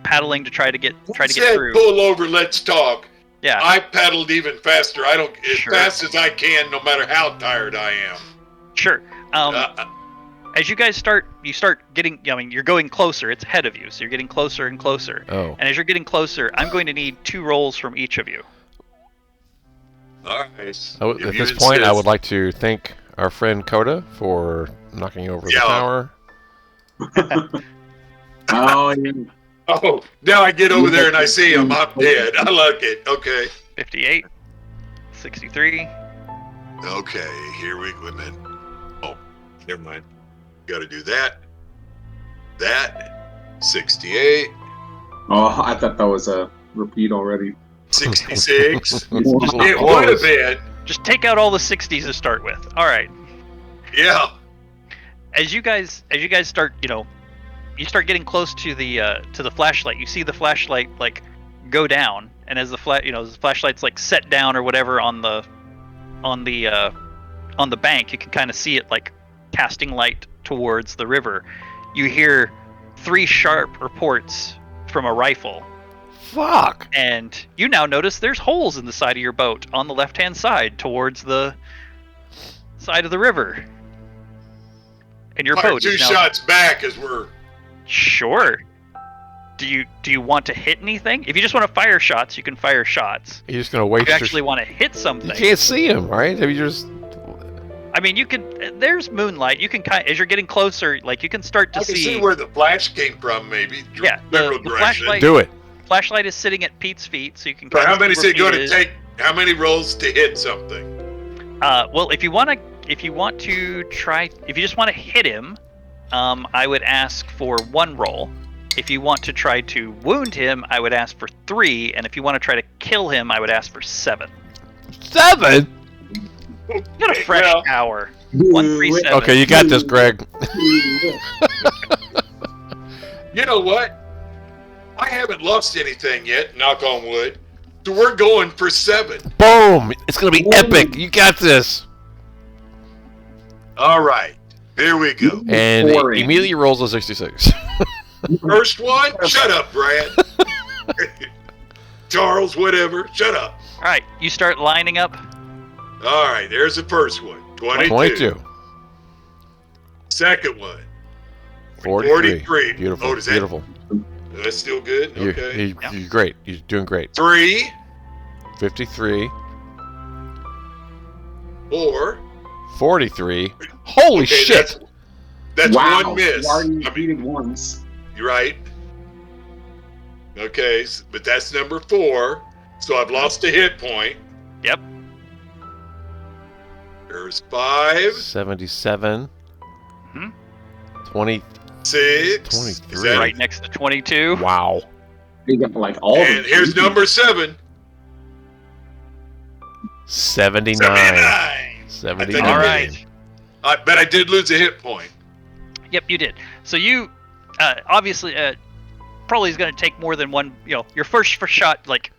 Speaker 1: paddling to try to get
Speaker 3: Said
Speaker 1: through.
Speaker 3: pull over, let's talk.
Speaker 1: Yeah.
Speaker 3: I paddled even faster. I don't as
Speaker 1: Sure.
Speaker 3: fast as I can, no matter how tired I am.
Speaker 1: Sure. As you guys start getting, you're going closer. It's ahead of you, so you're getting closer and closer.
Speaker 2: Oh.
Speaker 1: And as you're getting closer, I'm going to need 2 rolls from each of you.
Speaker 3: All right.
Speaker 2: At this point, I would like to thank our friend Coda for knocking over the
Speaker 3: Yeah.
Speaker 2: tower.
Speaker 5: Oh, yeah.
Speaker 3: Oh, now I get over there and I see him. I'm dead. I like it. Okay.
Speaker 1: 58, 63.
Speaker 3: Okay. Here we go, man. Oh, never mind. Got to do that. That. 68.
Speaker 5: Oh, I thought that was a repeat already.
Speaker 3: 66.
Speaker 5: Yeah.
Speaker 3: It would have been.
Speaker 1: Just take out all the 60s to start with. All right.
Speaker 3: Yeah.
Speaker 1: As you guys start, you start getting close to the flashlight. You see the flashlight like go down, and as the flashlight's like set down or whatever on the bank, you can kind of see it like casting light towards the river. You hear 3 sharp reports from a rifle,
Speaker 2: Fuck.
Speaker 1: and you now notice there's holes in the side of your boat on the left-hand side towards the side of the river. And your
Speaker 3: Fire
Speaker 1: boat
Speaker 3: 2
Speaker 1: is now...
Speaker 3: shots back as we're.
Speaker 1: Sure. Do you want to hit anything? If you just want to fire shots, you can fire shots.
Speaker 2: You're just gonna
Speaker 1: If
Speaker 2: waste.
Speaker 1: you actually want to hit something,
Speaker 2: You can't see him, right? Have you just?
Speaker 1: I mean, you can. There's moonlight. You can as you're getting closer, like you can start to
Speaker 3: I can see where the flash came from, maybe.
Speaker 1: Yeah,
Speaker 3: General
Speaker 1: the
Speaker 3: direction.
Speaker 1: flashlight-
Speaker 2: Do it.
Speaker 1: flashlight is sitting at Pete's feet, so you can.
Speaker 3: So
Speaker 1: kinda
Speaker 3: how many
Speaker 1: see
Speaker 3: is
Speaker 1: where
Speaker 3: it going
Speaker 1: Pete
Speaker 3: to
Speaker 1: is.
Speaker 3: take? How many rolls to hit something?
Speaker 1: Well, if you want to try, if you just want to hit him, I would ask for 1 roll. If you want to try to wound him, I would ask for 3, and if you want to try to kill him, I would ask for 7.
Speaker 2: 7.
Speaker 1: You got a fresh
Speaker 3: Well,
Speaker 1: hour. 137.
Speaker 2: Okay, you got this, Greg.
Speaker 3: you know what? I haven't lost anything yet, knock on wood. So we're going for 7.
Speaker 2: Boom! It's gonna be epic. You got this.
Speaker 3: All right. Here we go.
Speaker 2: And
Speaker 5: Boring.
Speaker 2: immediately rolls a 66.
Speaker 3: First one, shut up, Brad. Charles, whatever, shut up.
Speaker 1: All right, you start lining up.
Speaker 3: All right, there's the first one. 22.
Speaker 2: 22.
Speaker 3: Second one.
Speaker 2: 43.
Speaker 3: 43.
Speaker 2: Beautiful.
Speaker 3: Oh, does that-
Speaker 2: Beautiful.
Speaker 3: That's still good? Okay.
Speaker 2: You're great. You're doing great.
Speaker 3: 3,
Speaker 2: 53.
Speaker 3: 4.
Speaker 2: 43. Holy
Speaker 3: Okay,
Speaker 2: shit!
Speaker 3: That's
Speaker 5: Wow.
Speaker 3: one miss.
Speaker 5: You already
Speaker 3: I mean,
Speaker 5: repeated once.
Speaker 3: you're right. Okay, but that's number 4. So I've lost a hit point.
Speaker 1: Yep.
Speaker 3: There's 5,
Speaker 2: 77.
Speaker 1: Mhm.
Speaker 2: 20.
Speaker 3: 6.
Speaker 2: 23.
Speaker 3: Is that
Speaker 1: Right next to 22.
Speaker 2: Wow.
Speaker 5: You got like all
Speaker 3: And
Speaker 5: of
Speaker 3: here's number 7.
Speaker 2: 79.
Speaker 3: 79.
Speaker 2: 79.
Speaker 1: All
Speaker 3: I
Speaker 1: right.
Speaker 3: But I did lose a hit point.
Speaker 1: Yep, you did. So you obviously probably is going to take more than one. Your first shot like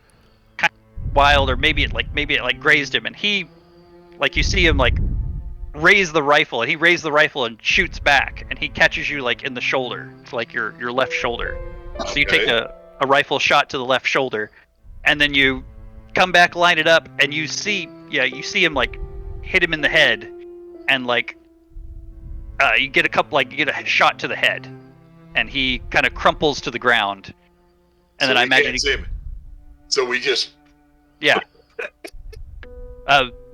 Speaker 1: kind of wild, or maybe it grazed him, and he, like, you see him like raise the rifle, and he raised the rifle and shoots back, and he catches you like in the shoulder, it's like your left shoulder. So you take
Speaker 3: Okay.
Speaker 1: a rifle shot to the left shoulder, and then you come back, line it up, and you see him like hit him in the head, and like you get a shot to the head, and he kind of crumples to the ground, and
Speaker 3: So
Speaker 1: then I
Speaker 3: we
Speaker 1: imagine
Speaker 3: can't see him. So we just.
Speaker 1: yeah.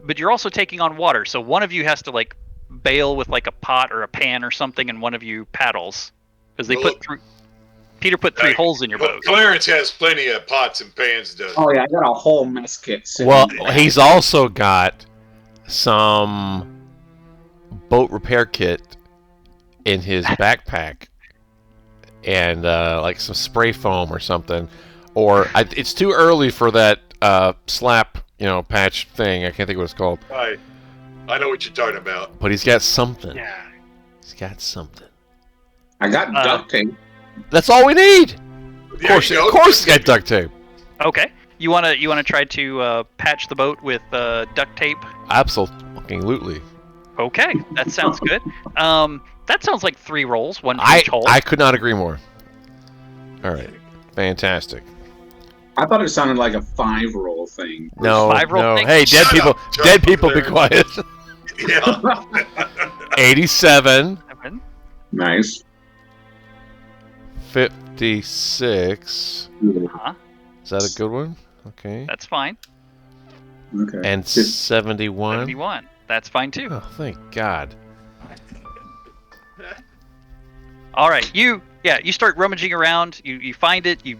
Speaker 1: But you're also taking on water, so one of you has to like bail with like a pot or a pan or something, and one of you paddles, because they Peter put 3 holes in your
Speaker 3: Well,
Speaker 1: boat.
Speaker 3: Clarence has plenty of pots and pans, doesn't he?
Speaker 5: Oh yeah, I got a whole mess kit. sitting
Speaker 2: Well,
Speaker 5: there.
Speaker 2: he's also got some boat repair kit in his backpack and like some spray foam or something. Or it's too early for that slap, patch thing. I can't think of what it's called.
Speaker 3: I know what you're talking about.
Speaker 2: But he's got something.
Speaker 1: Yeah.
Speaker 2: He's got something.
Speaker 5: I got duct tape.
Speaker 2: That's all we need. Of
Speaker 3: There
Speaker 2: course,
Speaker 3: you go.
Speaker 2: of course, he's got duct tape.
Speaker 1: Okay. You wanna try to patch the boat with duct tape?
Speaker 2: Absolutely.
Speaker 1: Okay, that sounds good. That sounds like 3 rolls, one for each hole.
Speaker 2: I could not agree more. All right, fantastic.
Speaker 5: I thought it sounded like a 5-roll thing.
Speaker 2: No,
Speaker 1: 5-roll thing?
Speaker 2: Hey, dead
Speaker 3: Shut
Speaker 2: people,
Speaker 3: up, Chuck,
Speaker 2: dead people, be
Speaker 3: over there.
Speaker 2: quiet.
Speaker 3: Yeah.
Speaker 2: 87,
Speaker 1: 7.
Speaker 5: Nice.
Speaker 2: 56.
Speaker 1: Uh-huh.
Speaker 2: Is that a good one? Okay.
Speaker 1: That's fine.
Speaker 5: Okay.
Speaker 2: And 71.
Speaker 1: 71. That's fine too.
Speaker 2: Oh, thank God.
Speaker 1: All right. You start rummaging around. You find it. You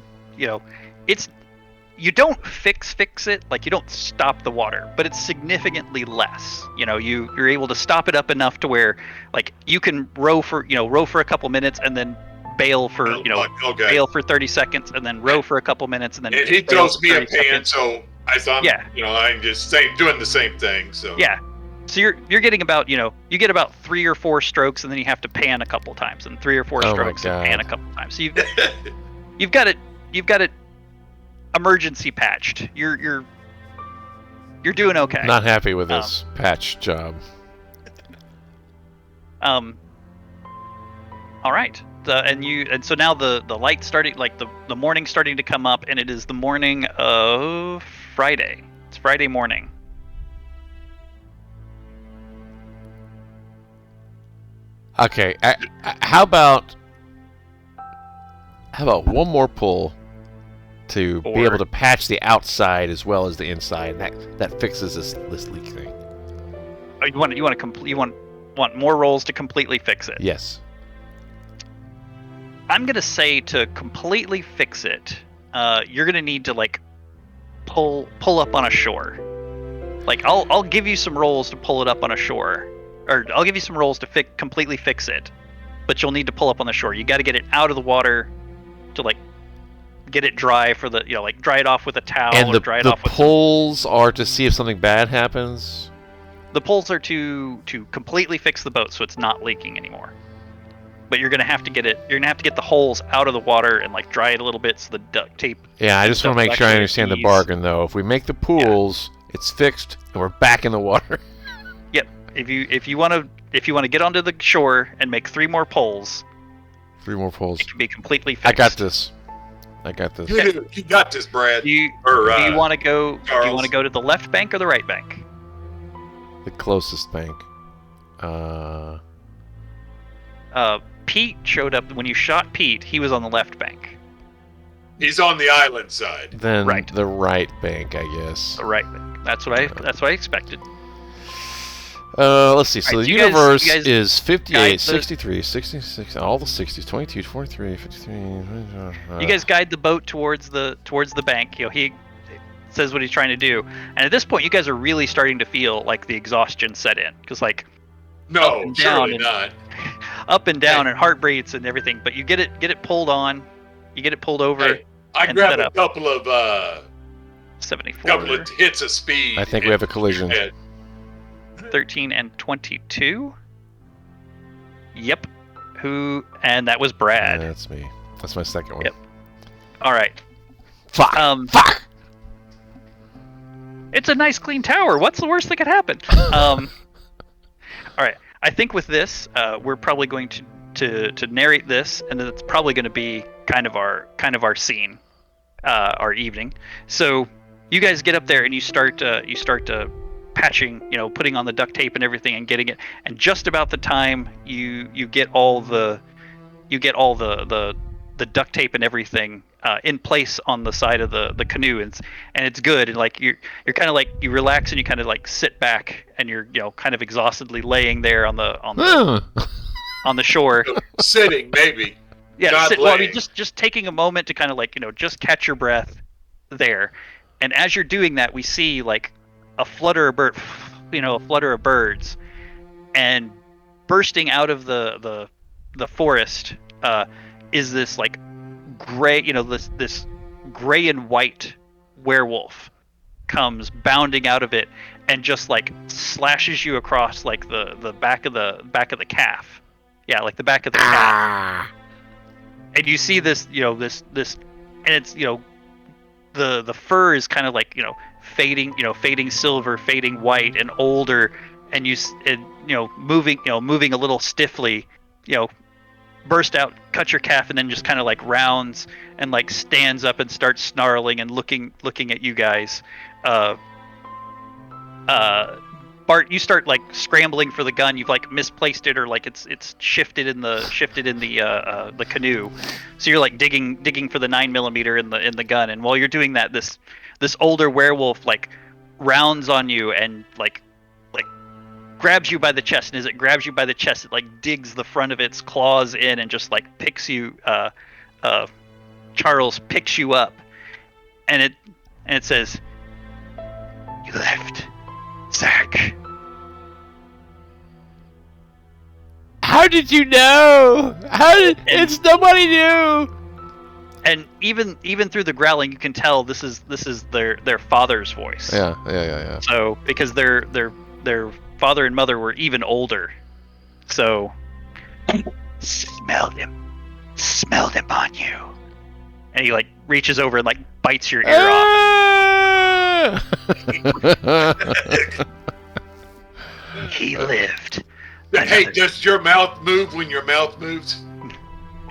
Speaker 1: don't fix it, like you don't stop the water, but it's significantly less. You're able to stop it up enough to where like you can row for a couple minutes and then bail for
Speaker 3: Okay.
Speaker 1: bail for 30 seconds and then row for a couple minutes and then
Speaker 3: And he
Speaker 1: bail
Speaker 3: throws
Speaker 1: for
Speaker 3: me a
Speaker 1: 30
Speaker 3: pan,
Speaker 1: seconds.
Speaker 3: so I'm I'm just doing the same thing. So
Speaker 1: Yeah. So you're getting about you get about 3 or 4 strokes and then you have to pan a couple times and 3 or 4
Speaker 2: Oh my
Speaker 1: strokes and
Speaker 2: God.
Speaker 1: pan a couple times. So you've got it emergency patched. You're doing okay.
Speaker 2: Not happy with this patch job.
Speaker 1: All right. So now the light starting, like the morning starting to come up, and it is the morning of Friday. It's Friday morning.
Speaker 2: Okay. How about one more pull to be
Speaker 1: Or-
Speaker 2: able to patch the outside as well as the inside? That fixes this leak thing.
Speaker 1: Oh, you want more rolls to completely fix it.
Speaker 2: Yes.
Speaker 1: I'm gonna say to completely fix it, you're gonna need to like pull up on a shore. Like I'll give you some rolls to pull it up on a shore, or I'll give you some rolls to completely fix it, but you'll need to pull up on the shore. You got to get it out of the water to like get it dry for the like dry it off with a towel
Speaker 2: And
Speaker 1: or
Speaker 2: the
Speaker 1: dry it off with
Speaker 2: pulls are to see if something bad happens.
Speaker 1: the pulls are to completely fix the boat so it's not leaking anymore. But you're gonna have to get the holes out of the water and like dry it a little bit so the duct tape.
Speaker 2: Yeah, I
Speaker 1: and
Speaker 2: just want to
Speaker 1: stuff
Speaker 2: make sure I
Speaker 1: actually
Speaker 2: understand the
Speaker 1: adheres.
Speaker 2: bargain, though. If we make the pools, it's fixed, and we're back in the water.
Speaker 1: Yep. If you want to get onto the shore and make 3 more pulls,
Speaker 2: 3 more pulls.
Speaker 1: it can be completely fixed.
Speaker 2: I got this.
Speaker 3: you got this, Brad.
Speaker 1: Do you
Speaker 3: Or,
Speaker 1: want to go? Do you
Speaker 3: Charles.
Speaker 1: want to go to the left bank or the right bank?
Speaker 2: The closest bank.
Speaker 1: Pete showed up when you shot Pete. He was on the left bank.
Speaker 3: He's on the island side.
Speaker 2: Then
Speaker 1: Right.
Speaker 2: the right bank, I guess.
Speaker 1: The right bank. That's what I expected.
Speaker 2: Let's see. So
Speaker 1: Alright,
Speaker 2: the
Speaker 1: so you guys-
Speaker 2: universe
Speaker 1: you guys
Speaker 2: is 58,
Speaker 1: guide the-
Speaker 2: 63, 66, all the 60s, 22, 23, 53.
Speaker 1: You guys guide the boat towards the bank. He says what he's trying to do, and at this point, you guys are really starting to feel like the exhaustion set in, because like up
Speaker 3: No,
Speaker 1: and down
Speaker 3: surely
Speaker 1: and-
Speaker 3: not.
Speaker 1: up and down and heart rates and everything. But you get it pulled on, you get it pulled over.
Speaker 3: Hey, I
Speaker 1: and
Speaker 3: grabbed
Speaker 1: set
Speaker 3: a
Speaker 1: up.
Speaker 3: couple of
Speaker 1: 74,
Speaker 3: hits of speed.
Speaker 2: I think we have a collision.
Speaker 3: and-
Speaker 1: 13, and 22. Yep. And that was Brad.
Speaker 2: Yeah, that's me. That's my second one.
Speaker 1: Yep. All right.
Speaker 2: Fuck! Fuck!
Speaker 1: It's a nice clean tower. What's the worst that could happen? All right. I think with this, we're probably going to narrate this, and then it's probably going to be kind of our scene, our evening. So you guys get up there and you start patching, putting on the duct tape and everything and getting it. And just about the time you get all the duct tape and everything in place on the side of the canoe, and it's good. And like you're kind of like you relax and you kind of like sit back and you're kind of exhaustedly laying there on the on the shore.
Speaker 3: Sitting, maybe.
Speaker 1: Yeah,
Speaker 3: Not
Speaker 1: well, I mean,
Speaker 3: laying.
Speaker 1: just taking a moment to kind of like just catch your breath there. And as you're doing that, we see like a flutter of birds, and bursting out of the the forest is this like gray, this gray and white werewolf comes bounding out of it and just like slashes you across like the back of the calf. Yeah, like the back of the calf. And you see this, this and it's, the fur is kind of like, fading silver, fading white and older, and moving a little stiffly, burst out, cut your calf, and then just kind of like rounds and like stands up and starts snarling and looking at you guys. Bart, you start like scrambling for the gun. You've like misplaced it, or like it's shifted in the canoe. So you're like digging for the 9mm in the gun. And while you're doing that, this older werewolf like rounds on you and like grabs you by the chest. And as it grabs you by the chest, it like digs the front of its claws in and just like picks you. Charles picks you up, and it says, "You left, Zach."
Speaker 2: How did you know? It's nobody knew.
Speaker 1: And even through the growling, you can tell this is their father's voice.
Speaker 2: Yeah.
Speaker 1: So because their father and mother were even older, so smelled him on you, and he like reaches over and like bites your ear off. He lived.
Speaker 3: Hey, does your mouth move when your mouth moves?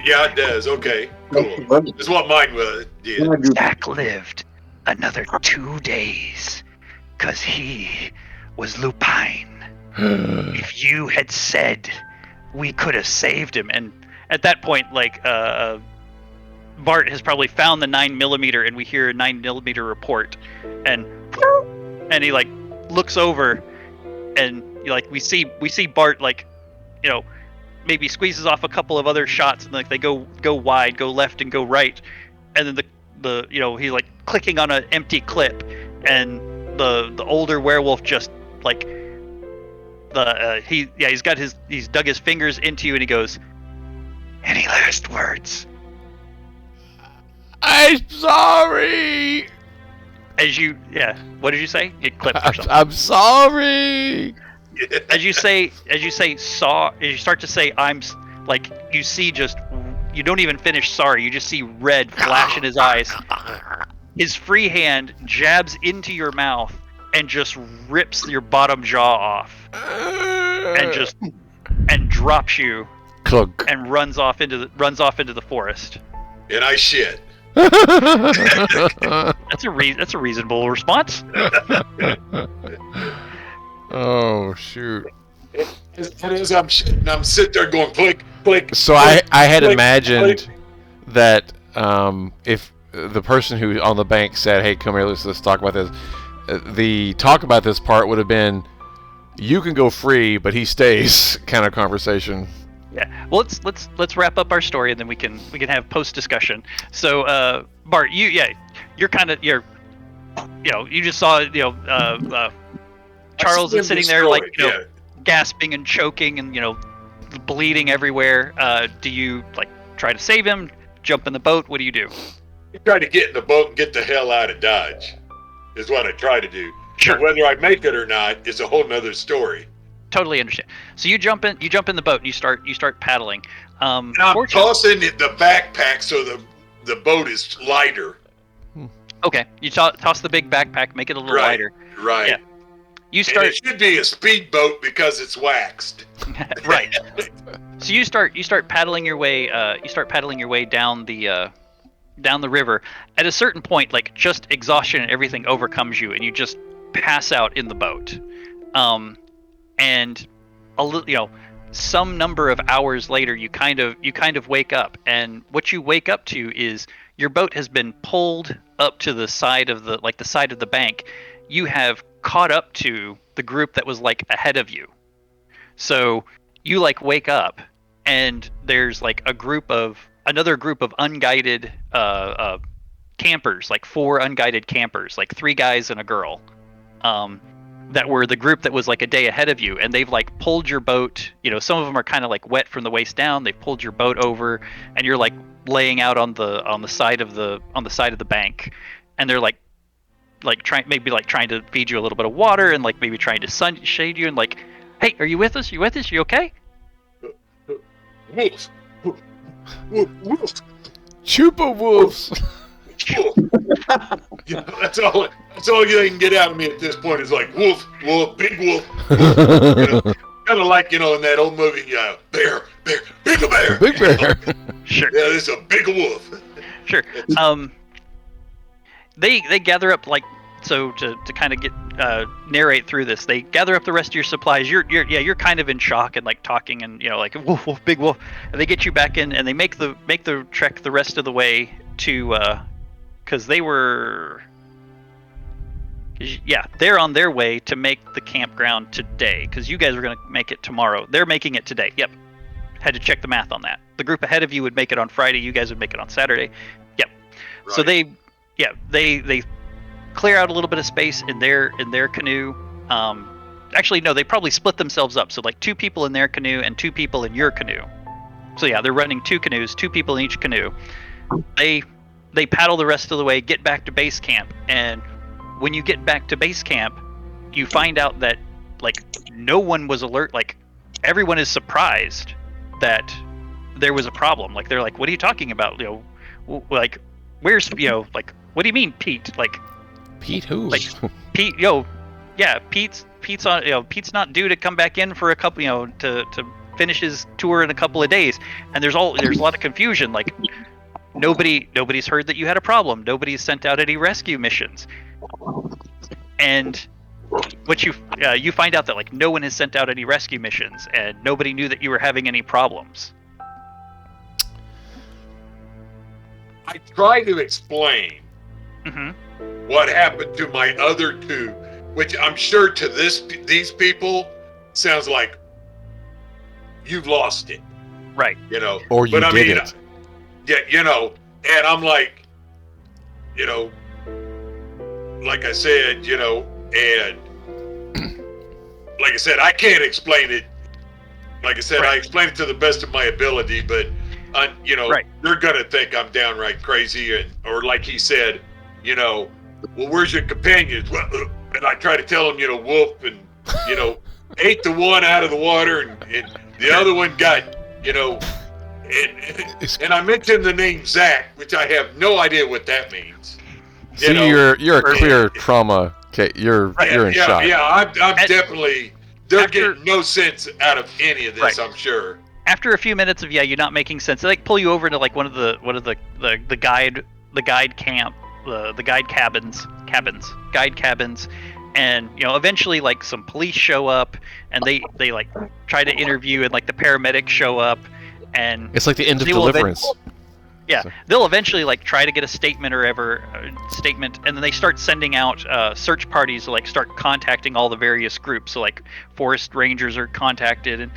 Speaker 3: Yeah, it does. Okay, cool. That's what mine was. Yeah.
Speaker 1: Zach lived another 2 days, 'cause he was lupine. If you had said, we could have saved him. And at that point, like, Bart has probably found the 9mm, and we hear a 9mm report, and he like looks over, and like we see Bart like, maybe squeezes off a couple of other shots, and like they go wide, go left, and go right, and then the he's like clicking on an empty clip, and the older werewolf just like he's dug his fingers into you, and he goes, "Any last words?"
Speaker 2: I'm sorry.
Speaker 1: What did you say? You clipped or something.
Speaker 2: I'm sorry.
Speaker 1: As you start to say, I'm like, you see you don't even finish sorry, you just see red flash in his eyes. His free hand jabs into your mouth and just rips your bottom jaw off, and drops you,
Speaker 2: Clunk.
Speaker 1: and runs off into the forest.
Speaker 3: And I shit.
Speaker 1: That's a reasonable response.
Speaker 2: Oh shoot!
Speaker 3: And as I'm shitting, I'm sitting there going click, click.
Speaker 2: So
Speaker 3: click,
Speaker 2: I had
Speaker 3: click,
Speaker 2: imagined
Speaker 3: click.
Speaker 2: that if the person who on the bank said, "Hey, come here, let's talk about this," the talk about this part would have been, "You can go free, but he stays," kind of conversation.
Speaker 1: Yeah. Well, let's wrap up our story, and then we can have post discussion. So, Bart, you just saw Charles is sitting there like gasping and choking and bleeding everywhere. Do you like try to save him? Jump in the boat? What do you do?
Speaker 3: I try to get in the boat and get the hell out of Dodge. Is what I try to do.
Speaker 1: Sure.
Speaker 3: Now, whether I make it or not is a whole nother story.
Speaker 1: Totally understand. So you jump in the boat and you start paddling.
Speaker 3: I'm tossing the backpack so the boat is lighter.
Speaker 1: Okay, you toss the big backpack, make it a little lighter.
Speaker 3: Right.
Speaker 1: Yeah. You
Speaker 3: And
Speaker 1: start.
Speaker 3: it should be a speedboat because it's waxed.
Speaker 1: Right. So you start paddling your way. You start paddling your way down the river. At a certain point, like just exhaustion and everything overcomes you, and you just pass out in the boat. And some number of hours later, you kind of wake up, and what you wake up to is your boat has been pulled up to the side of the bank. You have caught up to the group that was like ahead of you. So you like wake up, and there's like another group of unguided campers, like 4 unguided campers, like 3 guys and a girl. that were the group that was like a day ahead of you, and they've like pulled your boat. Some of them are kind of like wet from the waist down. They've pulled your boat over, and you're like laying out on the side of the bank, and they're like trying to feed you a little bit of water, and like maybe trying to sunshade you, and like, hey, are you with us? You with us? You okay?
Speaker 3: Wolf. Wolf.
Speaker 2: Chupa wolves.
Speaker 3: That's all you can get out of me at this point is like wolf, big wolf. Kind of like in that old movie, bear, big bear.
Speaker 2: Big bear.
Speaker 1: Sure.
Speaker 3: Yeah, this is a big wolf.
Speaker 1: Sure. They gather up so to kind of get narrate through this. They gather up the rest of your supplies. You're kind of in shock and like talking and like wolf, big wolf. And they get you back in and they make the trek the rest of the way to because they're on their way to make the campground today because you guys are going to make it tomorrow. They're making it today. Yep. Had to check the math on that. The group ahead of you would make it on Friday. You guys would make it on Saturday. Yep. Right. So they clear out a little bit of space in their canoe. Actually, no, they probably split themselves up. So like 2 people in their canoe and 2 people in your canoe. So yeah, they're running 2 canoes, 2 people in each canoe. They paddle the rest of the way, get back to base camp, and when you get back to base camp, you find out that like no one was alert. Like everyone is surprised that there was a problem. Like they're like, "What are you talking about? Like where's like what do you mean, Pete? Like
Speaker 2: Pete who?
Speaker 1: Like Pete, Pete's on. Pete's not due to come back in for a couple. To finish his tour in a couple of days, and there's a lot of confusion. Like nobody's heard that you had a problem. Nobody's sent out any rescue missions, and what you find out that like no one has sent out any rescue missions, and nobody knew that you were having any problems.
Speaker 3: I try to explain
Speaker 1: Mm-hmm.
Speaker 3: what happened to my other 2, which I'm sure to these people sounds like you've lost it,
Speaker 1: Right?
Speaker 2: Or you didn't.
Speaker 3: Yeah, and I'm like, like I said, and like I said, I can't explain it. Like I said,
Speaker 1: Right.
Speaker 3: I explain it to the best of my ability, but
Speaker 1: Right.
Speaker 3: they're gonna think I'm downright crazy, or like he said, well, where's your companions? Well, and I try to tell him, wolf, and ate the one out of the water, and the other one got, and I mentioned the name Zach, which I have no idea what that means.
Speaker 2: See, you're a clear trauma. Okay, you're in shock.
Speaker 3: Yeah, I'm definitely. They're getting no sense out of any of this. Right. I'm sure.
Speaker 1: After a few minutes of you not making sense, they like pull you over to like one of the guide camp, the guide cabins, and eventually like some police show up, and they like try to interview, and like the paramedics show up, and
Speaker 2: it's like the end of Deliverance.
Speaker 1: They'll eventually like try to get a statement and then they start sending out search parties to like start contacting all the various groups. So like forest rangers are contacted, and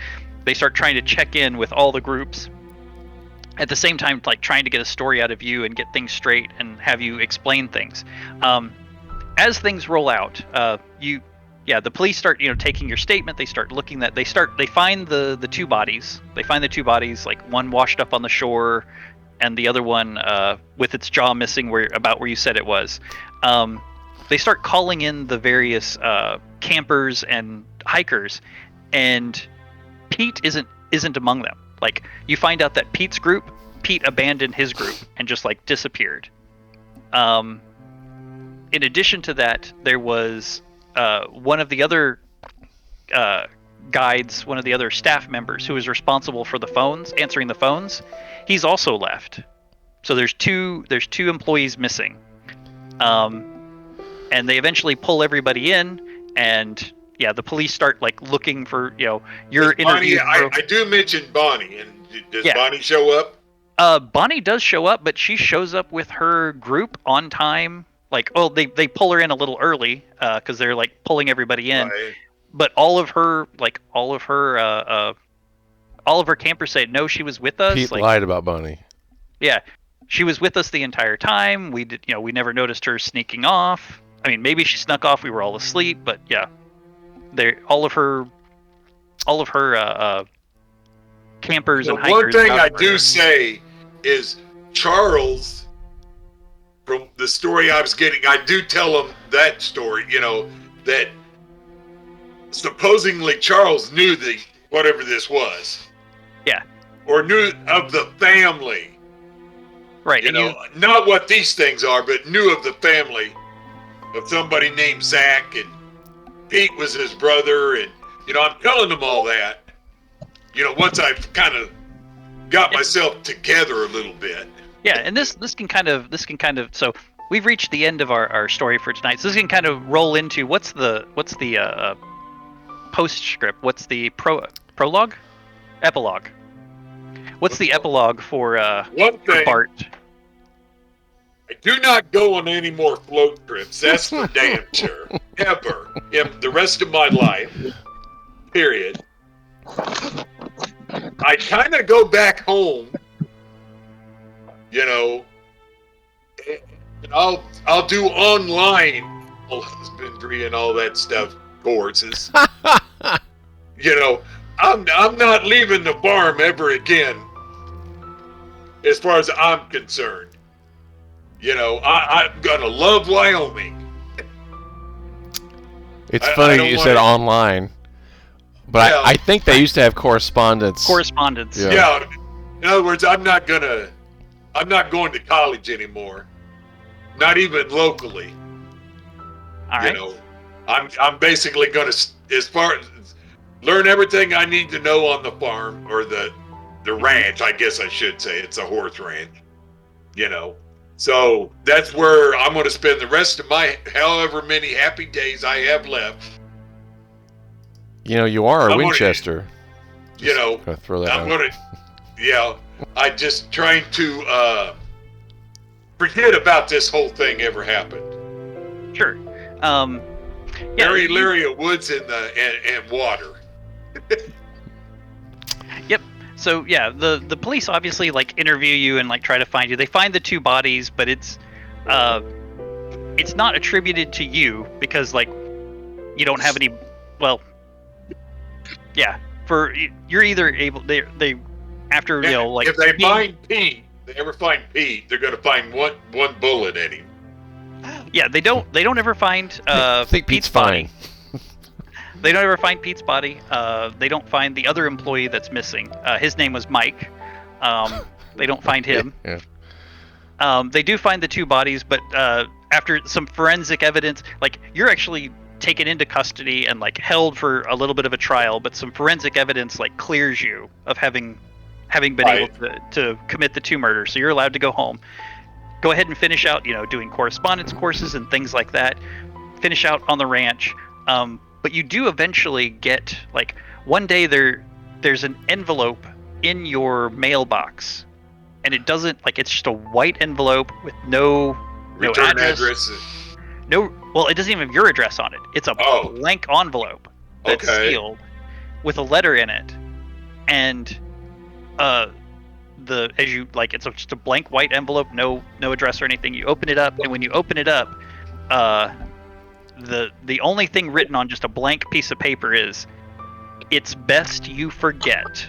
Speaker 1: they start trying to check in with all the groups at the same time, like trying to get a story out of you and get things straight and have you explain things. As things roll out, the police start taking your statement. They start looking at they find the 2 bodies. They find the 2 bodies, like one washed up on the shore, and the other one with its jaw missing where you said it was. They start calling in the various campers and hikers, and Pete isn't among them. Like you find out that Pete abandoned his group and just like disappeared. In addition to that, there was one of the other guides, one of the other staff members who was responsible for answering the phones. He's also left. So there's two employees missing. And they eventually pull everybody in, and the police start like looking for your interview.
Speaker 3: I do mention Bonnie, and does Bonnie show up?
Speaker 1: Bonnie does show up, but she shows up with her group on time. Like, they pull her in a little early because they're like pulling everybody in.
Speaker 3: Right.
Speaker 1: But all of her campers said no, she was with us.
Speaker 2: Pete lied about Bonnie.
Speaker 1: Yeah, she was with us the entire time. We never noticed her sneaking off. I mean, maybe she snuck off. We were all asleep, but yeah. all of her campers and
Speaker 3: The
Speaker 1: hikers.
Speaker 3: one thing I
Speaker 1: about
Speaker 3: do
Speaker 1: her.
Speaker 3: say is Charles, from the story I was getting, I do tell him that story, that supposedly Charles knew whatever this was.
Speaker 1: Yeah.
Speaker 3: Or knew of the family.
Speaker 1: Right.
Speaker 3: Not what these things are, but knew of the family of somebody named Zach, and Pete was his brother, and I'm telling them all that. Once I've kind of got myself together a little bit.
Speaker 1: Yeah, and this can kind of so we've reached the end of our story for tonight. So this can kind of roll into what's the postscript? What's the prologue? Epilogue. What's the epilogue for
Speaker 3: One
Speaker 1: for
Speaker 3: thing,
Speaker 1: Bart?
Speaker 3: I do not go on any more float trips. That's for damn sure. Ever. In the rest of my life. Period. I kind of go back home, and I'll do online husbandry and all that stuff courses. I'm not leaving the farm ever again, as far as I'm concerned. I'm gonna love Wyoming.
Speaker 2: It's funny you said online, but
Speaker 3: Yeah.
Speaker 2: I think they used to have correspondence.
Speaker 3: Yeah. In other words, I'm not going to college anymore. Not even locally.
Speaker 1: All right.
Speaker 3: I'm basically going to, learn everything I need to know on the farm, or the ranch, I guess I should say. It's a horse ranch. So that's where I'm going to spend the rest of my however many happy days I have left.
Speaker 2: You are a Winchester.
Speaker 3: Gonna
Speaker 2: throw that
Speaker 3: I'm
Speaker 2: out.
Speaker 3: I just trying to forget about this whole thing ever happened.
Speaker 1: Sure.
Speaker 3: Bury Larry of woods and water.
Speaker 1: Yep. So yeah, the police obviously interview you and try to find you. They find the two bodies, but it's not attributed to you because you don't have any. Well, yeah. You're either able they after
Speaker 3: if they find Pete, they ever find Pete, they're gonna find one bullet in him.
Speaker 1: Yeah, they don't ever find
Speaker 2: I think Pete's fine.
Speaker 1: They don't ever find Pete's body. They don't find the other employee that's missing. His name was Mike. They don't find him.
Speaker 2: Yeah.
Speaker 1: They do find the two bodies, but after some forensic evidence, you're actually taken into custody and held for a little bit of a trial, but some forensic evidence clears you of having been able to commit the two murders. So you're allowed to go home. Go ahead and finish out, doing correspondence courses and things like that. Finish out on the ranch. But you do eventually get one day there's an envelope in your mailbox, and it doesn't it's just a white envelope with no
Speaker 3: Return
Speaker 1: address. Well, it doesn't even have your address on it. It's a blank envelope that's sealed with a letter in it, and it's just a blank white envelope, no address or anything. You open it up, and when you open it up, the only thing written on just a blank piece of paper is, "It's best you forget."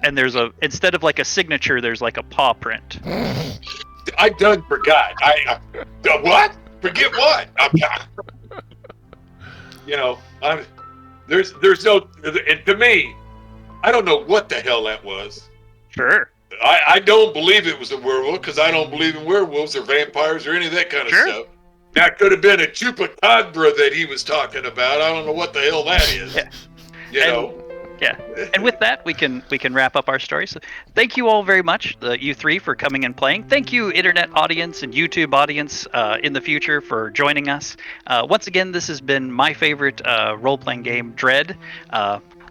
Speaker 1: And there's instead of a signature, there's a paw print.
Speaker 3: I done forgot. What? Forget what? There's no, and to me, I don't know what the hell that was.
Speaker 1: Sure.
Speaker 3: I don't believe it was a werewolf, because I don't believe in werewolves or vampires or any of that kind of stuff. That could have been a chupacabra that he was talking about. I don't know what the hell that is.
Speaker 1: Yeah. Yeah. And with that, we can wrap up our story. So thank you all very much, you three, for coming and playing. Thank you, internet audience and YouTube audience in the future, for joining us. Once again, this has been my favorite role-playing game, Dread.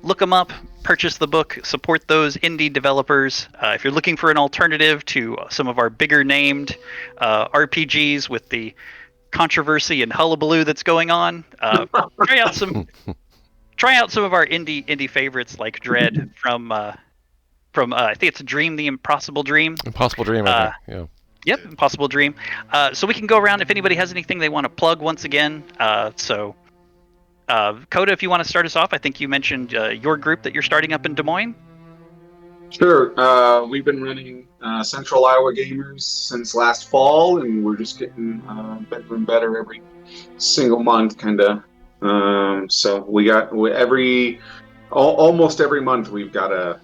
Speaker 1: Look them up, purchase the book, support those indie developers. If you're looking for an alternative to some of our bigger named RPGs with the controversy and hullabaloo that's going on, try out some of our indie favorites like Dread from I think it's Dream the Impossible Dream.
Speaker 2: Impossible Dream, I think. Yeah.
Speaker 1: Yep, Impossible Dream. So we can go around if anybody has anything they want to plug once again. Coda, if you want to start us off, I think you mentioned your group that you're starting up in Des Moines.
Speaker 5: Sure. We've been running Central Iowa Gamers since last fall, and we're just getting better and better every single month, kind of. So we got almost every month we've got a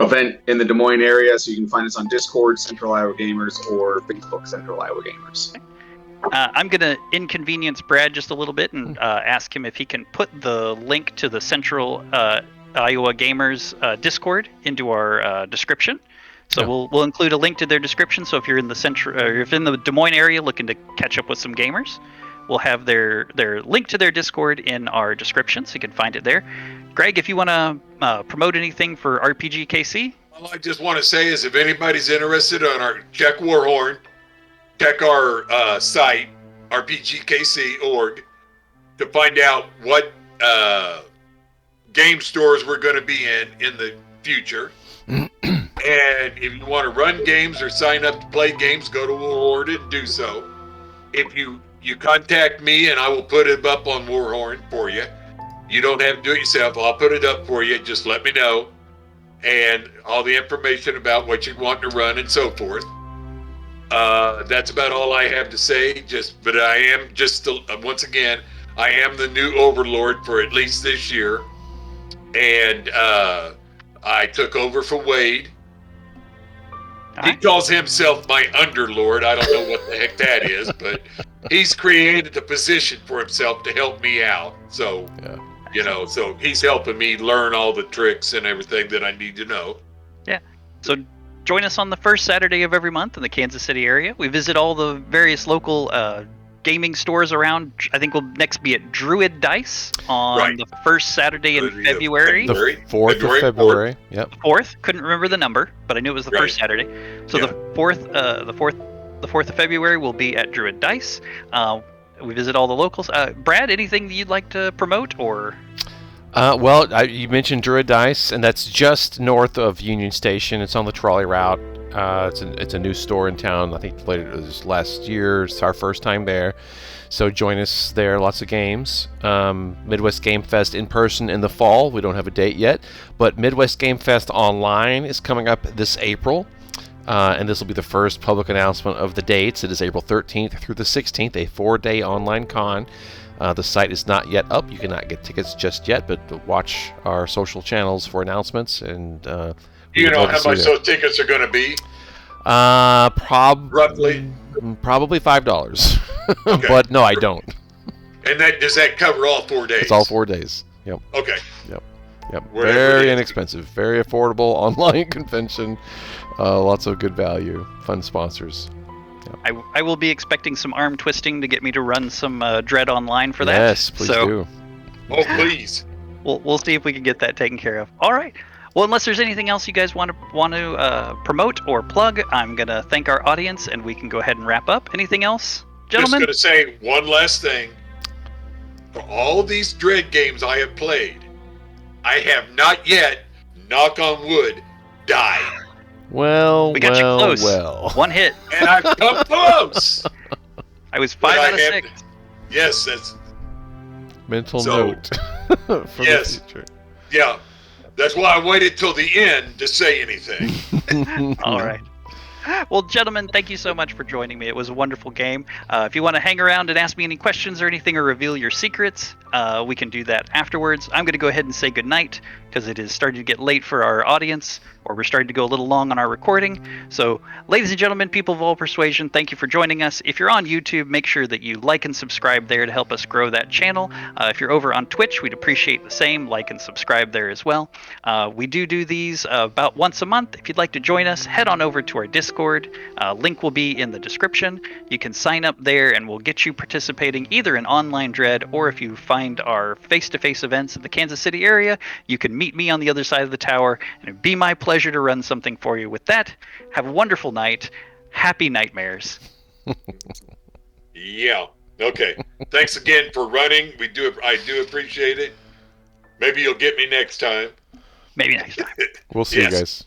Speaker 5: event in the Des Moines area. So you can find us on Discord, Central Iowa Gamers, or Facebook, Central Iowa Gamers.
Speaker 1: I'm going to inconvenience Brad just a little bit and ask him if he can put the link to the Central Iowa Gamers Discord into our description. So we'll include a link to their description. So if you're in the if in the Des Moines area looking to catch up with some gamers, we'll have their link to their Discord in our description, so you can find it there. Greg, if you want to promote anything for RPG KC.
Speaker 3: All I just want to say is if anybody's interested on our check Warhorn, check our site, rpgkc.org, to find out what game stores we're going to be in the future. And if you want to run games or sign up to play games, go to Warhorn and do so. If you contact me and I will put it up on Warhorn for you. You don't have to do it yourself. I'll put it up for you. Just let me know. And all the information about what you want to run and so forth. That's about all I have to say. But I am once again, I am the new overlord for at least this year. And I took over for Wade. He calls himself my underlord. I don't know what the heck that is, but he's created a position for himself to help me out. So, so he's helping me learn all the tricks and everything that I need to know.
Speaker 1: Yeah. So join us on the first Saturday of every month in the Kansas City area. We visit all the various local gaming stores around. I think we'll next be at Druid Dice on the first Saturday in February.
Speaker 2: The 4th of February. Yep.
Speaker 1: The 4th. Couldn't remember the number, but I knew it was the first Saturday. So the 4th of February will be at Druid Dice. We visit all the locals. Brad, anything that you'd like to promote or?
Speaker 2: You mentioned Druid Dice, and that's just north of Union Station. It's on the trolley route. It's a new store in town. I think it was last year. It's our first time there. So join us there. Lots of games. Midwest Game Fest in person in the fall. We don't have a date yet. But Midwest Game Fest online is coming up this April. And this will be the first public announcement of the dates. It is April 13th through the 16th, a 4-day online con. The site is not yet up. You cannot get tickets just yet, but watch our social channels for announcements. And
Speaker 3: you know how much those tickets are going to be?
Speaker 2: Roughly? Probably $5. Okay. But no, I don't.
Speaker 3: And does that cover all 4 days?
Speaker 2: It's all 4 days. Yep.
Speaker 3: Okay.
Speaker 2: Yep. Very inexpensive, very affordable online convention. Lots of good value, fun sponsors.
Speaker 1: Yep. I will be expecting some arm twisting to get me to run some Dread online for that.
Speaker 2: Yes, please do.
Speaker 3: Oh, please.
Speaker 1: We'll see if we can get that taken care of. All right. Well, unless there's anything else you guys want to promote or plug, I'm going to thank our audience, and we can go ahead and wrap up. Anything else, gentlemen?
Speaker 3: Just going to say one last thing. For all these Dread games I have played, I have not yet, knock on wood, died.
Speaker 1: We got you close. One hit.
Speaker 3: And I've come close.
Speaker 1: I was 5 out of 6.
Speaker 3: Yes, that's...
Speaker 2: Mental note for the future.
Speaker 3: Yeah. That's why I waited till the end to say anything.
Speaker 1: All right. Well, gentlemen, thank you so much for joining me. It was a wonderful game. If you want to hang around and ask me any questions or anything or reveal your secrets, we can do that afterwards. I'm going to go ahead and say goodnight because it is starting to get late for our audience, or we're starting to go a little long on our recording. So, ladies and gentlemen, people of all persuasion, thank you for joining us. If you're on YouTube, make sure that you like and subscribe there to help us grow that channel. If you're over on Twitch, we'd appreciate the same. Like and subscribe there as well. We do these about once a month. If you'd like to join us, head on over to our Discord. Link will be in the description. You can sign up there and we'll get you participating either in Online Dread, or if you find our face-to-face events in the Kansas City area, you can meet me on the other side of the tower, and it'd be my pleasure to run something for you. With that, have a wonderful night. Happy nightmares.
Speaker 3: Yeah. Okay. Thanks again for running. I do appreciate it. Maybe you'll get me next time.
Speaker 1: Maybe next time.
Speaker 2: We'll see you guys.